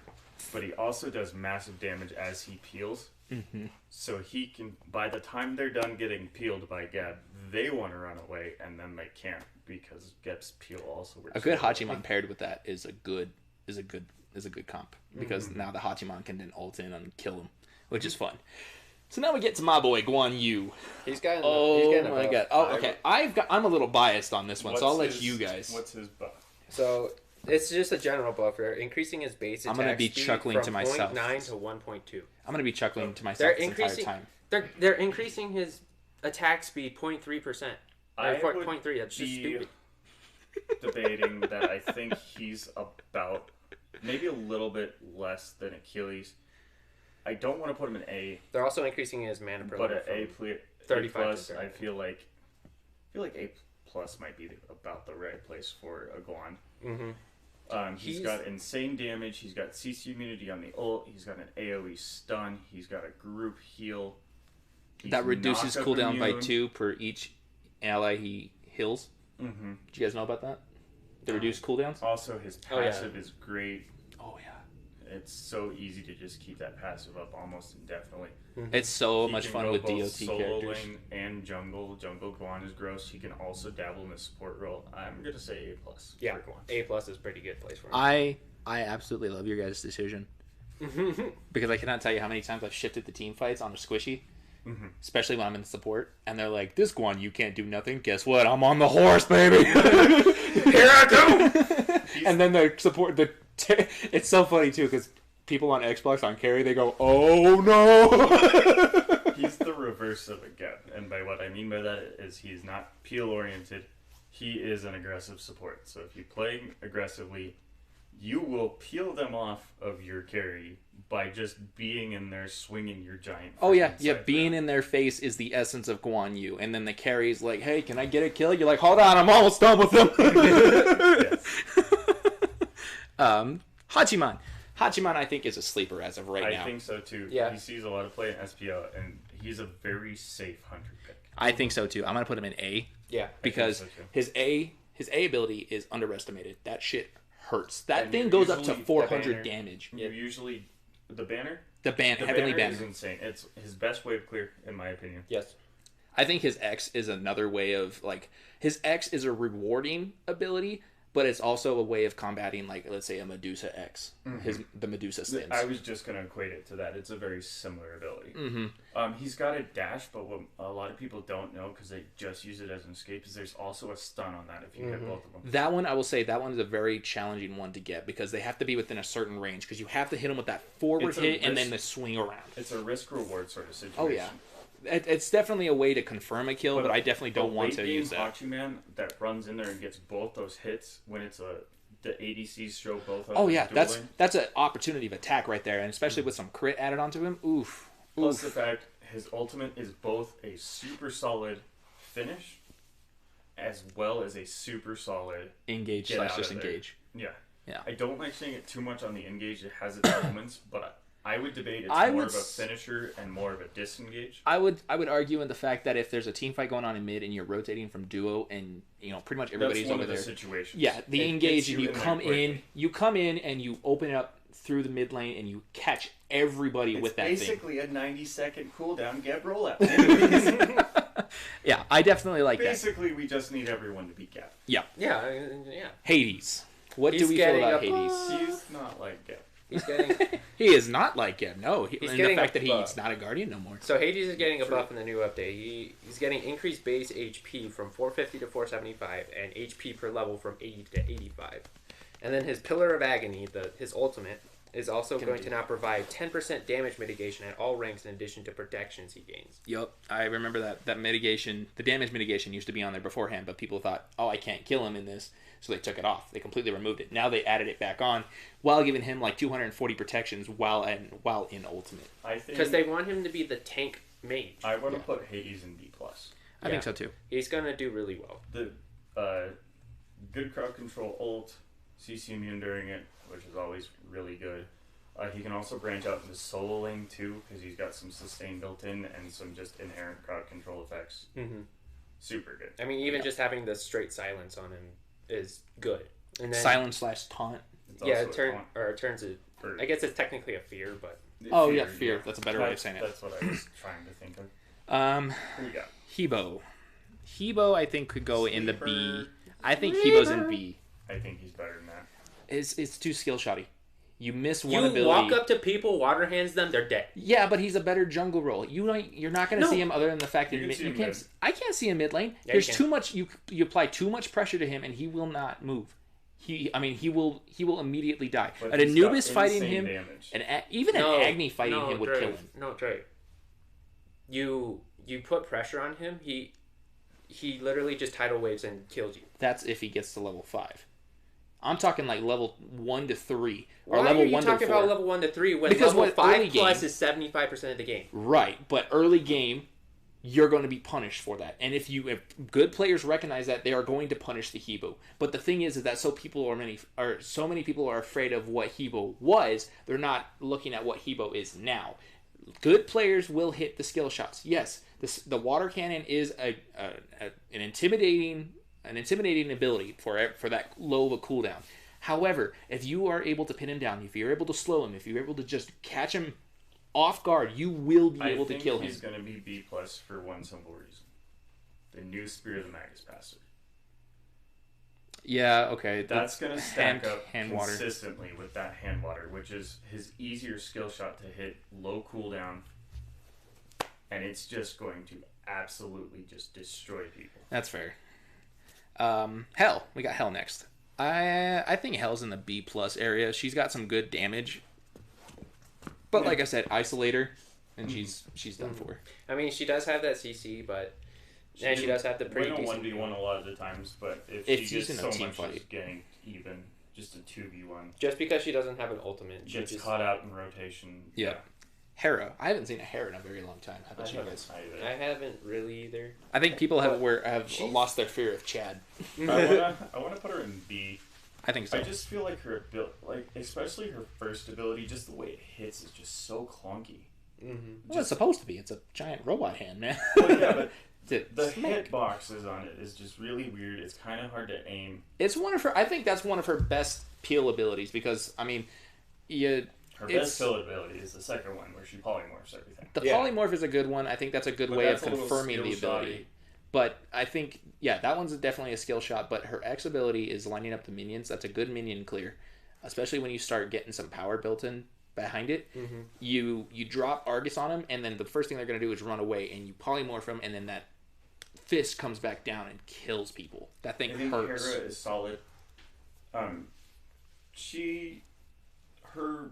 but he also does massive damage as he peels. Mm-hmm. So he can, by the time they're done getting peeled by Geb, they want to run away, and then they can't because Geb's peel also works. A good Hachiman paired with that is a good comp, because now the Hachiman can then ult in and kill him, which is fun. So now we get to my boy Guan Yu. He's got. Oh my god. Oh, okay. I'm a little biased on this one, so I'll let you guys. What's his buff? So it's just a general buffer, increasing his base attack. I'm gonna be speed chuckling from to myself. 0.9 to 1.2. I'm gonna be chuckling to myself this entire time. They're increasing his attack speed 0.3%. I would 0.3. That's just stupid. Debating that I think he's about maybe a little bit less than Achilles. I don't want to put him in A. They're also increasing his mana per But level at from A 35 plus, to I feel like A plus might be about the right place for a Guan. Mm-hmm. He's got insane damage. He's got CC immunity on the ult. He's got an AoE stun. He's got a group heal. That reduces cooldown by 2 per each ally he heals. Mm-hmm. Did you guys know about that? The reduced cooldowns? Also, his passive is great. Oh, yeah. It's so easy to just keep that passive up almost indefinitely. It's so He much can fun go with both DOT solo characters. lane and jungle. Jungle Guan is gross. He can also dabble in the support role. I'm gonna say A+. Yeah, for Guan. A+ is a pretty good place for him. I absolutely love your guys' decision. Because I cannot tell you how many times I've shifted the team fights on a squishy. Mm-hmm. Especially when I'm in support. And they're like, this Guan, you can't do nothing. Guess what? I'm on the horse, baby. Here I go. And then the support... it's so funny, too, because people on Xbox, on carry, they go, oh, no. He's the reverse of a Geb. And by what I mean by that is he's not peel-oriented. He is an aggressive support. So if you play aggressively, you will peel them off of your carry by just being in there swinging your giant. Oh, yeah. Yeah, being in their face is the essence of Guan Yu. And then the carry's like, hey, can I get a kill? You're like, hold on, I'm almost done with them. Yes. Hachiman. Hachiman, I think, is a sleeper as of right now. I think so, too. Yeah. He sees a lot of play in SPL, and he's a very safe hunter pick. I think so, too. I'm going to put him in A. Yeah. Because so, too. his A ability is underestimated. That shit hurts. That And thing you're goes up to usually- 400 damage. You usually... The banner? The heavenly banner is banner. insane. It's his best wave clear, in my opinion. Yes. I think his X is another way of, like... His X is a rewarding ability, but it's also a way of combating, like, let's say, a Medusa X. The Medusa stance. I was just going to equate it to that. It's a very similar ability. Mm-hmm. He's got a dash, but what a lot of people don't know, because they just use it as an escape, is there's also a stun on that if you hit both of them. That one, I will say, that one is a very challenging one to get, because they have to be within a certain range, because you have to hit them with that forward It's a hit and risk- then the swing around. It's a risk-reward sort of situation. Oh, yeah. It's definitely a way to confirm a kill, but I definitely don't want to use that. Hachiman that runs in there and gets both those hits when it's the ADCs show both of Oh them yeah, dueling. that's an opportunity of attack right there, and especially with some crit added onto him. Oof. Plus the fact his ultimate is both a super solid finish as well as a super solid Engage get slash out of there. disengage. Yeah. Yeah. I don't like saying it too much on the engage. It has its moments, but I would debate it's I more would of a finisher and more of a disengage. I would argue in the fact that if there's a team fight going on in mid and you're rotating from duo and pretty much everybody's That's one over of the there. situations. Yeah, the It engage gets and you in there come quickly. in and you open it up through the mid lane and you catch everybody with that thing. basically a 90-second cooldown get rollout. Yeah, I definitely like that. Basically, we just need everyone to beat Gap. Yeah. Hades. What He's do we feel getting about a Hades? He's not like Gap. He's getting He is not like him. No, He's and getting the fact a that buff. he's not a guardian no more. so Hades is getting a True. buff in the new update. He's getting increased base HP from 450 to 475 and HP per level from 80 to 85. And then his Pillar of Agony, his ultimate, is also going to now provide 10% damage mitigation at all ranks in addition to protections he gains. Yep, I remember that mitigation, the damage mitigation used to be on there beforehand, but people thought, oh, I can't kill him in this, so they took it off. They completely removed it. Now they added it back on while giving him like 240 protections while in ultimate. I think Because they want him to be the tank mage. I want to put Hades in B+. I think so too. He's going to do really well. The good crowd control ult, CC immune during it, which is always really good. He can also branch out into solo lane too, because he's got some sustain built in and some just inherent crowd control effects. Mm-hmm. Super good. I mean, even just having the straight silence on him is good. And then, Silence /taunt. It's yeah, also it turns it. I guess it's technically a fear, but Oh yeah, fear. That's a better way of saying it. That's what I was trying to think of. Who you got? Hebo. Hebo, I think could go in the B. Sleeper. I think Hebo's in B. I think he's better than that. It's too skill shotty. You miss one you ability. walk up to people, water hands them, they're dead. Yeah, but he's a better jungle role. You're not going to No. see him other than the fact that You can see you him can't. mid. I can't see him mid lane. Yeah, There's you too can. much. You apply too much pressure to him, and he will not move. He will immediately die. But An he's got Anubis fighting insane him, damage. even an Agni fighting him would Dre, kill him. No, Dre. You put pressure on him. He literally just tidal waves and kills you. That's if he gets to level 5. I'm talking like level 1 to 3 or Why level are you 1 to talking 4. about level 1 to 3 when Because level what 5 early plus game- is 75% of the game? Right, but early game, you're going to be punished for that. And if good players recognize that, they are going to punish the Hebo. But the thing is that so many people are afraid of what Hebo was, they're not looking at what Hebo is now. Good players will hit the skill shots. Yes, the water cannon is an intimidating ability for that low of a cooldown. However, if you are able to pin him down, if you're able to slow him, if you're able to just catch him off guard, you will be able to kill him. He's going to be B+ for one simple reason. The new Spear of the Magus Passer. Yeah, okay. That's going to stack up hand water. consistently with that hand water, which is his easier skill shot to hit low cooldown, and it's just going to absolutely just destroy people. That's fair. Hell. We got Hell next. I think Hell's in the B+ area. She's got some good damage. But like I said, isolate her, and she's done for. I mean, she does have that CC, but and she does have the pretty win a decent. 1v1 a lot of the times, but if It's she gets using a so team much fight. as getting even, just a 2v1, Just because she doesn't have an ultimate, she gets just, caught out in rotation. Yeah. Hera. I haven't seen a Hera in a very long time. How I about you haven't guys? either. I haven't really either. I think people have She's- lost their fear of Chad. I want to put her in B. I think so. I just feel like her ability, especially her first ability, just the way it hits is just so clunky. Mm-hmm. Well, it's supposed to be. It's a giant robot hand, man. Well, yeah, but the Smack. hitboxes on it is just really weird. It's kind of hard to aim. It's one of her. I think that's one of her best peel abilities because I mean, Her best kill ability is the second one where she polymorphs everything. the Yeah. polymorph is a good one. I think that's a good But way of that's a little confirming the skill ability. shoddy. But I think that one's definitely a skill shot. But her X ability is lining up the minions. That's a good minion clear, especially when you start getting some power built in behind it. Mm-hmm. You drop Argus on them, and then the first thing they're going to do is run away, and you polymorph them, and then that fist comes back down and kills people. That thing I think hurts. Hera is solid. Her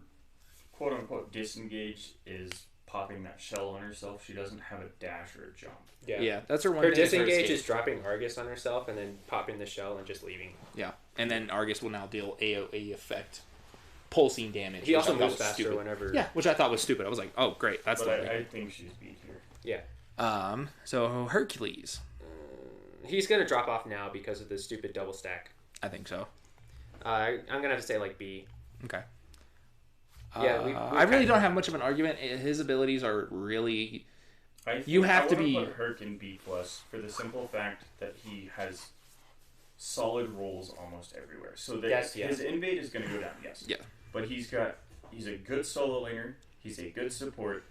quote unquote disengage is popping that shell on herself. She doesn't have a dash or a jump. Yeah, that's her one. Her thing is disengage escape. is dropping Argus on herself and then popping the shell and just leaving. Yeah, and then Argus will now deal AoE effect, pulsing damage. He which also I thought moves was faster stupid. whenever. Yeah, which I thought was stupid. I was like, oh great, that's But the I think she's B tier. Yeah. So Hercules. He's gonna drop off now because of the stupid double stack. I think so. I'm gonna have to say like B. Okay. Yeah, I really don't have much of an argument. His abilities are really. You have to be. I want to put Herc in B plus for the simple fact that he has solid rolls almost everywhere. So that his invade is going to go down. Yes. Yeah. But he's a good solo laner. He's a good support,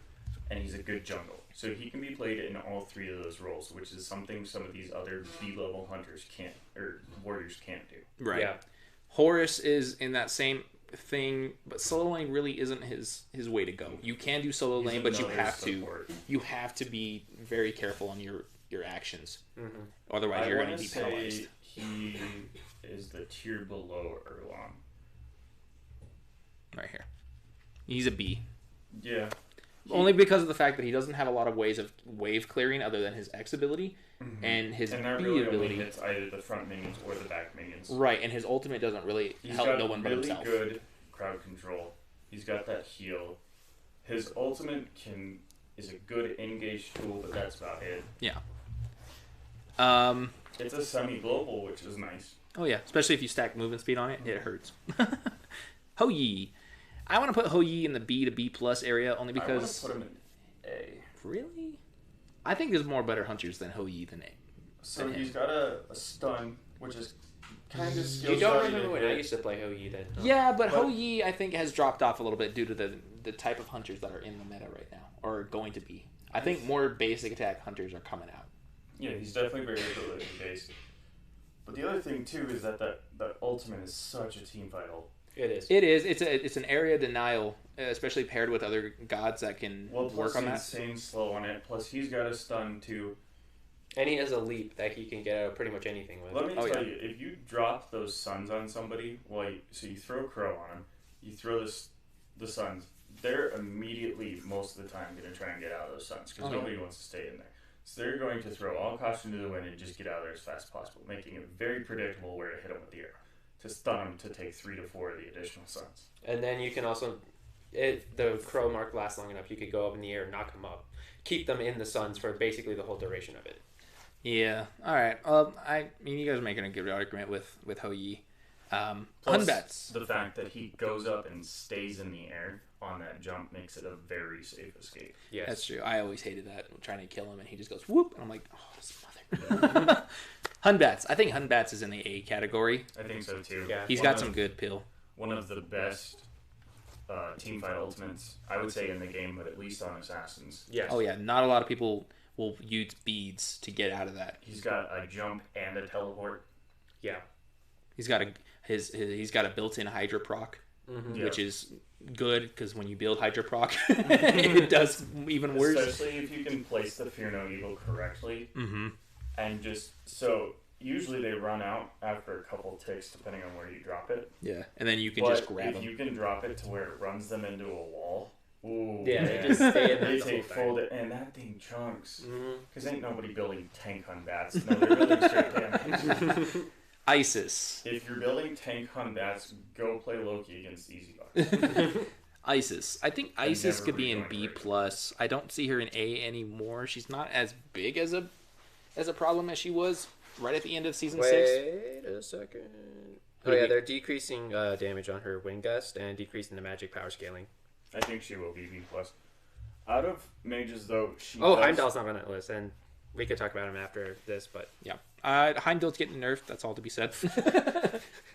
and he's a good jungle. So he can be played in all three of those roles, which is something some of these other B-level hunters can't, or warriors can't do. Right. Yeah. Horus is in that same thing, but solo lane really isn't his way to go. You can do solo lane, but you have to be very careful on your actions. Mm-hmm. Otherwise, you're going to be penalized. He is the tier below Erlon. Right here. He's a B. Yeah. Only because of the fact that he doesn't have a lot of ways of wave clearing other than his X ability and his that B really ability. Only hits either the front minions or the back minions. Right, and his ultimate doesn't really help no one but himself. He's got really good crowd control. He's got that heal. His ultimate is a good engage tool, but that's about it. Yeah. It's a semi-global, which is nice. Oh yeah, especially if you stack movement speed on it, it hurts. Ho Yi. I want to put Ho Yi in the B to B plus area only because. I want to put him in A. Really? I think there's more better hunters than Ho Yi than A. So he's got a stun, which is kind of skill. You don't remember when I used to play Ho Yi then? Huh? Yeah, but Ho Yi I think has dropped off a little bit due to the type of hunters that are in the meta right now, or going to be. I think more basic attack hunters are coming out. Yeah, he's definitely very ability based. But the other thing too is that ultimate is such a team fight ult. It is. It is. It's an area denial, especially paired with other gods that can work on that. Insane slow on it. Plus, he's got a stun too. And he has a leap that he can get out of pretty much anything with. Let me tell you, if you drop those suns on somebody, so you throw Crow on them, you throw the suns, they're immediately, most of the time, going to try and get out of those suns because nobody wants to stay in there. So they're going to throw all caution to the wind and just get out of there as fast as possible, making it very predictable where to hit them with the arrow. To stun them to take 3 to 4 of the additional suns. And then you can also, if the crow mark lasts long enough, you could go up in the air and knock them up. Keep them in the suns for basically the whole duration of it. Yeah. All right. I mean, you guys are making a good argument with Ho Yi. Plus, the fact that he goes up and stays in the air on that jump makes it a very safe escape. Yes. That's true. I always hated that, trying to kill him, and he just goes whoop, and I'm like, oh, this mother. Hunbats. I think Hunbats is in the A category. I think so too. Yeah. He's got some good pill. One of the best teamfight ultimates, I would say, in the game, but at least on Assassins. Yes. Oh yeah, not a lot of people will use beads to get out of that. He's got a jump and a teleport. Yeah. He's got he's got a built-in Hydra proc, which is good because when you build Hydra proc, it does even worse. Especially if you can place the Fear No Evil correctly. And just so usually they run out after a couple ticks depending on where you drop it. Yeah, and then you can just grab them. If you can drop it to where it runs them into a wall. Ooh, yeah, they just stay in there. They take full and that thing chunks. Because ain't nobody building tank Hunbats. No, they're building straight damage. Isis. If you're building tank Hunbats, go play Loki against Easy Bucks. Isis. I think Isis could be in B plus. I don't see her in A anymore. She's not as big as a problem as she was right at the end of season 6. Wait a second. Oh yeah, they're decreasing damage on her Wind Gust and decreasing the magic power scaling. I think she will be B plus. Out of mages though, Heimdall's not on that list, and we could talk about him after this, but yeah. Heimdall's getting nerfed, that's all to be said.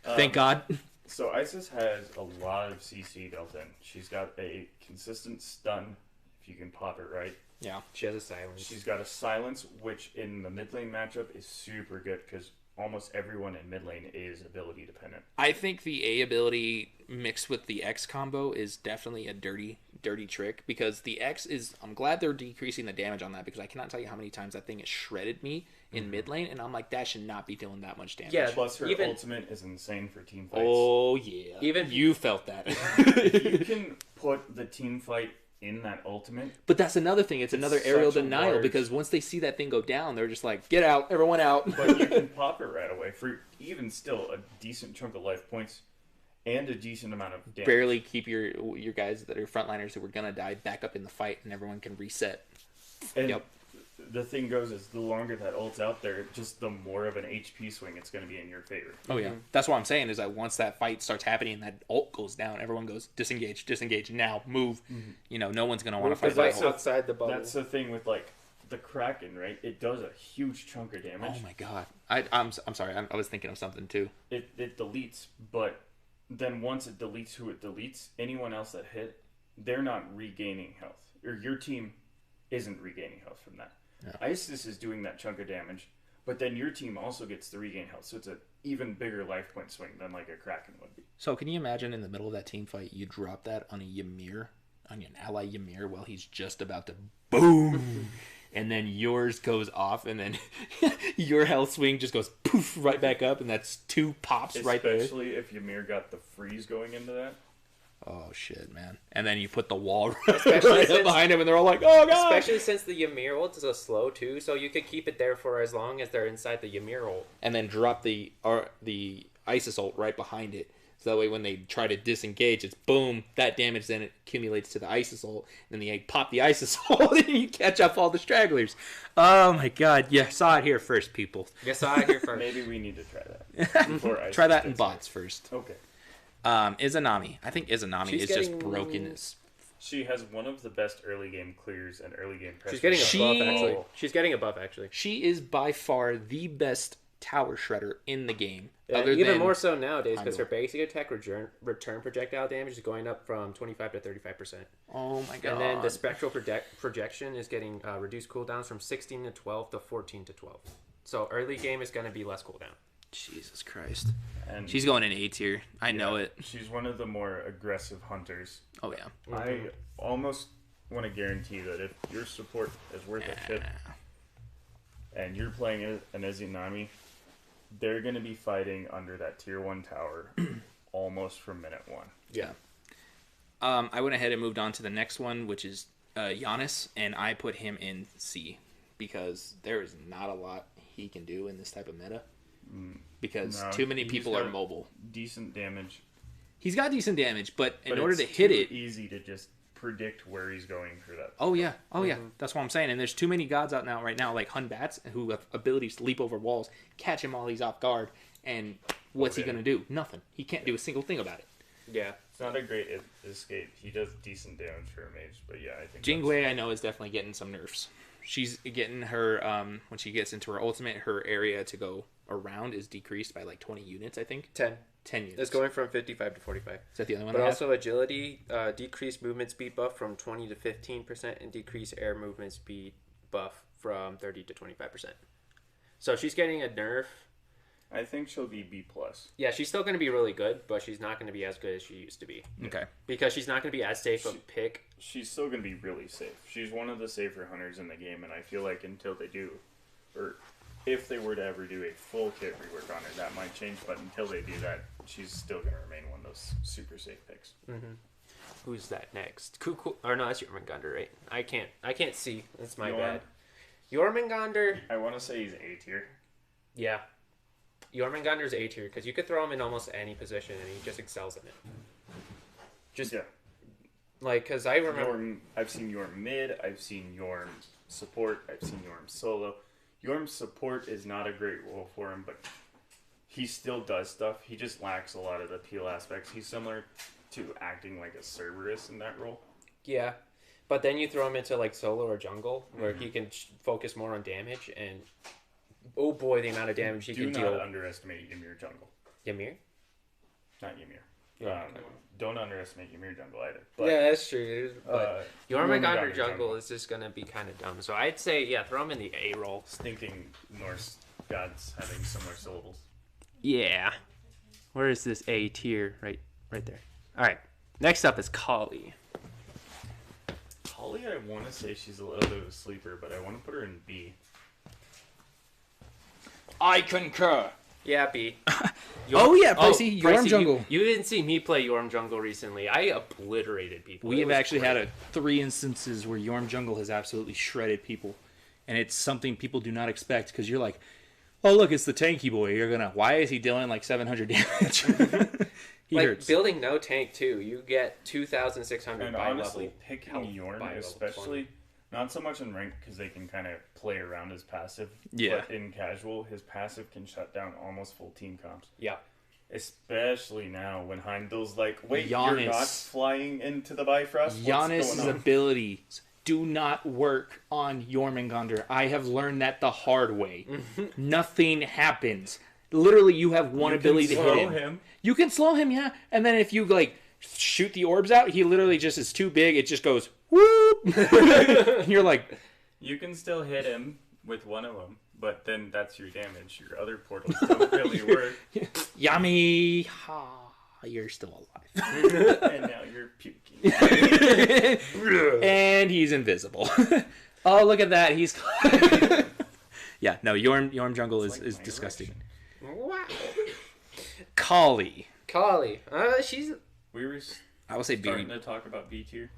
Thank God. So Isis has a lot of CC built in. She's got a consistent stun, if you can pop it right. Yeah. She has a silence. She's got a silence, which in the mid lane matchup is super good because almost everyone in mid lane is ability dependent. I think the A ability mixed with the X combo is definitely a dirty trick because the X is... I'm glad they're decreasing the damage on that because I cannot tell you how many times that thing has shredded me in mid lane, and I'm like, that should not be doing that much damage. Yeah, plus her ultimate is insane for team fights. Oh, yeah. Even you felt that. If you can put the team fight in that ultimate. But that's another thing. It's another aerial denial because once they see that thing go down, they're just like, get out, everyone out. But you can pop it right away for even still a decent chunk of life points and a decent amount of damage. Barely keep your guys that are frontliners who were going to die back up in the fight and everyone can reset. And the thing goes is the longer that ult's out there, just the more of an HP swing it's going to be in your favor. Oh yeah, that's what I'm saying is that once that fight starts happening and that ult goes down, everyone goes disengage, now, move. You know, no one's going to want to fight right that outside the bubble. That's the thing with like the Kraken, right? It does a huge chunk of damage. Oh my god, I'm sorry, I was thinking of something too. It deletes, but then once it deletes who it deletes, anyone else that hit, they're not regaining health, or your team isn't regaining health from that. Yeah. Isis is doing that chunk of damage, but then your team also gets the regain health, so it's an even bigger life point swing than like a Kraken would be. So can you imagine in the middle of that team fight, you drop that on a Ymir, on an ally Ymir, while he's just about to boom, and then yours goes off, and then your health swing just goes poof right back up, and that's 2 pops right there. Especially if Ymir got the freeze going into that. Oh shit, man! And then you put the wall right up behind him, and they're all like, "Oh god!" Especially since the Ymir ult is a slow too, so you could keep it there for as long as they're inside the Ymir ult, and then drop the Isis ult right behind it, so that way when they try to disengage, it's boom, that damage then accumulates to the Isis ult, and then they pop the Isis ult, and you catch up all the stragglers. Oh my god! Yeah, saw it here first, people. You saw it here first. Maybe we need to try that. Before Isis try that in bots first. Okay. Izanami. I think Izanami is just broken. She has one of the best early game clears and early game pressure. She's getting a buff, actually. She's getting a buff, actually. She is by far the best tower shredder in the game. Yeah, even more so nowadays, because her basic attack return projectile damage is going up from 25 to 35%. Oh my god. And then the spectral projection is getting reduced cooldowns from 16 to 12 to 14 to 12. So early game is going to be less cooldown. Jesus Christ. And she's going in A tier. I know it. She's one of the more aggressive hunters. Oh, yeah. I almost want to guarantee that if your support is worth a tip and you're playing an Izanami, they're going to be fighting under that tier 1 tower almost from minute 1. Yeah. I went ahead and moved on to the next one, which is Giannis, and I put him in C because there is not a lot he can do in this type of meta. Because too many people are mobile. Decent damage. He's got decent damage, but in order to hit it, easy to just predict where he's going through that. Oh yeah, yeah. That's what I'm saying. And there's too many gods out now right now, like Hun Bats, who have abilities to leap over walls, catch him while he's off guard, and what's he gonna do? Nothing. He can't do a single thing about it. Yeah, it's not a great escape. He does decent damage for a mage, but yeah, I think Jingwei, I know, is definitely getting some nerfs. She's getting her when she gets into her ultimate, her area to go around is decreased by like 20 units, I think. 10 units. It's going from 55 to 45. Is that the only one? But also agility, decreased movement speed buff from 20 to 15%, and decreased air movement speed buff from 30 to 25%. So she's getting a nerf. I think she'll be B+. Yeah, she's still going to be really good, but she's not going to be as good as she used to be. Okay. Because she's not going to be as safe a pick. She's still going to be really safe. She's one of the safer hunters in the game, and I feel like until they do, or if they were to ever do a full kit rework on her, that might change, but until they do that, she's still going to remain one of those super safe picks. Mm-hmm. Who's that next? Or no, that's Jormungandr, right? I can't see. That's my bad. Jormungandr. I want to say he's A tier. Yeah. Jormungandr's A tier because you could throw him in almost any position and he just excels in it. Just yeah, like because I remember I've seen Yorm mid, I've seen Yorm support, I've seen Yorm solo. Yorm's support is not a great role for him, but he still does stuff. He just lacks a lot of the peel aspects. He's similar to acting like a Cerberus in that role. Yeah, but then you throw him into like solo or jungle where he can focus more on damage and. Oh boy, the amount of damage he can deal. Do not underestimate Ymir jungle. Ymir? Not Ymir. Don't underestimate Ymir jungle either. But, yeah, that's true. Jormungandr jungle is just going to be kind of dumb. So I'd say, yeah, throw him in the A role. Stinking Norse gods having similar syllables. Yeah. Where is this A tier? Right there. All right. Next up is Kali. Kali, I want to say she's a little bit of a sleeper, but I want to put her in B. I concur. Yeah, B. Oh yeah, Pricey, Yorm jungle. You didn't see me play Yorm jungle recently. I obliterated people. We have actually had 3 instances where Yorm jungle has absolutely shredded people, and it's something people do not expect because you're like, oh look, it's the tanky boy. Why is he dealing like 700 damage? He hurts. Building no tank too. You get 2,600 and by honestly, level. picking Yorm especially. Not so much in rank because they can kind of play around his passive. Yeah. But in casual, his passive can shut down almost full team comps. Yeah. Especially now when Heimdall's like, wait, Giannis. you're not flying into the Bifrost? What's Giannis's going on? abilities do not work on Jormungandr. I have learned that the hard way. Nothing happens. Literally, you have one ability to hit him. You can slow him, yeah. And then if you like shoot the orbs out, he literally just is too big. It just goes whoop. And you're like, You can still hit him with one of them, but then that's your damage. Your other portals don't really work. yummy. Ha, you're still alive. And now you're puking. And he's invisible. Oh, look at that. He's yeah. No, Yorm Jungle is like my disgusting. Wow. Kali. Kali. She's... We were I will say starting B. to talk about B tier.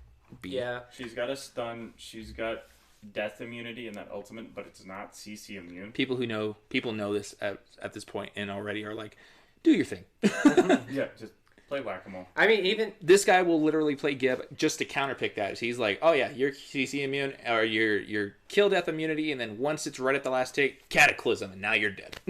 B. Yeah. She's got a stun. She's got death immunity in that ultimate, but it's not CC immune. People know this at this point and already are like, do your thing. Yeah, just play whack-a-mole. I mean, even... This guy will literally play Gib just to counterpick that. He's like, oh yeah, you're CC immune or your kill death immunity, and then once it's right at the last tick, cataclysm, and now you're dead.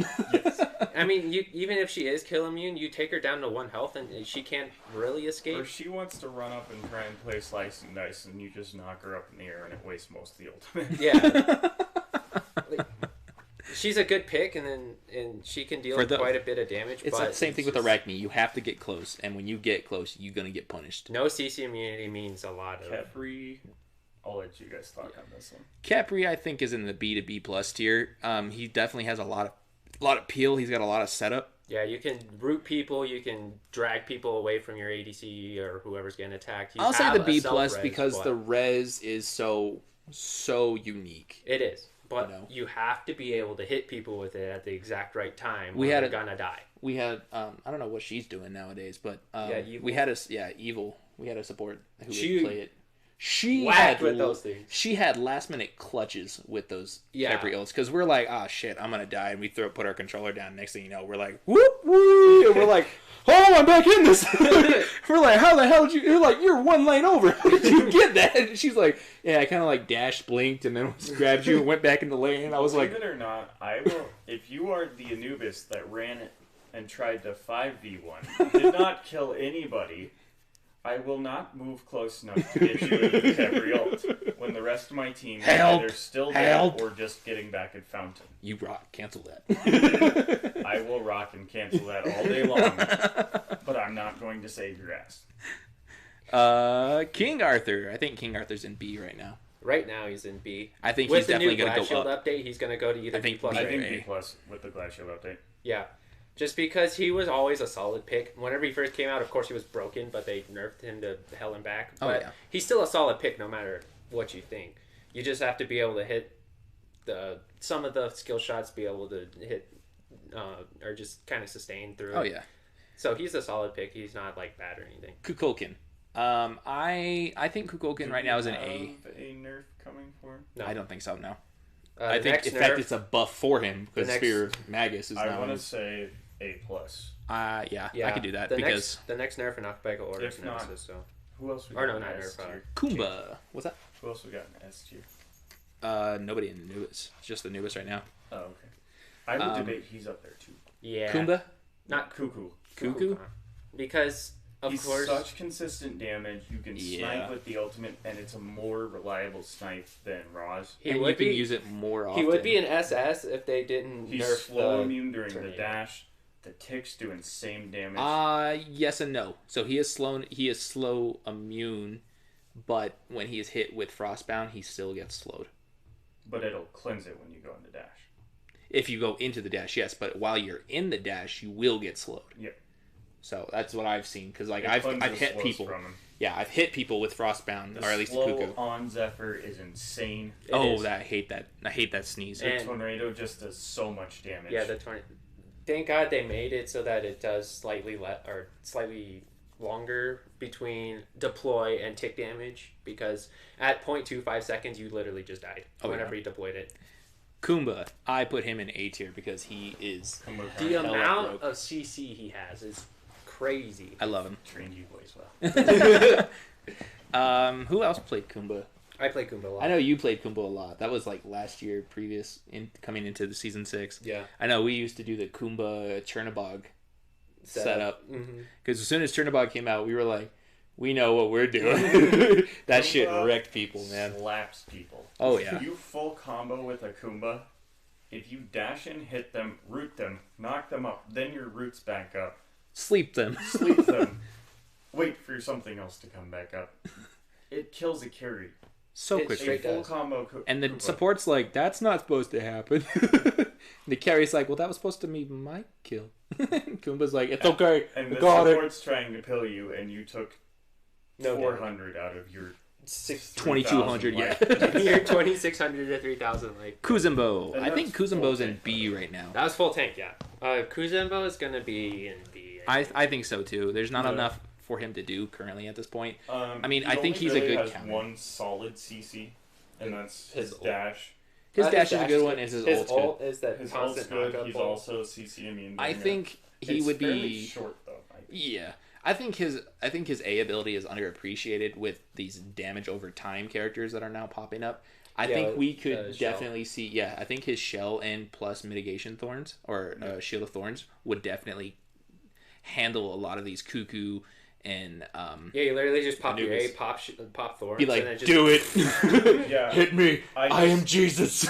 I mean, even if she is kill immune, you take her down to 1 health, and she can't really escape. Or she wants to run up and try and play slice and dice, and you just knock her up in the air, and it wastes most of the ultimate. Yeah. Like, she's a good pick, and she can deal quite a bit of damage. It's but like the same thing with Arachne. You have to get close, and when you get close, you're gonna get punished. No CC immunity means a lot of... Capri, I'll let you guys talk on this one. Capri, I think, is in the B to B plus tier. He definitely has a lot of peel. He's got a lot of setup. Yeah, you can root people, you can drag people away from your ADC or whoever's getting attacked. I'll say the B plus because the res is so unique. It is. But You know? you have to be able to hit people with it at the exact right time. We or had they're gonna die. We had I don't know what she's doing nowadays, but Evil. we had Evil. We had a support who She would play it. She whacked had with those things. She had last minute clutches with those Capri ults because we're like, ah, shit, I'm gonna die, and we put our controller down. Next thing you know, we're like, whoop whoop, and we're like, oh, I'm back in this. We're like, how the hell did you? You're like, you're 1 lane over. How did you get that? And she's like, yeah, I kind of like dashed, blinked, and then grabbed you and went back in the lane. I was like, believe it or not, I will. If you are the Anubis that ran it and tried to 5v1, did not kill anybody, I will not move close enough to get you into the Capri ult when the rest of my team is either still dead or just getting back at Fountain. you rock, cancel that. I will rock and cancel that all day long, but I'm not going to save your ass. King Arthur. I think King Arthur's in B right now. Right now he's in B. I think with he's definitely going to go Shield up. update, he's going to go to either I think B plus B- or I think A. B plus with the Glass Shield update. Yeah. Just because he was always a solid pick. Whenever he first came out, of course, he was broken, but they nerfed him to hell and back. Oh, But yeah. he's still a solid pick no matter what you think. You just have to be able to hit some of the skill shots, be able to hit or just kind of sustain through it. Oh yeah, So he's a solid pick. He's not like bad or anything. Kukulkan. I think Kukulkan right now is an A. Have a nerf coming for him? No. I don't think so. No. I I think in fact it's a buff for him because next- Spear Magus is I now. want to say A plus. Yeah, I could do that the because the next nerf in alphabetical order is If not- Nemesis. So Who else we Or got no, in not S nerf, tier? Kumba. What's that? Who else we got in S tier? Nobody in Anubis. It's just Anubis right now. Oh, okay. I would debate he's up there too. yeah, Kumba. not Cuckoo. Cuckoo? because of He's course such consistent damage. You can Yeah. snipe with the ultimate, and it's a more reliable snipe than Roz. he And would you can be use it more often. he would be an SS if they didn't He's nerf slow the immune during the tornado. dash. The ticks do insane damage. Yes and no. So he is slow immune, but when he is hit with Frostbound, he still gets slowed. But it'll cleanse it when you go into dash. If you go into the dash, yes, but while you're in the dash, you will get slowed. Yep. So that's what I've seen because like It I've cleanses hit slows people. from him. Yeah, I've hit people with Frostbound, The or at least the slow Cuckoo. on Zephyr is insane. It Oh, is. I hate that. I hate that sneeze. The And- tornado just does so much damage. Yeah, the tornado. Thank God they made it so that it does slightly slightly longer between deploy and tick damage because at 0.25 seconds you literally just died whenever you deployed it. Kumba, I put him in A tier because he is. Come with The hell amount broke. of CC he has is crazy. I love him. trained you boys well. Who else played Kumba? I play Kumba a lot. I know you played Kumba a lot. That was like last year, coming into the season 6. Yeah. I know we used to do the Kumba Chernobog setup. Mm-hmm. Because as soon as Chernobog came out, we were like, we know what we're doing. That shit wrecked people, man. Slaps people. Oh, yeah. If you full combo with a Kumba, if you dash in, hit them, root them, knock them up, then your roots back up, Sleep them. sleep them, wait for something else to come back up. It kills a carry. So It's quickly. straight Full does. combo And the Kumba. support's like, that's not supposed to happen. The carry's like, well, that was supposed to be my kill. Kumba's like, it's okay. And I the got it. support's trying to pill you, and you took 400 out of your 2200, yeah. You're 2600 to 3000. Like Kuzumbo. And I think that's full Kuzumbo's in tank, B right now. that was full tank, yeah. Kuzembo is gonna be in B. I think so too. There's not Yeah. enough for him to do currently at this point. I mean, I think he's a good has counter. one solid CC, and that's His his ult. dash. His dash is a dash good is one. good. Is his His ult's good. ult is that His ult's constant good. knockup He's ult. also CC immune. I during it. think he It's would fairly be. short though. Yeah, I think his A ability is underappreciated with these damage over time characters that are now popping up. I Yeah, think we could Shell. definitely see. Yeah, I think his shell and plus mitigation thorns or shield of thorns would definitely handle a lot of these cuckoo and Yeah, you literally just pop your A, Anubis. pop thorns, be like, and then just do it, Yeah. hit me, I am Jesus.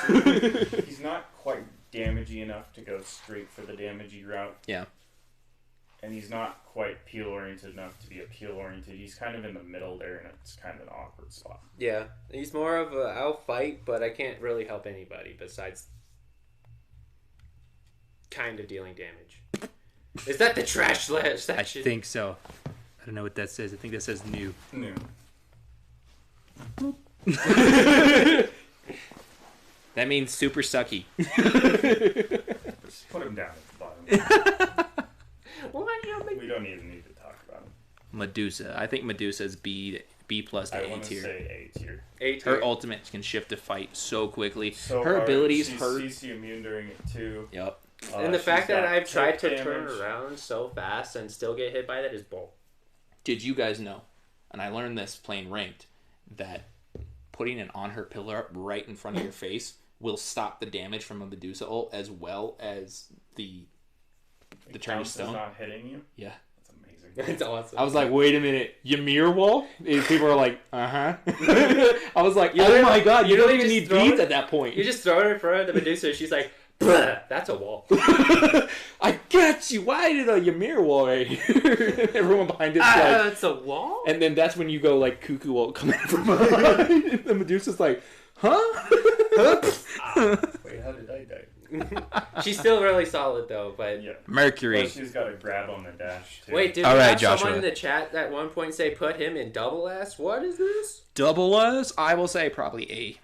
He's not quite damagey enough to go straight for the damagey route. Yeah. And he's not quite peel oriented enough to be a peel oriented. He's kind of in the middle there, and it's kind of an awkward spot. Yeah, he's more of a I'll fight, but I can't really help anybody besides kind of dealing damage. Is that the trash I section? think so. I don't know what that says. I think that says new. No. That means super sucky. Just put him down at the bottom. Why do you make We don't even need to talk about him. Medusa. I think Medusa's B plus to I A want to tier. say A tier. A Her tier? ultimate can shift a fight so quickly. So Her hard. abilities She's hurt. CC immune during it too. Yep. And the She's fact that got I've tried to tick turn damage. around so fast and still get hit by that is bull. Did you guys know, and I learned this playing ranked, that putting an on her pillar up right in front of your face will stop the damage from a Medusa ult as well as the turn to Counts as stone? not hitting you. Yeah. That's amazing. It's awesome. I was like, wait a minute, Ymir wall? And people are like, uh-huh. I was like, You oh literally- my god, you you don't literally even just need throw beads it- at that point. You just throw her in front of the Medusa, she's like, "Bruh, that's a wall." I got you. Why did a Ymir wall right here? Everyone behind it's like, It's a wall? and then that's when you go like cuckoo wall coming from behind. And the Medusa's like, huh? Wait, how did I die? She's still really solid though, but Yeah. Mercury. Plus she's got a grab on the dash too. wait, did All we right, have Joshua. someone in the chat at one point say put him in double S? What is this? Double S, I will say probably A.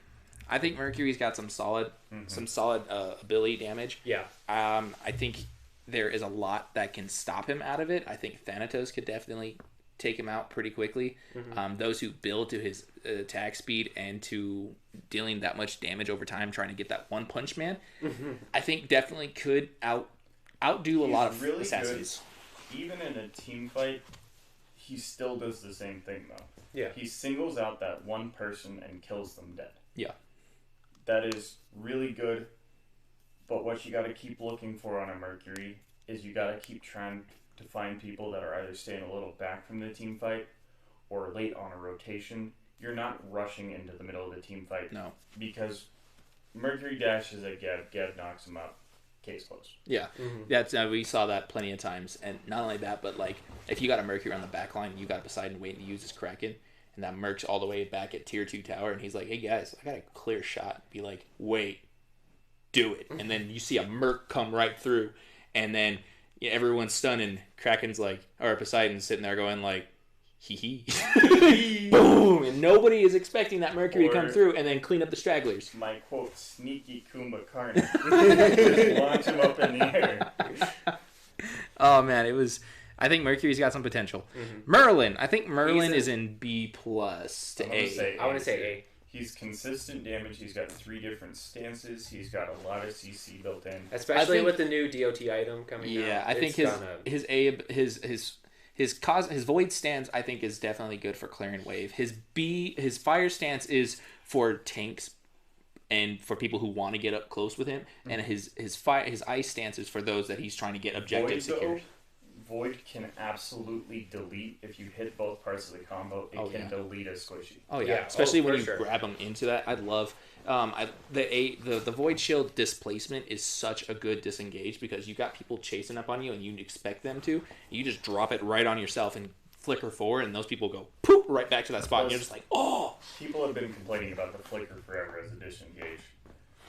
I think Mercury's got some solid, ability damage. Yeah. I think there is a lot that can stop him out of it. I think Thanatos could definitely take him out pretty quickly. Those who build to his attack speed and to dealing that much damage over time, trying to get that one punch man, I think definitely could outdo a lot of really assassins. good. Even in a team fight, he still does the same thing though. Yeah. He singles out that one person and kills them dead. Yeah. That is really good. But what you got to keep looking for on a Mercury is you got to keep trying to find people that are either staying a little back from the team fight or late on a rotation. You're not rushing into the middle of the team fight. No. Because Mercury dashes at Geb. Geb knocks him out. Case closed. Yeah, that's we saw that plenty of times, and not only that, but like if you got a Mercury on the back line, you got Poseidon waiting to use his Kraken, and that Merc's all the way back at tier 2 tower, and he's like, "Hey guys, I got a clear shot." Be like, "Wait, do it," and then you see a Merc come right through, and then everyone's stunned, and Kraken's like, or Poseidon's sitting there going like, "Hee hee," boom, and nobody is expecting that Mercury to come Or- through and then clean up the stragglers. My quote, sneaky Kumba Carnage. Just launch him up in the air. Oh man, it was. I think Mercury's got some potential. Merlin, I think Merlin is in B plus to I'm gonna A. say I want to tier. say A. He's consistent damage. He's got 3 different stances. He's got a lot of CC built in. Especially think- with the new DOT item coming out. Yeah, I think it's gonna- his His void stance I think is definitely good for clearing wave. His fire stance is for tanks and for people who want to get up close with him, and his ice stance is for those that he's trying to get objective secured. Void can absolutely delete if you hit both parts of the combo. It can delete a squishy. Oh yeah, especially when you grab him into that. I love the void shield displacement is such a good disengage because you got people chasing up on you and you expect them to. You just drop it right on yourself and flicker forward, and those people go poop right back to that spot. And you're just like, oh. People have been complaining about the flicker forever as addition gauge.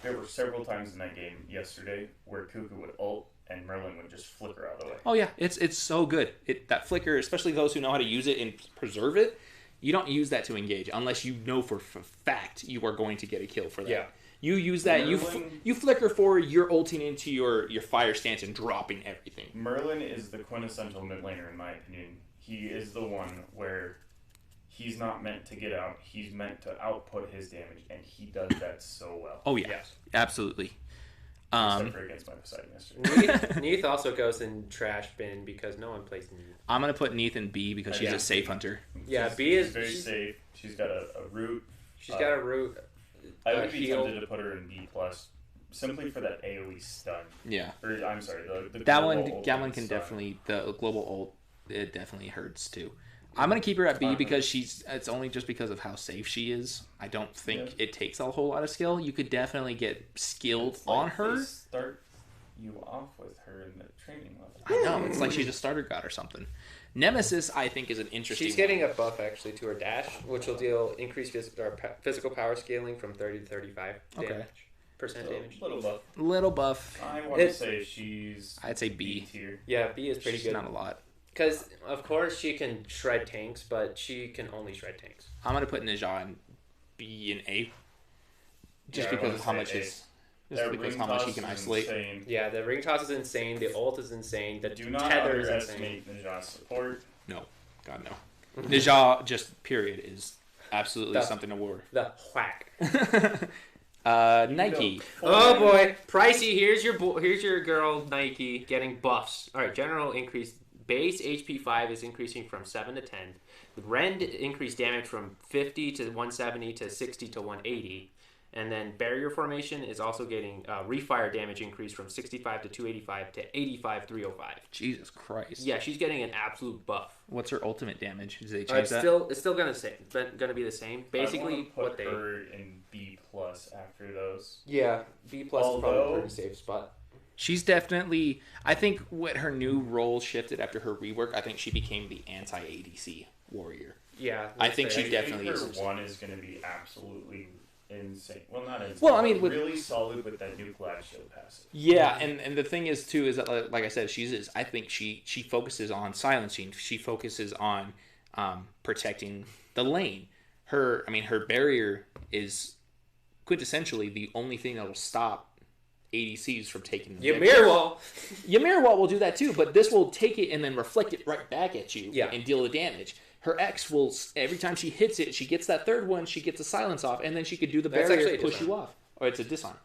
There were several times in that game yesterday where Cuckoo would ult and Merlin would just flicker out of the way. Oh yeah, it's so good. That flicker, especially those who know how to use it and preserve it, you don't use that to engage unless you know for a fact you are going to get a kill for that. Yeah. You use that. Merlin, you flicker forward. You're ulting into your fire stance and dropping everything. Merlin is the quintessential mid laner in my opinion. He is the one where he's not meant to get out. He's meant to output his damage, and he does that so well. Oh yeah, absolutely. Except for against my Poseidon yesterday. Neath also goes in trash bin because no one plays Neath. I'm gonna put Neath in B because she's a safe hunter. Yeah, B is very safe. She's got a root. She's got a root. I would be tempted to put her in B plus, simply for that AOE stun. Yeah. Or I'm sorry, the that one can definitely the global ult. It definitely hurts too. I'm gonna keep her at B because it's only just because of how safe she is. I don't think it takes a whole lot of skill. You could definitely get skilled on her. They start you off with her in the training level. I know, it's like she's a starter god or something. Nemesis, I think, is an interesting. She's getting a buff actually to her dash, which will deal increased physical power scaling from 30 to 35 damage. Percent damage. Little buff. I want to say I'd say B tier. Yeah, B is pretty good. Not a lot. Because, of course, she can shred tanks, but she can only shred tanks. I'm going to put Ninja in B and A. Just because of how much he can isolate. Insane. Yeah, the ring toss is insane. The ult is insane. The Do not tether is underestimate Ninja's support. No. God, no. Ninja, just period, is absolutely something to war. The whack. Nike. Oh boy, Pricey. Here's your girl Nike getting buffs. All right, general increase. Base HP 5 is increasing from 7 to 10. The Rend increased damage from 50 to 170 to 60 to 180. And then Barrier Formation is also getting refire damage increase from 65 to 285 to 85 305. Jesus Christ. Yeah, she's getting an absolute buff. What's her ultimate damage? Did they change It's still gonna be the same. Basically, what they her in B plus after those. Yeah, B plus is probably a pretty safe spot. She's definitely. I think what her new role shifted after her rework. I think she became the anti-ADC warrior. Yeah, I think she definitely her is. One is going to be absolutely insane. Well, not insane. Well, I mean, really solid with that new Glad Shield passive. Yeah, and the thing is too is that like I said, I think she focuses on silencing. She focuses on protecting the lane. Her barrier is quintessentially the only thing that will stop ADCs from taking the Ymir Wall. Ymir Wall will do that too, but this will take it and then reflect it right back at you and deal the damage. Her X will, every time she hits it, she gets that third one, she gets a silence off, and then she could do the barrier to push you off. Or it's a disarm.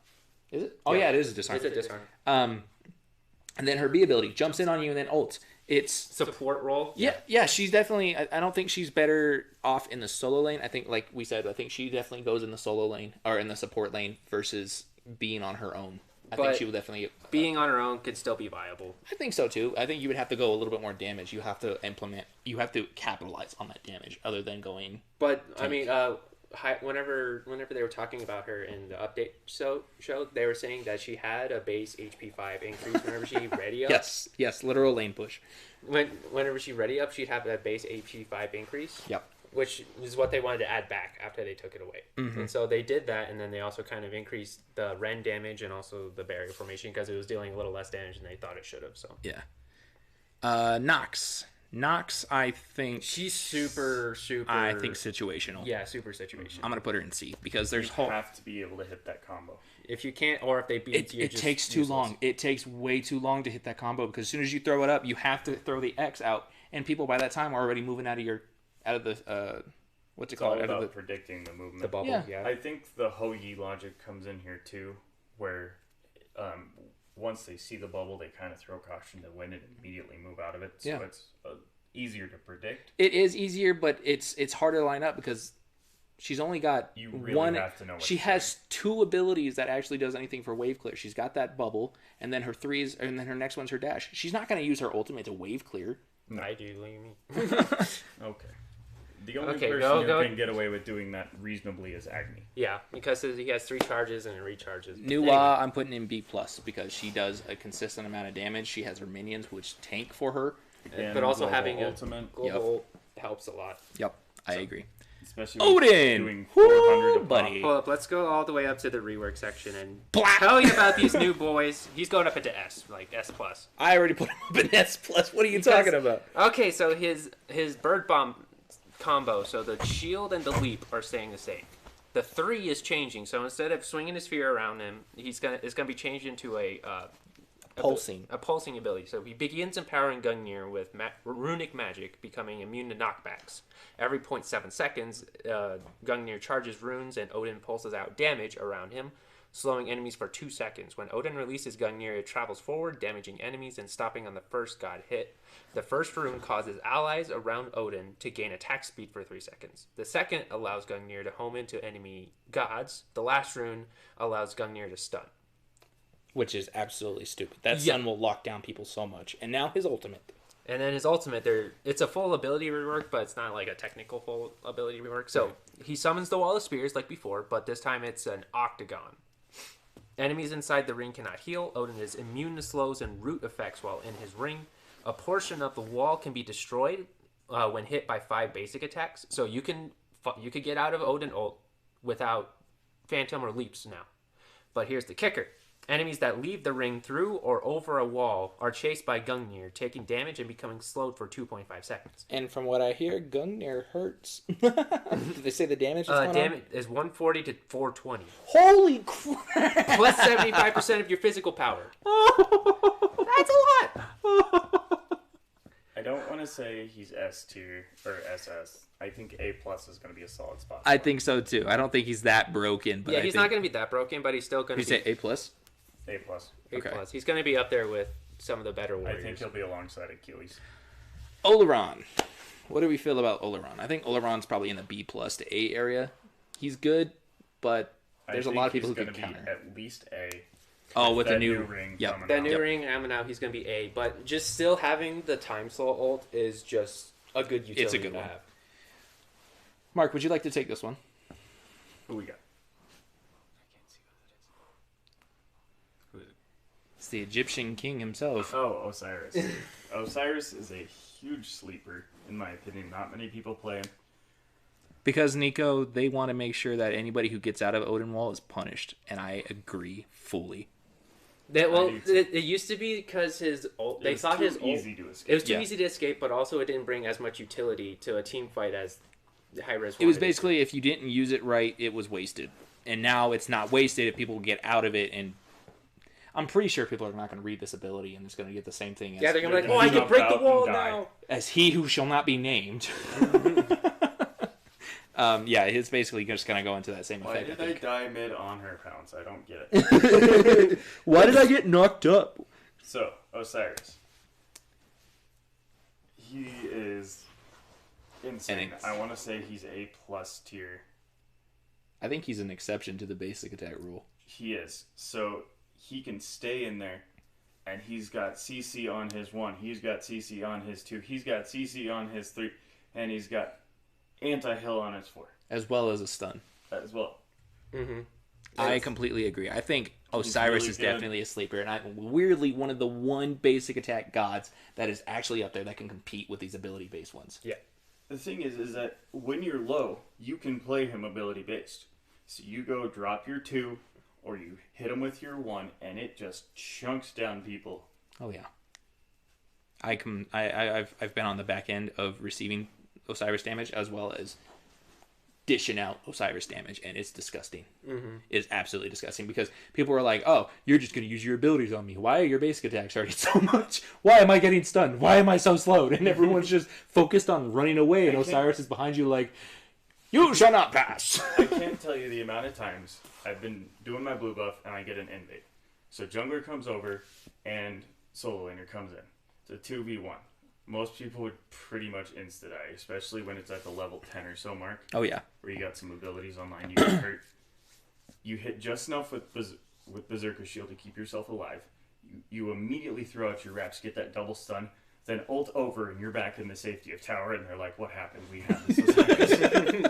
Is it? Oh yeah, it is a disarm. It's a disarm. And then her B ability jumps in on you and then ults. It's support role. Yeah, she's definitely. I don't think she's better off in the solo lane. I think, like we said, I think she definitely goes in the solo lane or in the support lane versus being on her own. I think she will definitely... being on her own could still be viable. I think so, too. I think you would have to go a little bit more damage. You have to capitalize on that damage other than going... But, I mean, whenever they were talking about her in the update show, they were saying that she had a base HP 5 increase whenever she ready up. Yes, literal lane push. Whenever she ready up, she'd have that base HP 5 increase. Yep. Which is what they wanted to add back after they took it away. Mm-hmm. And so they did that, and then they also kind of increased the Rend damage and also the barrier formation because it was dealing a little less damage than they thought it should have. So yeah. Nox, I think she's super. I think situational. Yeah, super situational. I'm gonna put her in C because you have to be able to hit that combo. If you can't, or if they beat you, it takes too long. It takes way too long to hit that combo because as soon as you throw it up, you have to throw the X out, and people by that time are already moving out of the what's it called? All about predicting the movement. The bubble. Yeah. I think the Ho-Yi logic comes in here too, where once they see the bubble, they kind of throw caution to the wind and immediately move out of it. So it's easier to predict. It is easier, but it's harder to line up because she's only got You really one. have to know what She she's has two abilities that actually does anything for wave clear. She's got that bubble, and then her threes, and then her next one's her dash. She's not going to use her ultimate to wave clear. No. I do, look at me. Okay. The only Okay, person go. who can get away with doing that reasonably is Agni. Yeah, because he has 3 charges and it recharges. Nuwa, I'm putting in B plus because she does a consistent amount of damage. She has her minions which tank for her. And But also global having ultimate, a global helps a lot. Yep, I agree. especially with Odin! doing 400 a Woo, buddy. Hold up, let's go all the way up to the rework section and Blah! tell you about these new boys. He's going up into S, like S+. I already put him up in S plus. What are you Because- talking about? Okay, so his bird bomb combo, so the shield and the leap are staying the same. The 3 is changing, so instead of swinging his sphere around him, it's gonna be changed into a Pulsing. a pulsing ability. So he begins empowering Gungnir with runic magic, becoming immune to knockbacks. Every 0.7 seconds, Gungnir charges runes and Odin pulses out damage around him, slowing enemies for 2 seconds. When Odin releases Gungnir, it travels forward, damaging enemies and stopping on the first god hit. The first rune causes allies around Odin to gain attack speed for 3 seconds. The second allows Gungnir to home into enemy gods. The last rune allows Gungnir to stun. Which is absolutely stupid. That Yeah. stun will lock down people so much. And now his ultimate. And then his ultimate, it's a full ability rework, but it's not like a technical full ability rework. So he summons the Wall of Spears like before, but this time it's an octagon. Enemies inside the ring cannot heal. Odin is immune to slows and root effects while in his ring. A portion of the wall can be destroyed when hit by 5 basic attacks. So you could get out of Odin ult without Phantom or Leaps now. But here's the kicker. Enemies that leave the ring through or over a wall are chased by Gungnir, taking damage and becoming slowed for 2.5 seconds. And from what I hear, Gungnir hurts. Did they say the damage is going Damage is 140 to 420. Holy crap! Plus 75% of your physical power. That's a lot! I don't want to say he's S tier or SS. I think A plus is going to be a solid spot. I think so too. I don't think he's that broken. But Yeah, I he's think... not going to be that broken, but he's still going You to be say A plus? A plus. A+. Okay. He's going to be up there with some of the better I warriors. think he'll be alongside Achilles. Oleron. What do we feel about Oleron? I think Oleron's probably in the B plus to A area. He's good, but there's a lot of people who can he's counter. going to be at least A. Oh, with the that new ring Yep. coming That out. new ring coming out, he's going to be A, but just still having the time slow ult is just a good utility It's a good to one. have. Mark, would you like to take this one? Who we got? It's the Egyptian king himself. Oh, Osiris. Osiris is a huge sleeper, in my opinion. Not many people play him. Because, Nico, they want to make sure that anybody who gets out of Odin Wall is punished. And I agree fully. Well, do too. it used to be because his ult, they It was thought too his ult, easy to escape. it was too Yeah. easy to escape, but also it didn't bring as much utility to a team fight as the high res. It was basically, if you didn't use it right, it was wasted. And now it's not wasted if people get out of it. And I'm pretty sure people are not going to read this ability and it's going to get the same thing as, Yeah, they're gonna be like, They're "Oh, I gonna can break the jump out wall and die." now." as he who shall not be named. Yeah, it's basically just going to go into that same Why effect. did I I think. die mid on her pounce? I don't get it. Why did I get knocked up? So, Osiris. He is insane. And it's- I want to say he's A plus tier. I think he's an exception to the basic attack rule. He is. So, he can stay in there. And he's got CC on his 1. He's got CC on his 2. He's got CC on his 3. And he's got anti-heal on his 4 As well as a stun. as well. Mm-hmm. I completely agree. I think Osiris really is good. definitely a sleeper, and weirdly one of the one basic attack gods that is actually up there that can compete with these ability-based ones. Yeah. The thing is that when you're low, you can play him ability based. So you go drop your 2, or you hit him with your 1, and it just chunks down people. Oh yeah. I've been on the back end of receiving Osiris damage as well as dishing out Osiris damage, and it's disgusting. It's absolutely disgusting because people are like, "Oh, you're just going to use your abilities on me. Why are your basic attacks already so much? Why am I getting stunned? Why am I so slowed?" And everyone's just focused on running away, and Osiris is behind you like, "You shall not pass." I can't tell you the amount of times I've been doing my blue buff and I get an invade. So jungler comes over and solo laner comes in. It's a 2v1. most people would pretty much insta-die, especially when it's at the level 10 or so mark, Oh yeah. where you got some abilities online, you get hurt. You hit just enough with Berserker Shield to keep yourself alive. You immediately throw out your reps, get that double stun, then ult over, and you're back in the safety of tower, and they're like, what happened? We had this.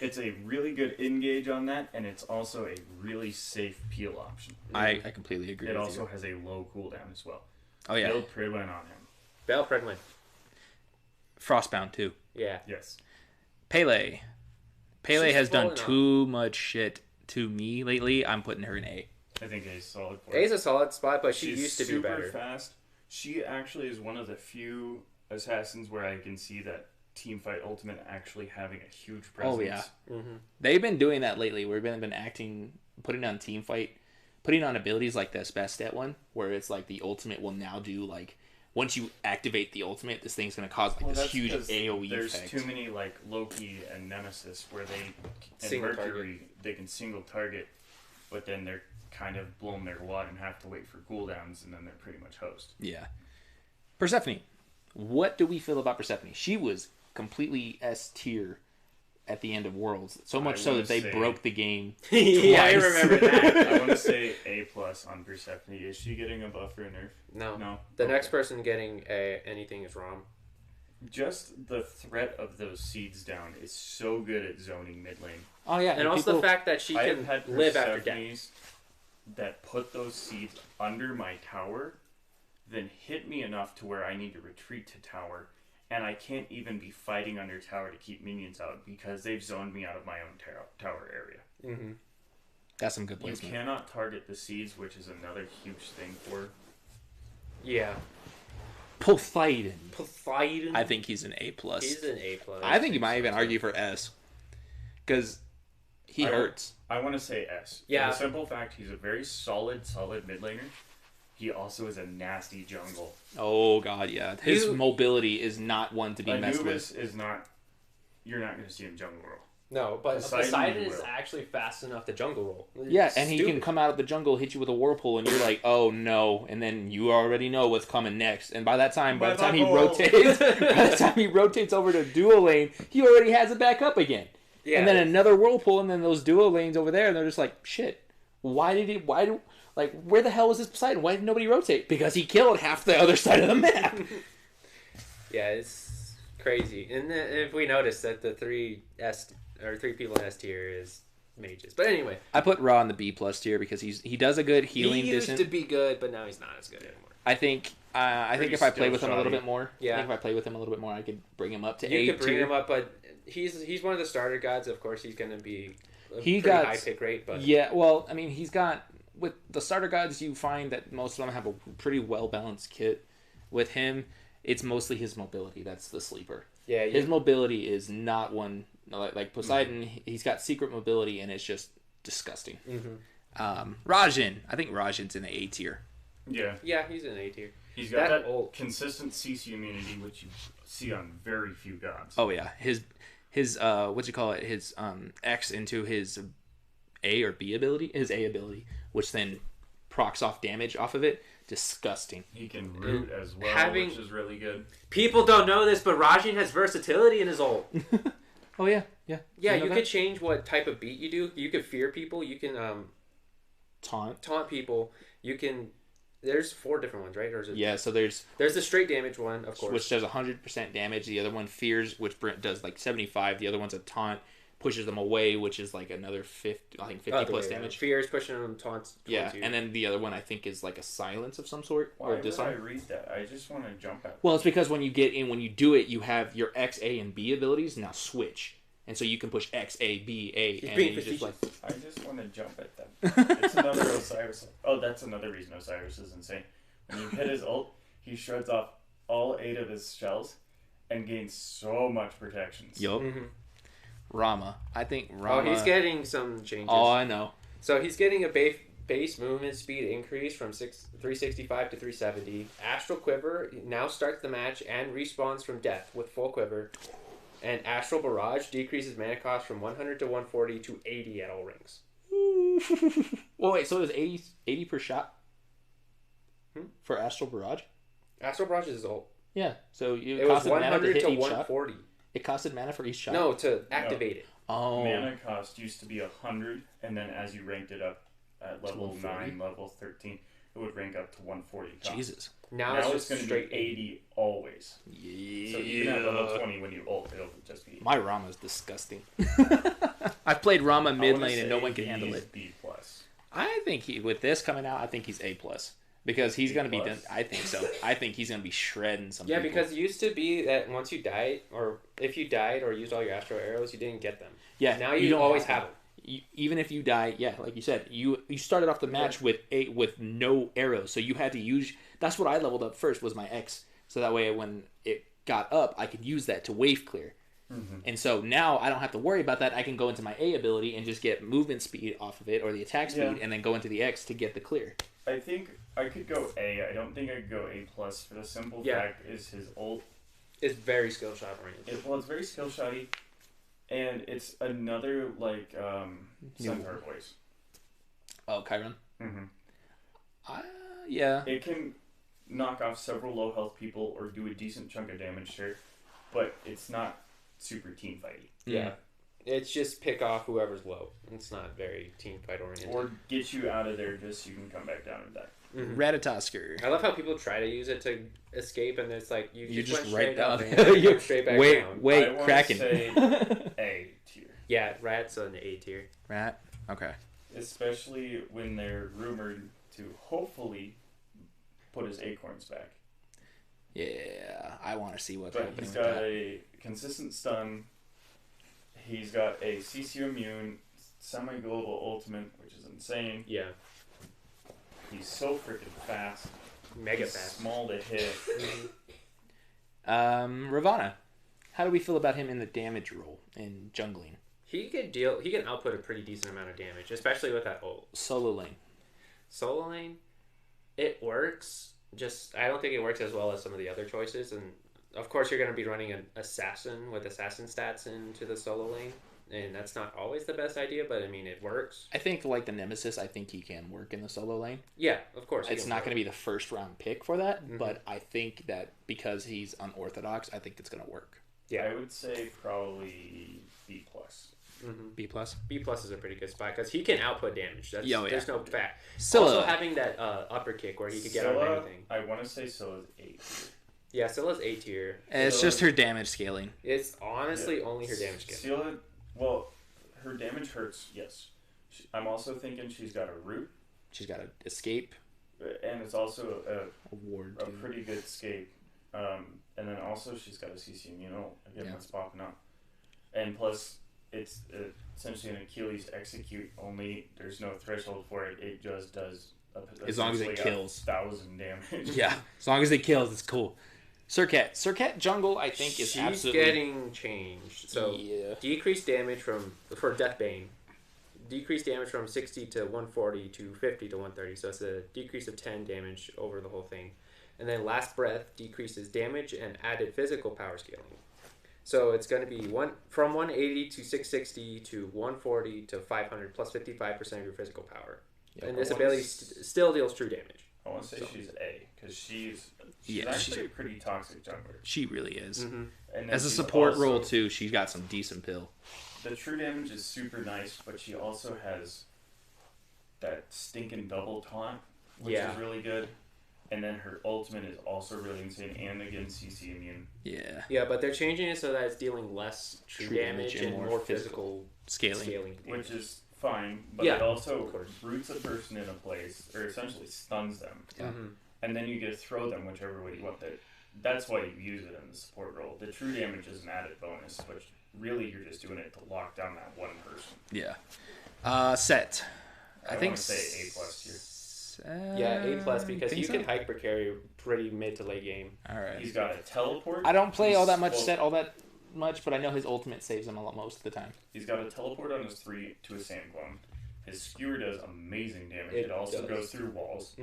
It's a really good engage on that, and it's also a really safe peel option. I completely agree It with also you. has a low cooldown as well. Oh yeah. Build Pridwin on him. Bell Pridwin. Frostbound too. Yeah. Yes. Pele. Pele She's has done fallen off. too much shit to me lately. I'm putting her in A. I think A's solid for A's it. a solid spot, but she She's used to be super better. fast. She actually is one of the few assassins where I can see that Teamfight Ultimate actually having a huge presence. Oh yeah. Mm-hmm. They've been doing that lately. We've been acting, putting on team fight, putting on abilities like this best stat one, where it's like the ultimate will now do like once you activate the ultimate, this thing's gonna cause like this that's huge 'cause AOE There's effect. too many like Loki and Nemesis where they and Single Mercury they can single target, but then they're kind of blown their wad and have to wait for cooldowns, and then they're pretty much host. Yeah. Persephone. What do we feel about Persephone? She was completely S tier at the end of Worlds, so much so wanna that they say- broke the game. Yeah, I Twice. remember that. I want to say A+ on Persephone. Is she getting a buff or a nerf? No. No. The Okay. next person getting anything is Rom. Just the threat of those seeds down is so good at zoning mid lane. Oh yeah, And also the fact that she I can have had live after death. Persephones that put those seeds under my tower, then hit me enough to where I need to retreat to tower, and I can't even be fighting under tower to keep minions out because they've zoned me out of my own tower area. Mm-hmm. that's some good You placement. cannot target the seeds, which is another huge thing for. Yeah. Poseidon. Poseidon. I think he's an A+. He's an A+. I think you might even argue for S, because he I hurts. I want to say S. Yeah. For the simple fact, he's a very solid mid laner. He also is a nasty jungle. Oh god, yeah. His You- mobility is not one to be messed with. Anubis is not. You're not going to see him jungle roll. No, but Poseidon Poseidon is will. actually fast enough to jungle roll. Yeah, It's and he can stupid. come out of the jungle, hit you with a whirlpool, and you're like, oh no, and then you already know what's coming next. And by the time he rotates, by the time he rotates over to dual lane, he already has it back up again. Yeah. And then another whirlpool, and then those dual lanes over there, and they're just like, shit. Where the hell was this Poseidon? Why did nobody rotate? Because he killed half the other side of the map. Yeah, it's crazy. And then if we notice that the three people in S tier is mages. But anyway, I put Ra in the B+ tier because he does a good healing he used distance. to be good, but now he's not as good anymore. I think Pretty if I play with him a little still bit more, Yeah. I think if I play with him a little bit more, I could bring him up to A You could bring tier. him up, but he's one of the starter gods. Of course, he's going to be a He pretty got- high pick rate. But Yeah, well, I mean, he's got with the starter gods. You find that most of them have a pretty well balanced kit. With him, it's mostly his mobility that's the sleeper. yeah, His mobility is not one like Poseidon. He's got secret mobility, and it's just disgusting. Mm-hmm. Rajin, I think Rajin's in the A tier. Yeah. Yeah, he's an A tier. He's got That that old. consistent CC immunity, which you see on very few gods. Oh yeah, his what you call it? His X into his A or B ability, his A ability, which then procs off damage off of it. Disgusting. He can root as well, having- which is really good. People don't know this, but Rajin has versatility in his ult. Oh yeah, yeah. Yeah, know you that? could change what type of beat you do. You could fear people. You can taunt. taunt people. You can. There's 4 different ones, right? Or is it? Yeah, so there's There's the straight damage one, of course. which does 100% damage. The other one fears, which does like 75. The other one's a taunt, pushes them away, which is like another 50. I think 50 Other plus way around. damage. Fear is pushing them taunts. Yeah, towards you. and then the other one I think is like a silence of some sort Why or would disarm. I read that? I just want to jump at. Well, it's because when you get in, when you do it, you have your X, A, and B abilities now switch, and so you can push X, A, B, A, He's and being you just like. I just want to jump at them. It's another Osiris. Oh, that's another reason Osiris is insane. When you hit his ult, he shreds off all 8 of his shells and gains so much protections. Yup. Mhm. Rama. I think Rama. Oh, he's getting some changes. Oh, I know. So he's getting a base movement speed increase from 365 to 370. Astral Quiver now starts the match and respawns from death with full quiver. And Astral Barrage decreases mana cost from 100 to 140 to 80 at all rings. Well, wait. So it was 80 per shot for Astral Barrage. Astral Barrage is his ult. Yeah. So It was costed mana to 100 hit to each shot. 140. It costed mana for each shot. No, to activate it. Oh. Mana cost used to be 100, and then as you ranked it up at level 140? 9, level 13, it would rank up to 140 cost. Jesus. Now, Now it's it's going to straight be 80 always. Yeah. So even at level 20, when you ult, it'll just be. My Rama's disgusting. I've played Rama mid lane and no one can handle it. B plus. I think with this coming out, I think he's A plus because he's going to be done. I think so. I think he's going to be shredding some. Yeah, people. because it used to be that once you died, or if you died or used all your astro arrows, you didn't get them. yeah, Now you don't always have them. Even if you die, yeah, like you said, you started off the match with no arrows, so you had to use. That's what I leveled up first was my X, so that way when it got up, I could use that to wave clear. Mm-hmm. And so now I don't have to worry about that. I can go into my A ability and just get movement speed off of it or the attack speed, and then go into the X to get the clear. I think I could go A. I don't think I could go A plus for the simple fact is his ult. It's very skill shot oriented. It's very skill shotty, and it's another like Centaur voice. Oh, Chiron. Mm-hmm. Yeah. It can knock off several low health people or do a decent chunk of damage, sure, but it's not super team fighty. Yeah. It's just pick off whoever's low. It's not very team fight oriented. Or get you out of there just so you can come back down and die. Mm-hmm. Ratatosker. I love how people try to use it to escape, and it's like you just went right straight up down. and you straight back down. Wait, I wanna Kraken. say A tier. Yeah, Rat's an A tier. Rat. Okay. Especially when they're rumored to hopefully put his acorns back. Yeah, I want to see what's But happening he's with got that. a consistent stun. He's got a CC immune, semi-global ultimate, which is insane. Yeah. He's so freaking fast. Mega He's fast. small to hit. Ravana. How do we feel about him in the damage role in jungling? He can output a pretty decent amount of damage, especially with that ult. Solo lane. Solo lane, it works. Just I don't think it works as well as some of the other choices, and of course you're going to be running an assassin with assassin stats into the solo lane, and that's not always the best idea, but I mean it works. I think like the Nemesis, I think he can work in the solo lane. Yeah, of course. It's not going to be the first round pick for that, but I think that because he's unorthodox, I think it's going to work. Yeah, I would say probably B plus. B plus. B plus is a pretty good spot because he can output damage. That's, there's no fact. Scylla. Also having that upper kick where he could get out of anything. I want to say Scylla's A tier. Yeah, Scylla's A tier. It's just her damage scaling. It's honestly only her damage scaling. Scylla, well, her damage hurts, yes. I'm also thinking she's got a root. She's got an escape. And it's also A ward. a too. pretty good escape. And then also she's got a CC immune ult. Again, that's popping up. And plus, it's essentially an Achilles execute, only there's no threshold for it. It just does As long as it essentially kills. 1,000 damage. Yeah, as long as it kills, it's cool. Serket jungle, I think, is She's absolutely getting changed. So decreased damage for Deathbane. Decreased damage from 60 to 140 to 50 to 130. So it's a decrease of 10 damage over the whole thing. And then Last Breath decreases damage and added physical power scaling. So it's going to be from 180 to 660 to 140 to 500 plus 55% of your physical power. Yep. And this ability still deals true damage. I want to say she's A, because she's Yeah, actually a pretty toxic jungler. She really is. And then As a she's support also- role too, she's got some decent pill. The true damage is super nice, but she also has that stinking double taunt, which is really good. And then her ultimate is also really insane, and again CC immune. Yeah. Yeah, but they're changing it so that it's dealing less true damage and more physical scaling. Which is fine, but Yeah, it also roots a person in a place, or essentially stuns them. Yeah. And then you get to throw them whichever way you want. That's why you use it in the support role. The true damage is an added bonus, but really you're just doing it to lock down that one person. Yeah. Set. I think want to say A plus here. Yeah, A plus because you so? can hyper carry pretty mid to late game. All right. He's got a teleport. I don't play all that much Well, set all that much, but I know his ultimate saves him a lot most of the time. He's got a teleport on his 3 to a sand clone. His skewer does amazing damage. It It also does. goes through walls.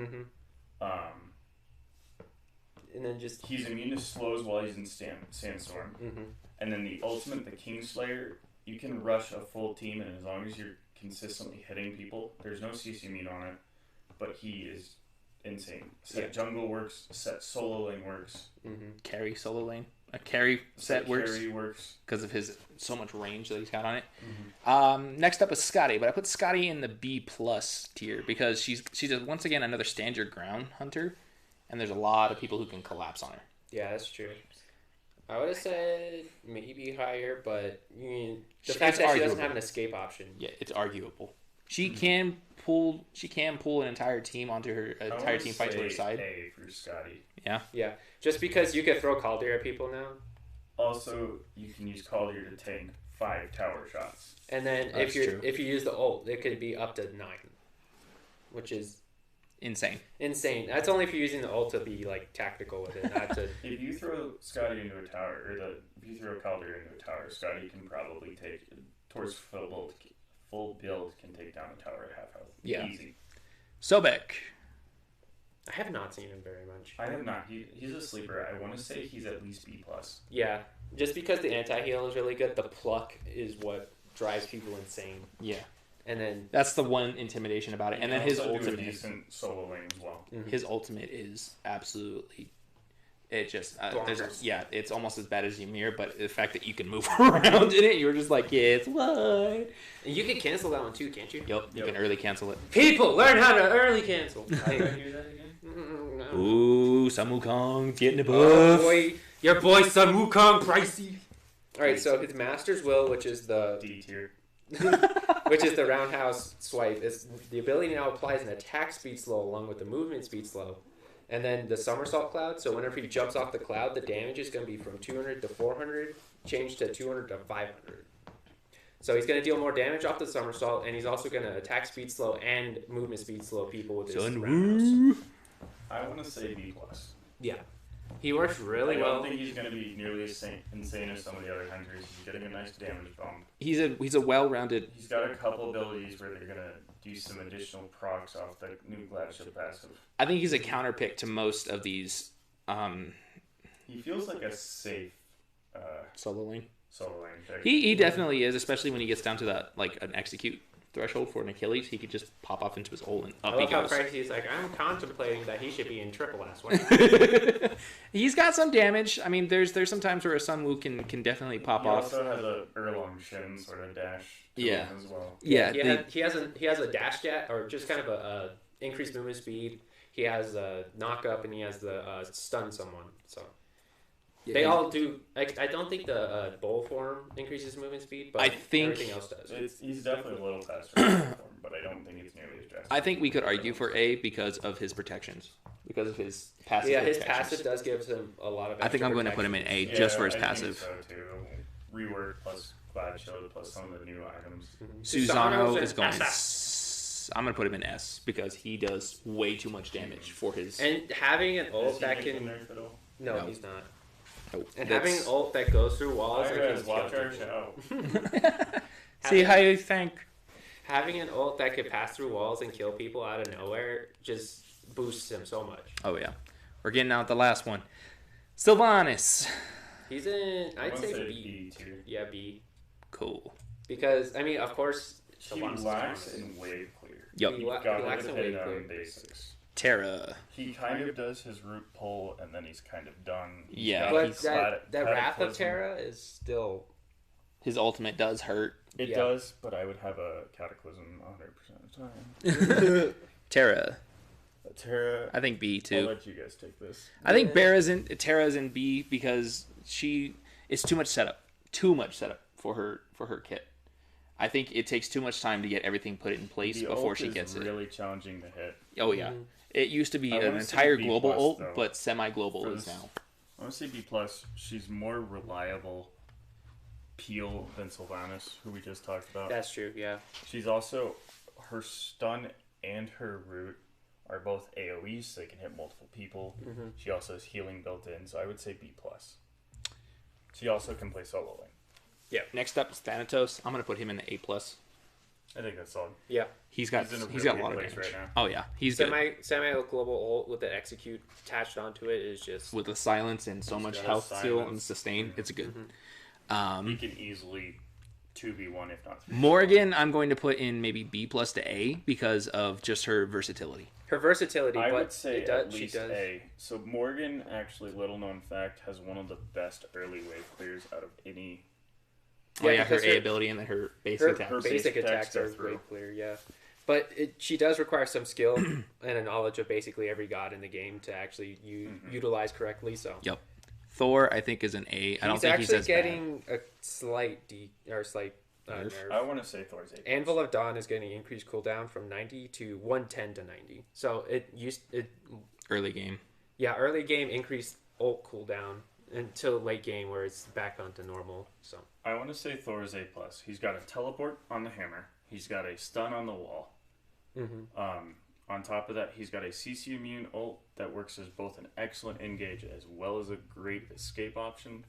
And then just He's immune to slows while he's in sandstorm. And then the ultimate, the Kingslayer, you can rush a full team, and as long as you're consistently hitting people, there's no CC immune on it, but he is insane. Set jungle works. Set solo lane works. Carry solo lane. A carry set Carry works because of his so much range that he's got on it. Next up is Scotty, but I put Scotty in the B plus tier because she's once again another stand your ground hunter, and there's a lot of people who can collapse on her. Yeah, that's true. I would have said maybe higher, but the fact that she doesn't have an escape option. Yeah, it's arguable. She can pull an entire team onto her entire team fight to her side. A for Scotty. Yeah. Just because you can throw Calder at people now. Also, you can use Calder to tank 5 tower shots. And then if you use the ult, it could be up to 9, which is insane. That's only if you're using the ult to be like tactical with it, not to. If you throw Scotty into a tower, if you throw Calder into a tower, Scotty can probably take towards full build can take down a tower at half health. Yeah. Easy. Sobek. I have not seen him very much. I have not. He's a sleeper. I want to say he's at least B plus. Yeah, just because the anti-heal is really good, the pluck is what drives people insane. Yeah. And then that's the one intimidation about it. And then his ultimate, decent solo lane as well. His ultimate is absolutely. It just it's almost as bad as Ymir, but the fact that you can move around in it, you're just like, yeah, it's what. And you can cancel that one too, can't you? Yep, you can early cancel it. People learn how to early cancel. How do I do that again? No. Ooh, Sun Wukong's getting a buff. Oh boy, your boy Sun Wukong pricey. All right, so his Master's Will, which is the D tier. which is the roundhouse swipe, is the ability now applies an attack speed slow along with the movement speed slow. And then the somersault cloud, so whenever he jumps off the cloud, the damage is going to be from 200 to 400, changed to 200 to 500. So he's going to deal more damage off the somersault, and he's also going to attack speed slow and movement speed slow people with his roundhouse. I want to say B plus. Yeah. He works really well. I don't think he's going to be nearly as insane as some of the other hunters. He's getting a nice damage bump. He's a well-rounded. He's got a couple abilities where they're going to do some additional procs off the new Gladship passive. I think he's a counter pick to most of these. He feels like a safe solo lane. Pick. He definitely is, especially when he gets down to that an execute threshold for an Achilles. He could just pop off into his ult and up he goes. How crazy he's like, I'm contemplating that he should be in triple S. He's got some damage. I mean, there's some times where a Sun Wu can definitely pop off. He also has a Erlong Shin sort of dash. As well. Yeah. He has a dash jet, or just kind of a increased movement speed. He has a knock up, and he has the stun someone. So they all do. I don't think the bowl form increases movement speed, but everything else does. He's definitely a little faster than the form, but I don't think it's nearly as drastic. I think we could argue for A because of his protections, because of his passive. Yeah, his passive does give him a lot of. I think I'm going to put him in A just for his passive. So too. Rework plus Glad Shield plus some of the new items. Susano is going. I'm going to put him in S because he does way too much damage for his. And having an ult that can. No, he's not. And having an ult that goes through walls and can watch our show. See how you think. Having an ult that can pass through walls and kill people out of nowhere just boosts him so much. Oh yeah, we're getting out the last one. Sylvanas. He's in. I'd say B tier. Yeah, B. Cool. Because I mean, of course, he lacks in wave clear. Yep. He lacks in wave clear. Basics. Terra. He kind of does his root pull, and then he's kind of done. Yeah, but that Wrath of Terra is still. His ultimate does hurt. It does, but I would have a Cataclysm 100% of the time. Terra. Terra. I think B too. I'll let you guys take this. I think Terra's in B because it's too much setup. Too much setup for her kit. I think it takes too much time to get everything put in place before she gets it. It's really challenging to hit. Oh yeah. It used to be an entire global ult, but semi-global is now. I want to say B+. She's more reliable peel than Sylvanas, who we just talked about. That's true, yeah. She's also, her stun and her root are both AoEs, so they can hit multiple people. Mm-hmm. She also has healing built in, so I would say B+. She also can play solo lane. Yeah. Next up is Thanatos. I'm going to put him in the A+. I think that's solid. Yeah. He's got a lot of damage right now. Oh yeah, he's semi global ult with the execute attached onto it is just with the silence and so much health steal and sustain. It's a good. He can easily 2v1 if not 3. Morgan, I'm going to put in maybe B plus to A because of just her versatility. Her versatility, I but would say it does, at least she does. A. So Morgan, actually, little known fact, has one of the best early wave clears out of any. Oh yeah, her because A ability and then her basic attack. Her basic basic attacks attacks are go through. way clear, yeah. But she does require some skill and a knowledge of basically every god in the game to actually utilize correctly. So Yep. Thor, I think, is an A. I don't he's think he's actually as getting a slight nerf. I want to say Thor's A. Anvil of Dawn is getting increased cooldown from 90 to 110 to 90. So it early game. early game increased ult cooldown until late game where it's back onto normal. So I want to say Thor's A+. He's got a teleport on the hammer. He's got a stun on the wall. On top of that, he's got a CC immune ult that works as both an excellent engage as well as a great escape option.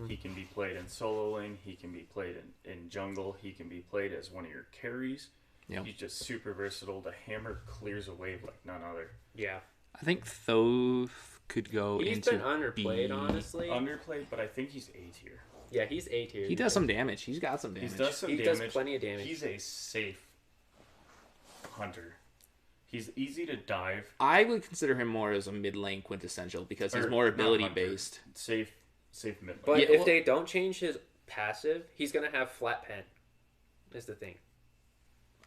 He can be played in solo lane. He can be played in jungle. He can be played as one of your carries. Yep. He's just super versatile. The hammer clears a wave like none other. yeah, I think Thoth could go he's into been underplayed, B. honestly. Underplayed, but I think he's A tier. Yeah, he's A tier. He does some damage. He's got some damage. He does some He damage. does plenty of damage. He's a safe hunter. He's easy to dive. I would consider him more as a mid lane quintessential because he's more Not ability hunter. based. Safe mid lane. But Yeah, if well- they don't change his passive, he's gonna have flat pen. Is the thing.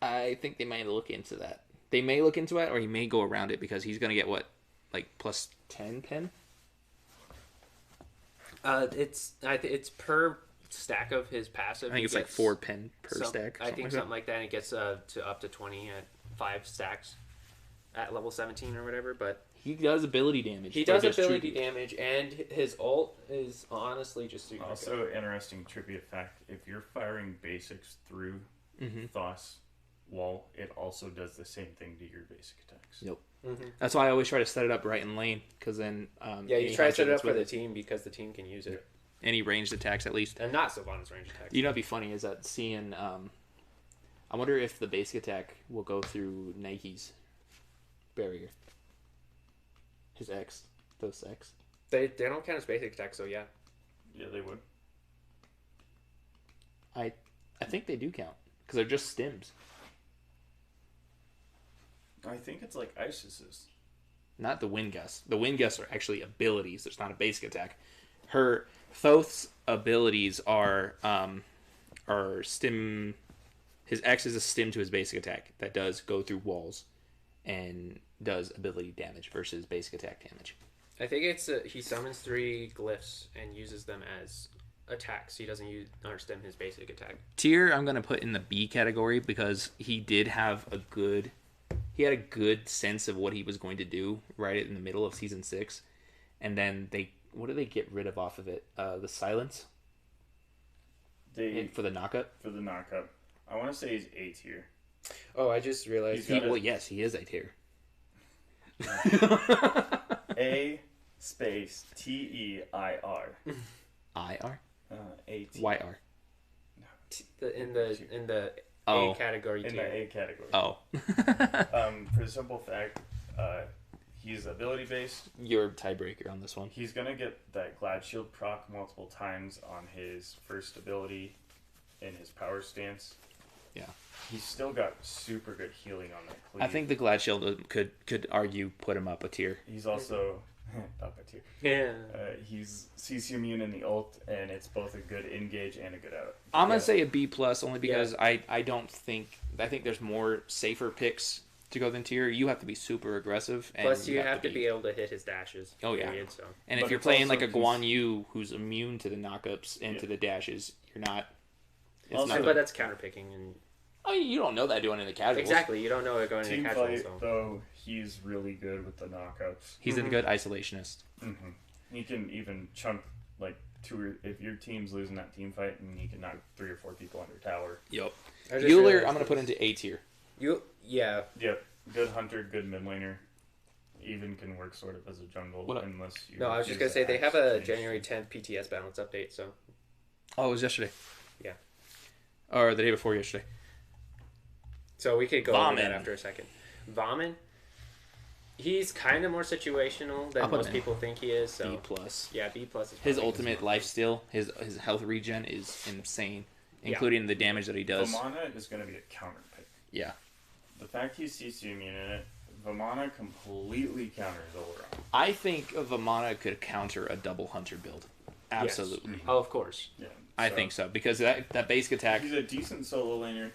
I think they might look into that. They may look into it, or he may go around it because he's gonna get what, like plus 10 pin. It's per stack of his passive. I think it's like 4 pin per stack. I think like something like that. And it gets to up to 20 at 5 stacks at level 17 or whatever. But he does ability damage. he for does this ability tribute. damage, and his ult is honestly just super good. Also, interesting trivia fact: if you're firing basics through Thoth's wall, it also does the same thing to your basic attacks. Yep. That's why I always try to set it up right in lane, because then Yeah, you any try to hunter set it up that's for with the it, team because the team can use it, any ranged attacks at least. and not Sylvanas range attacks. You know, what'd be funny is that seeing. I wonder if the basic attack will go through Nike's barrier. His X, those X. They don't count as basic attacks, so yeah. Yeah, they would. I think they do count because they're just stims. I think it's like Isis's. Not the wind gusts. The wind gusts are actually abilities. There's not a basic attack. Her Thoth's abilities are stim. His X is a stim to his basic attack that does go through walls, and does ability damage versus basic attack damage. I think it's he summons 3 glyphs and uses them as attacks. He doesn't use or stem his basic attack. Tier I'm gonna put in the B category because he did have he had a good sense of what he was going to do right in the middle of season 6, and then what do they get rid of off of it? The silence for the knockup. For the knockup, I want to say he's A tier. Oh, I just realized. Yes, he is A tier. A space TEIR. IR? A T. YR. In the Oh. A category In tier. the A category. Oh. For the simple fact, he's ability based. You're tiebreaker on this one. He's gonna get that Glad Shield proc multiple times on his first ability in his power stance. Yeah. He's still got super good healing on that cleave. I think the Glad Shield could argue put him up a tier. He's also up a tier. Yeah. He's CC immune in the ult, and it's both a good engage and a good out. I'm gonna say a B plus only because I think there's more safer picks to go than tier. You have to be super aggressive. And Plus, you have to be able to hit his dashes. Oh, yeah. Period, so. And But if you're it's playing also like a just- Guan Yu who's immune to the knockups and to the dashes, you're not. It's Also- not But that's counterpicking and I mean, you don't know that doing it in the casuals. exactly. You don't know it going Team into casual. fight, So. though, he's really good with the knockouts. He's a good isolationist. He can even chunk like if your team's losing that team fight, and he can knock 3 or 4 people under tower. Yep. I just Euler, realized I'm gonna put this. into A tier. Yeah. Yep, good hunter, good mid laner. Even can work sort of as a jungle What up? unless you. No, I was just gonna say they have a January 10th PTS balance update. So. Oh, it was yesterday. Yeah. Or the day before yesterday. So we could go over that Vomit. after a second. Vomit. He's kind of more situational I'll than put most him in. people think he is. So B plus. yeah, B plus. Is His probably ultimate life steal, his health regen is insane. including the damage that he does. Vamana is going to be a counter pick. Yeah. The fact he's CC immune in it, Vamana completely counters Oleron. I think Vamana could counter a double hunter build. Absolutely. Yes. Oh, of course. Yeah, I think so, because that basic attack... He's a decent solo laner,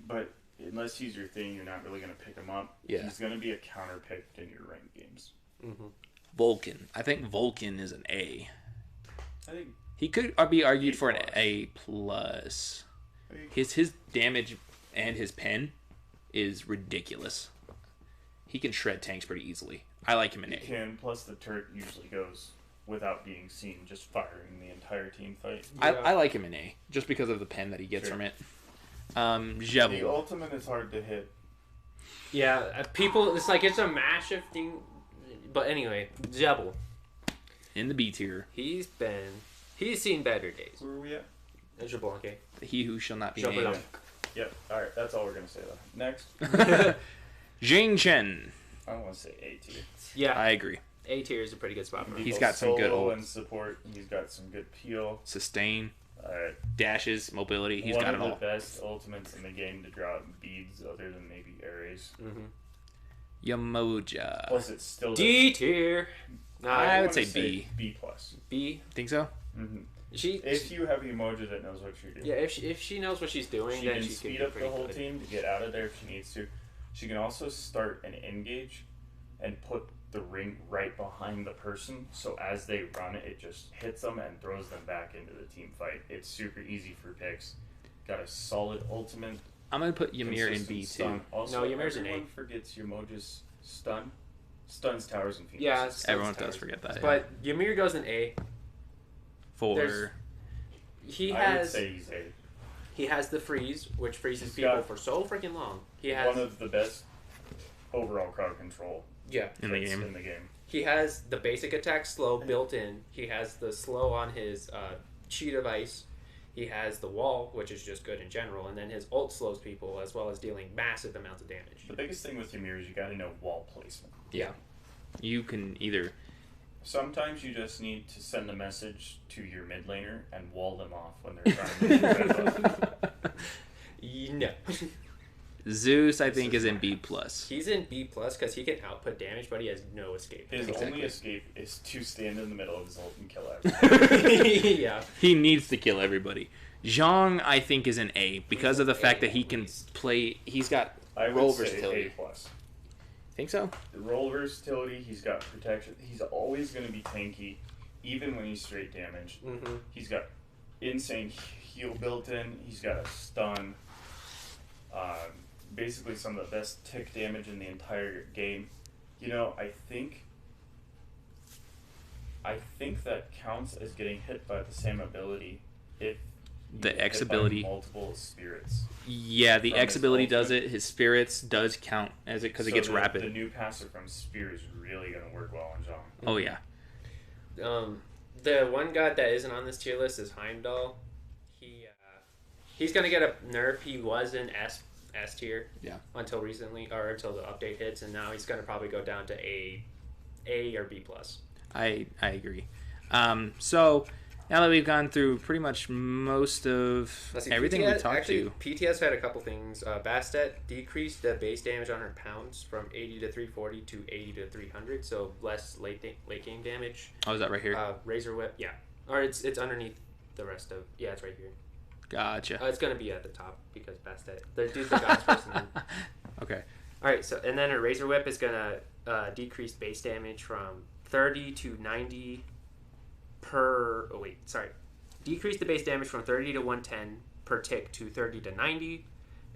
but unless he's your thing, you're not really going to pick him up. Yeah. He's going to be a counter pick in your ranked games. Mm-hmm. Vulcan. I think Vulcan is an A. I think He could be argued A for an plus. A+. plus. His damage and his pen is ridiculous. He can shred tanks pretty easily. I like him in he A. can, plus the turret usually goes without being seen, just firing the entire team fight. I like him in A, just because of the pen that he gets Sure. from it. The Jevil. ultimate is hard to hit. Yeah, people, it's like, it's a massive thing. But anyway, Jebel. In the B tier. He's seen better days. Where are we at? Jablanque. He who shall not be Jablanque. named. Yep. Alright, that's all we're going to say though. Next. Jing Chen. I want to say A tier. Yeah, I agree. A tier is a pretty good spot for him. He's got some good solo ult. and support. He's got some good peel. Sustain. Alright. Dashes. Mobility. He's One got of it the all. best ultimates in the game to draw beads other than maybe Ares. Mm-hmm. Yamoja. Plus it's still D tier. I would wanna say B. B plus. B. Think so? Mm-hmm. She. If you have an emoji that knows what you're doing. Yeah, if she knows what she's doing, She then can she can speed be up the pretty whole good. team to get out of there if she needs to. She can also start an engage and put the ring right behind the person, so as they run, it just hits them and throws them back into the team fight. It's super easy for picks. Got a solid ultimate. I'm going to put Ymir in consistent B stun. too. Also, No, Ymir's an everyone A. forgets Yamoja's stun. Stuns towers and phoenixes. Yeah, it's- Everyone it's does tired. forget that. But Ymir goes in A. For there's- He I would has say he's A. he has the freeze, which freezes He's people got for so freaking long. He has one of the best overall crowd control yeah. in the kits game. in the game. He has the basic attack slow built in. He has the slow on his cheat of ice. He has the wall, which is just good in general, and then his ult slows people as well as dealing massive amounts of damage. The biggest thing with Ymir is you got to know wall placement. Yeah. You can either... Sometimes you just need to send a message to your mid laner and wall them off when they're trying to make red buff. No. Zeus, I think, is in B+. plus. He's in B plus because he can output damage, but he has no escape. His Exactly. only escape is to stand in the middle of his ult and kill everyone. Yeah. He needs to kill everybody. Zhang, I think, is an A because of the fact that he can play... He's got I roll would say versatility. A plus. Think so? The roll versatility, he's got protection. He's always going to be tanky, even when he's straight damaged. Mm-hmm. He's got insane heal built in. He's got a stun. Basically some of the best tick damage in the entire game. You know, I think that counts as getting hit by the same ability if you The get X hit by ability. multiple spirits. Yeah, the From X his ability does ultimate. it. His spirits does count as it because it So gets the rapid. new passive from Spear is really going to work well on Zhang. Oh, yeah. The one god that isn't on this tier list is Heimdall. He's gonna get a nerf. He was in S tier. Yeah. Until recently, or until the update hits, and now he's gonna probably go down to A or B plus. I agree. So now that we've gone through pretty much most of everything we talked to, PTS had a couple things. Bastet decreased the base damage on her pounds from 80 to 340 to 80 to 300, so less late game damage. oh, is that right here? Razor Whip, yeah, or it's underneath the rest of it's right here. Gotcha. It's gonna be at the top because Bastet. They do the gods first. And then... Okay. All right, so and then a Razor Whip is gonna decrease base damage from 30 to 90 per. Oh wait, sorry. Decrease the base damage from 30 to 110 per tick to 30 to 90,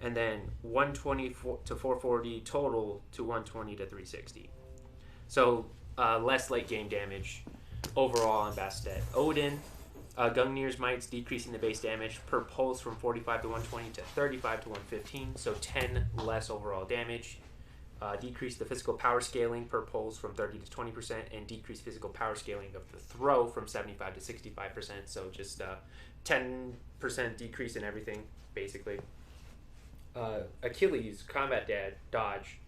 and then 120 to 440 total to 120 to 360. So less late game damage overall on Bastet. Odin. Gungnir's Mites decreasing the base damage per pulse from 45 to 120 to 35 to 115, so 10 less overall damage. Decrease the physical power scaling per pulse from 30 to 20%, and decrease physical power scaling of the throw from 75 to 65%, so just 10% decrease in everything, basically. Achilles, combat dodge.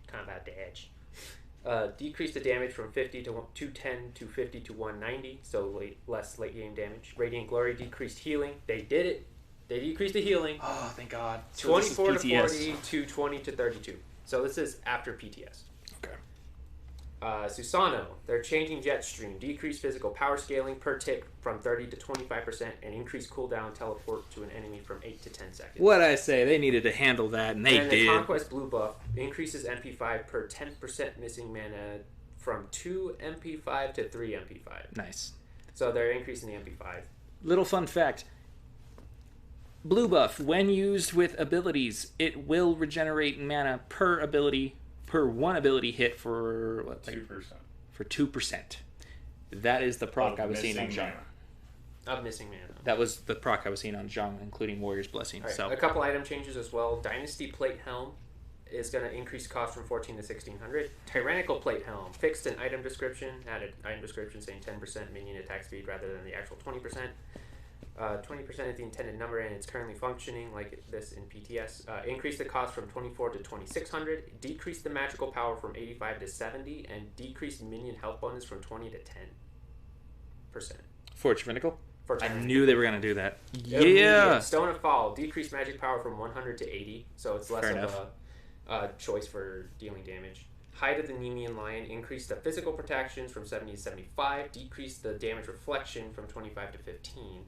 Decrease the damage from 50 to 210 to 50 to 190, so less late game damage. Radiant Glory decreased healing. They did it They decrease the healing. Oh, thank God. So 24 to PTS. 40 to 20 to 32. So this is after PTS. Okay. Susano, they're changing jet stream, decrease physical power scaling per tick from 30 to 25%, and increase cooldown teleport to an enemy from 8 to 10 seconds. What I say, they needed to handle that, and they and did. the Conquest blue buff increases MP5 per 10% missing mana from 2 MP5 to 3 MP5. Nice. So they're increasing the MP5. Little fun fact. Blue buff, when used with abilities, it will regenerate mana per one ability hit for what? 2%. For 2%. That is the proc I was seeing on missing Zhang. Of missing mana. That was the proc I was seeing on Zhang, including Warrior's Blessing. Right. So A couple item changes as well. Dynasty Plate Helm is going to increase cost from 14 to 1600. Tyrannical Plate Helm fixed an item description, added item description saying 10% minion attack speed rather than the actual 20%. 20% is the intended number, and it's currently functioning like this in PTS. Increase the cost from 24 to 2600. Decrease the magical power from 85 to 70, and decrease minion health bonus from 20 to 10%. for Tyrannical, For I Tyrannical. knew they were gonna do that. Immediate. Yeah. Stone of Fall. Decrease magic power from 100 to 80, so it's less Fair of enough. a choice for dealing damage. Hide of the Nemean Lion. Increase the physical protections from 70 to 75. Decrease the damage reflection from 25 to 15.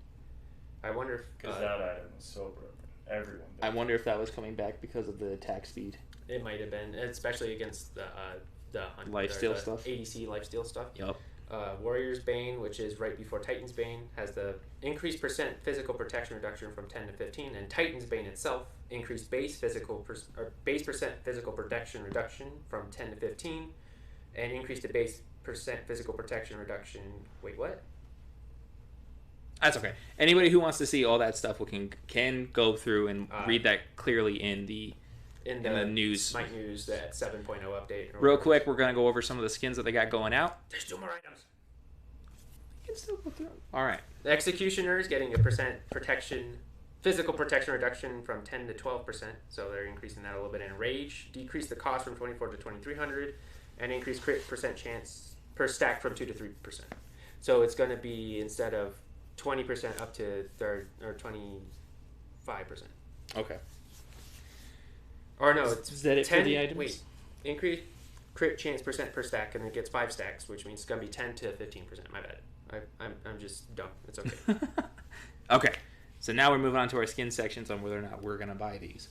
I wonder if Because that item is so broken. Everyone does. I wonder if that was coming back because of the attack speed. it might have been, especially against the Lifesteal the stuff? ADC lifesteal stuff. Yup. Warrior's Bane, which is right before Titan's Bane, has the increased percent physical protection reduction from 10 to 15, and Titan's Bane itself increased base percent physical protection reduction from 10 to 15, and increased the base percent physical protection reduction. Wait, what? That's okay. Anybody who wants to see all that stuff can go through and read that clearly in the news. Smite News, that 7.0 update. Real quick, we're gonna go over some of the skins that they got going out. There's 2 more items. You can still go through. All right. The Executioner is getting a physical protection reduction from 10 to 12%, so they're increasing that a little bit. And Rage, decrease the cost from 24 to 2300, and increase crit percent chance per stack from 2 to 3%. So it's going to be, instead of 20% up to 25%. Okay. Or no, it's Is that it 10, for the items? Wait, increase crit chance percent per stack, and it gets 5 stacks, which means it's going to be 10 to 15%. My bad. I'm just dumb. It's okay. Okay. So now we're moving on to our skin sections on whether or not we're gonna buy these.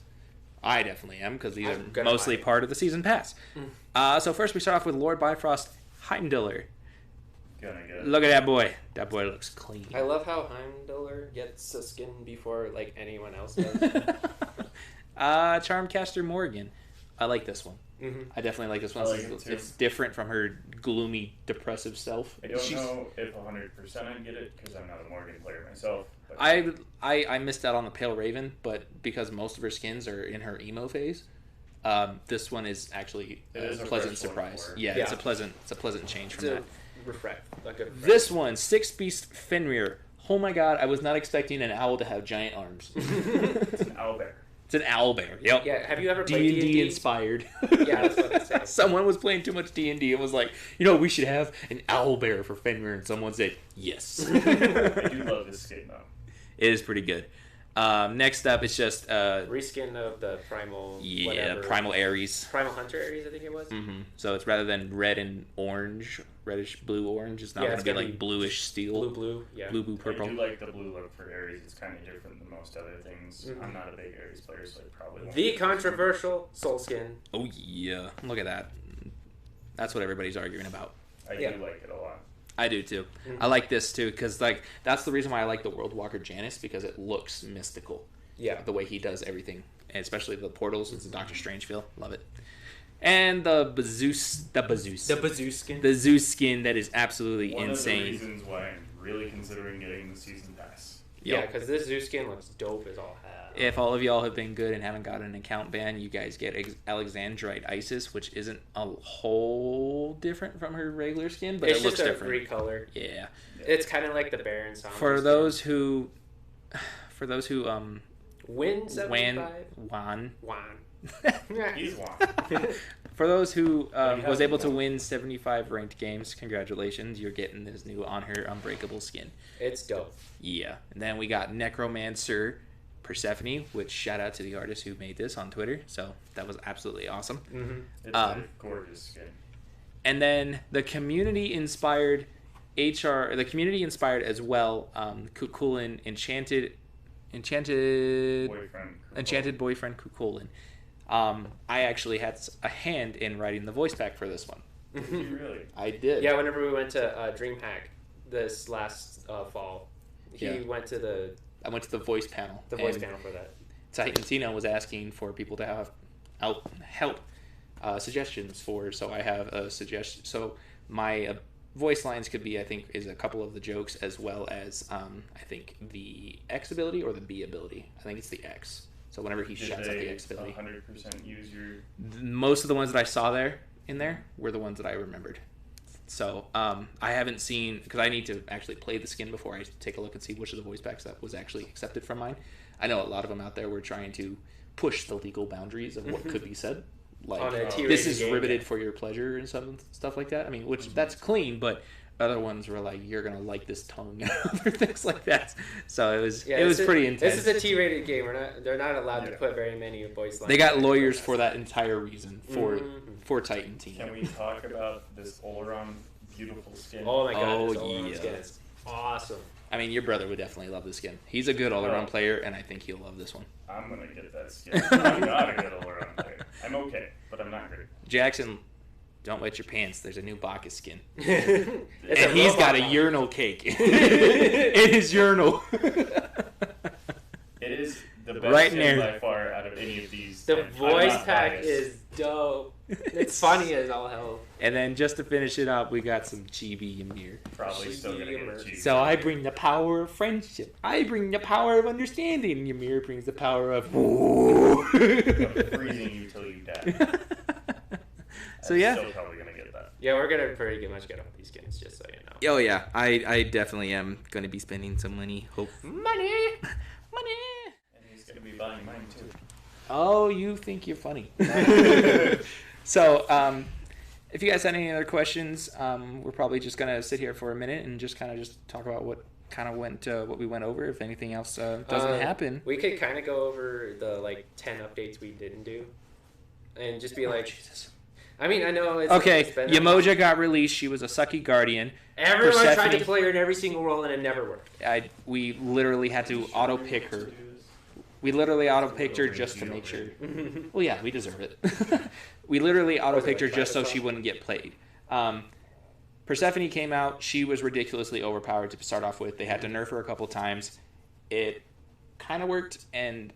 I definitely am, because these I'm are gonna mostly buy it. part of the season pass. So first we start off with Lord Bifrost Heimdallr. Gonna get it. Look at that boy. That boy looks clean. I love how Heimdallr gets a skin before like anyone else does. Charmcaster Morgan. I like this one. Mm-hmm. I definitely like this one. I like It's- it too. It's different from her gloomy, depressive self. I don't know if 100% I'd get it because I'm not a Morgan player myself. But I missed out on the Pale Raven, but because most of her skins are in her emo phase, this one is actually It is a a pleasant fresh one surprise. for her. Yeah, Yeah. it's a pleasant change from It's that. a refresh. Like a refresh. This one, Six Beast Fenrir. Oh my god, I was not expecting an owl to have giant arms. it's an owlbear. It's an owl bear. Yep. Yeah, have you ever played D&D D&D? inspired. Yeah, that's what it says. Someone was playing too much D&D and was like, we should have an owl bear for Fenrir, and someone said, yes. I do love this skin though. It is pretty good. Next up, it's just Reskin of the Primal whatever. Primal Ares. Primal Hunter Ares, I think it was. So it's rather than red and orange, reddish blue orange, it's now Yeah, going it's to be gonna like be bluish steel, Blue, yeah. blue I purple. do like the blue look for Ares. It's kind of different than most other things. I'm not a big Ares player, so I probably won't. The controversial Soul Skin. Oh yeah, look at that. That's what everybody's arguing about. I Yeah. do like it a lot. I do too. I like this too because that's the reason why I like the World Walker Janus, because it looks mystical. Yeah. The way he does everything, and especially the portals. It's a Doctor Strange feel. Love it. And the Bazoo Skin. the Zeus skin that is absolutely One insane. of the reasons why I'm really considering getting the season pass. Yeah, Yep. because this Zoo Skin looks dope as all hell. If all of y'all have been good and haven't got an account ban, you guys get Alexandrite Isis, which isn't a whole different from her regular skin, but It's it looks just a different. recolor. Yeah. It's kind of like the Baron Sound. For those who Win 75? Wan. He's one. For those who But he was able to hasn't win 75 ranked games, congratulations! You're getting this new On Her Unbreakable skin. It's dope. Yeah. And then we got Necromancer Persephone, which shout out to the artist who made this on Twitter. So that was absolutely awesome. It's a gorgeous skin. And then the community inspired the community inspired as well, Kukulin enchanted boyfriend Kukulin. I actually had a hand in writing the voice pack for this one. Did you really? I did. Yeah, whenever we went to DreamHack this last fall, Yeah. I went to the voice panel. The voice panel for that. Titantino was asking for people to have help suggestions for, so I have a suggestion. So my voice lines could be, I think, is a couple of the jokes, as well as I think the X ability or the B ability. I think it's the X. So whenever he shouts out the X ability, 100% use your. most of the ones that I saw in there were the ones that I remembered. So I haven't seen, because I need to actually play the skin before I take a look and see which of the voice packs that was actually accepted from mine. I know a lot of them out there were trying to push the legal boundaries of what could be said. Like, this is riveted for your pleasure and stuff like that. I mean, which that's clean, but other ones were like, you're gonna like this tongue and other things like that. So it was pretty intense. This is a T-rated game. They're not allowed to put very many voice lines. They got lawyers for that entire reason for Titan Team. Can we talk about this all-around beautiful skin? Oh my god! This Oh, yeah. skin is awesome. I mean, your brother would definitely love this skin. He's a good all-around player, and I think he'll love this one. I'm gonna get that skin. I'm not a good all-around player. I'm okay, but I'm not great. Jackson, don't wet your pants. There's a new Bacchus skin. And He's got a urinal cake in his urinal. It is the best Right skin there. by far out of any of these. The and I'm voice not pack biased. is dope. It's funny as all hell. And then just to finish it up, we got some Chibi Ymir. Probably still gonna get a cheese. So I bring the power of friendship. I bring the power of understanding. And Ymir brings the power of freezing you till you die. So yeah. I'm still probably gonna get that. Yeah, we're gonna pretty much get all these skins, just so you know. Oh yeah, I definitely am going to be spending some money. Money. And he's gonna be buying mine too. Oh, you think you're funny. So, if you guys had any other questions, we're probably just gonna sit here for a minute and just talk about what we went over. If anything else doesn't happen, We could kind of go over the 10 updates we didn't do, and just be like, Jesus. I mean, I know it's Okay, it's been Yamoja got released. She was a sucky guardian. Everyone tried Persephone- to play her in every single role, and it never worked. We literally had to auto pick her. We literally auto-picked her just to make sure. Well, yeah, we deserve it. We literally auto-picked her just so she wouldn't get played. Persephone came out. She was ridiculously overpowered to start off with. They had to nerf her a couple times. It kind of worked. And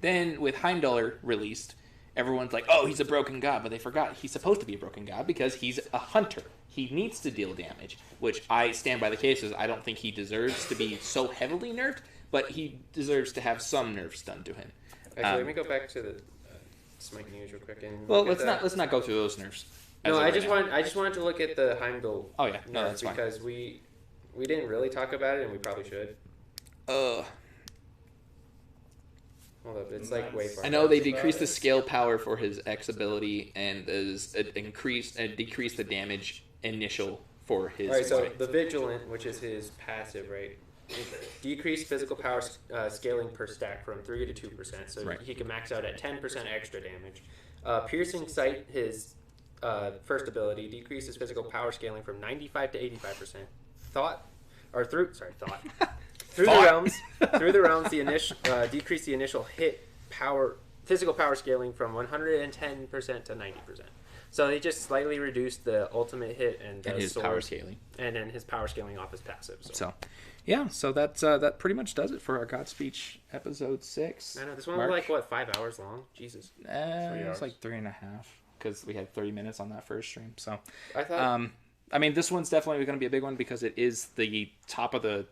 then with Heimdallr released, everyone's like, oh, he's a broken god. But they forgot he's supposed to be a broken god because he's a hunter. He needs to deal damage, which I stand by the cases. I don't think he deserves to be so heavily nerfed. But he deserves to have some nerfs done to him. Actually, let me go back to the Smite News real quick. And Well, look at let's not go through those nerfs. No, I just wanted to look at the Heimdall. Oh yeah, no, nerf that's fine. because we didn't really talk about it, and we probably should. Ugh. Hold up, it's like way far. I know they decreased the scale power for his X ability and decreased the damage initial for his. All right, so Y. the Vigilant, which is his passive, right? Decreased physical power scaling per stack from 3 to 2%, so Right. he can max out at 10% extra damage. Piercing Sight, his first ability, decreases physical power scaling from 95 to 85%. Through the realms, the initial decrease the initial hit physical power scaling from 110% to 90%. So they just slightly reduced the ultimate hit and his sword, power scaling. and then his power scaling off his passive. So, yeah. So that pretty much does it for our God Speech episode 6. I know this one was like 5 hours long. Jesus, It was like 3.5 because we had 30 minutes on that first stream. So I thought I mean, this one's definitely going to be a big one because it is the top of the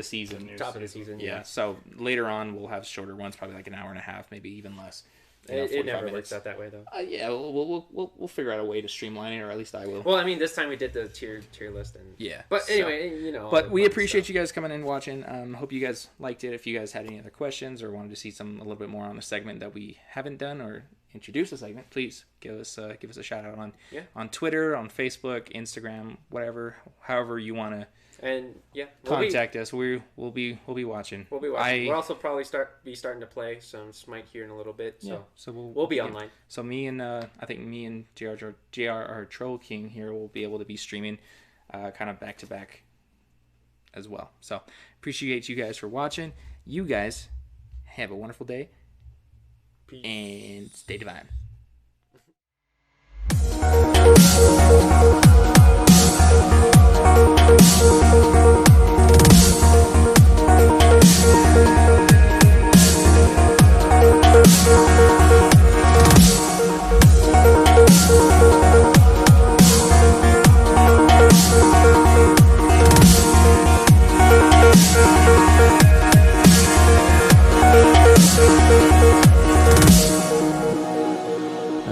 season. top of the season. Yeah. So later on, we'll have shorter ones, probably like an hour and a half, maybe even less. It 45 never minutes. works out that way though. Yeah, we'll figure out a way to streamline it, or at least I will. Well, I mean, this time we did the tier list, and Yeah. But so- anyway, you know. But all we the fun appreciate stuff. you guys coming and watching. Hope you guys liked it. If you guys had any other questions or wanted to see a little bit more on the segment that we haven't done or introduce a segment, please give us a shout out on Twitter, on Facebook, Instagram, whatever, however you want to And yeah, contact us. We'll be watching. We'll be watching. We'll also probably starting to play some Smite here in a little bit. So, so we'll be online. So me and I think me and JR our Troll King here will be able to be streaming kind of back to back as well. So appreciate you guys for watching. You guys have a wonderful day. Peace. And stay divine.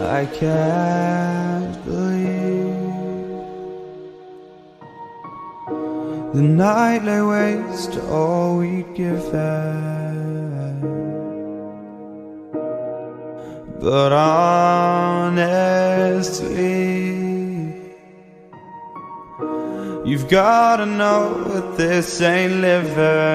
I can't believe the night lay waste to all we'd given. But honestly, you've gotta know that this ain't living.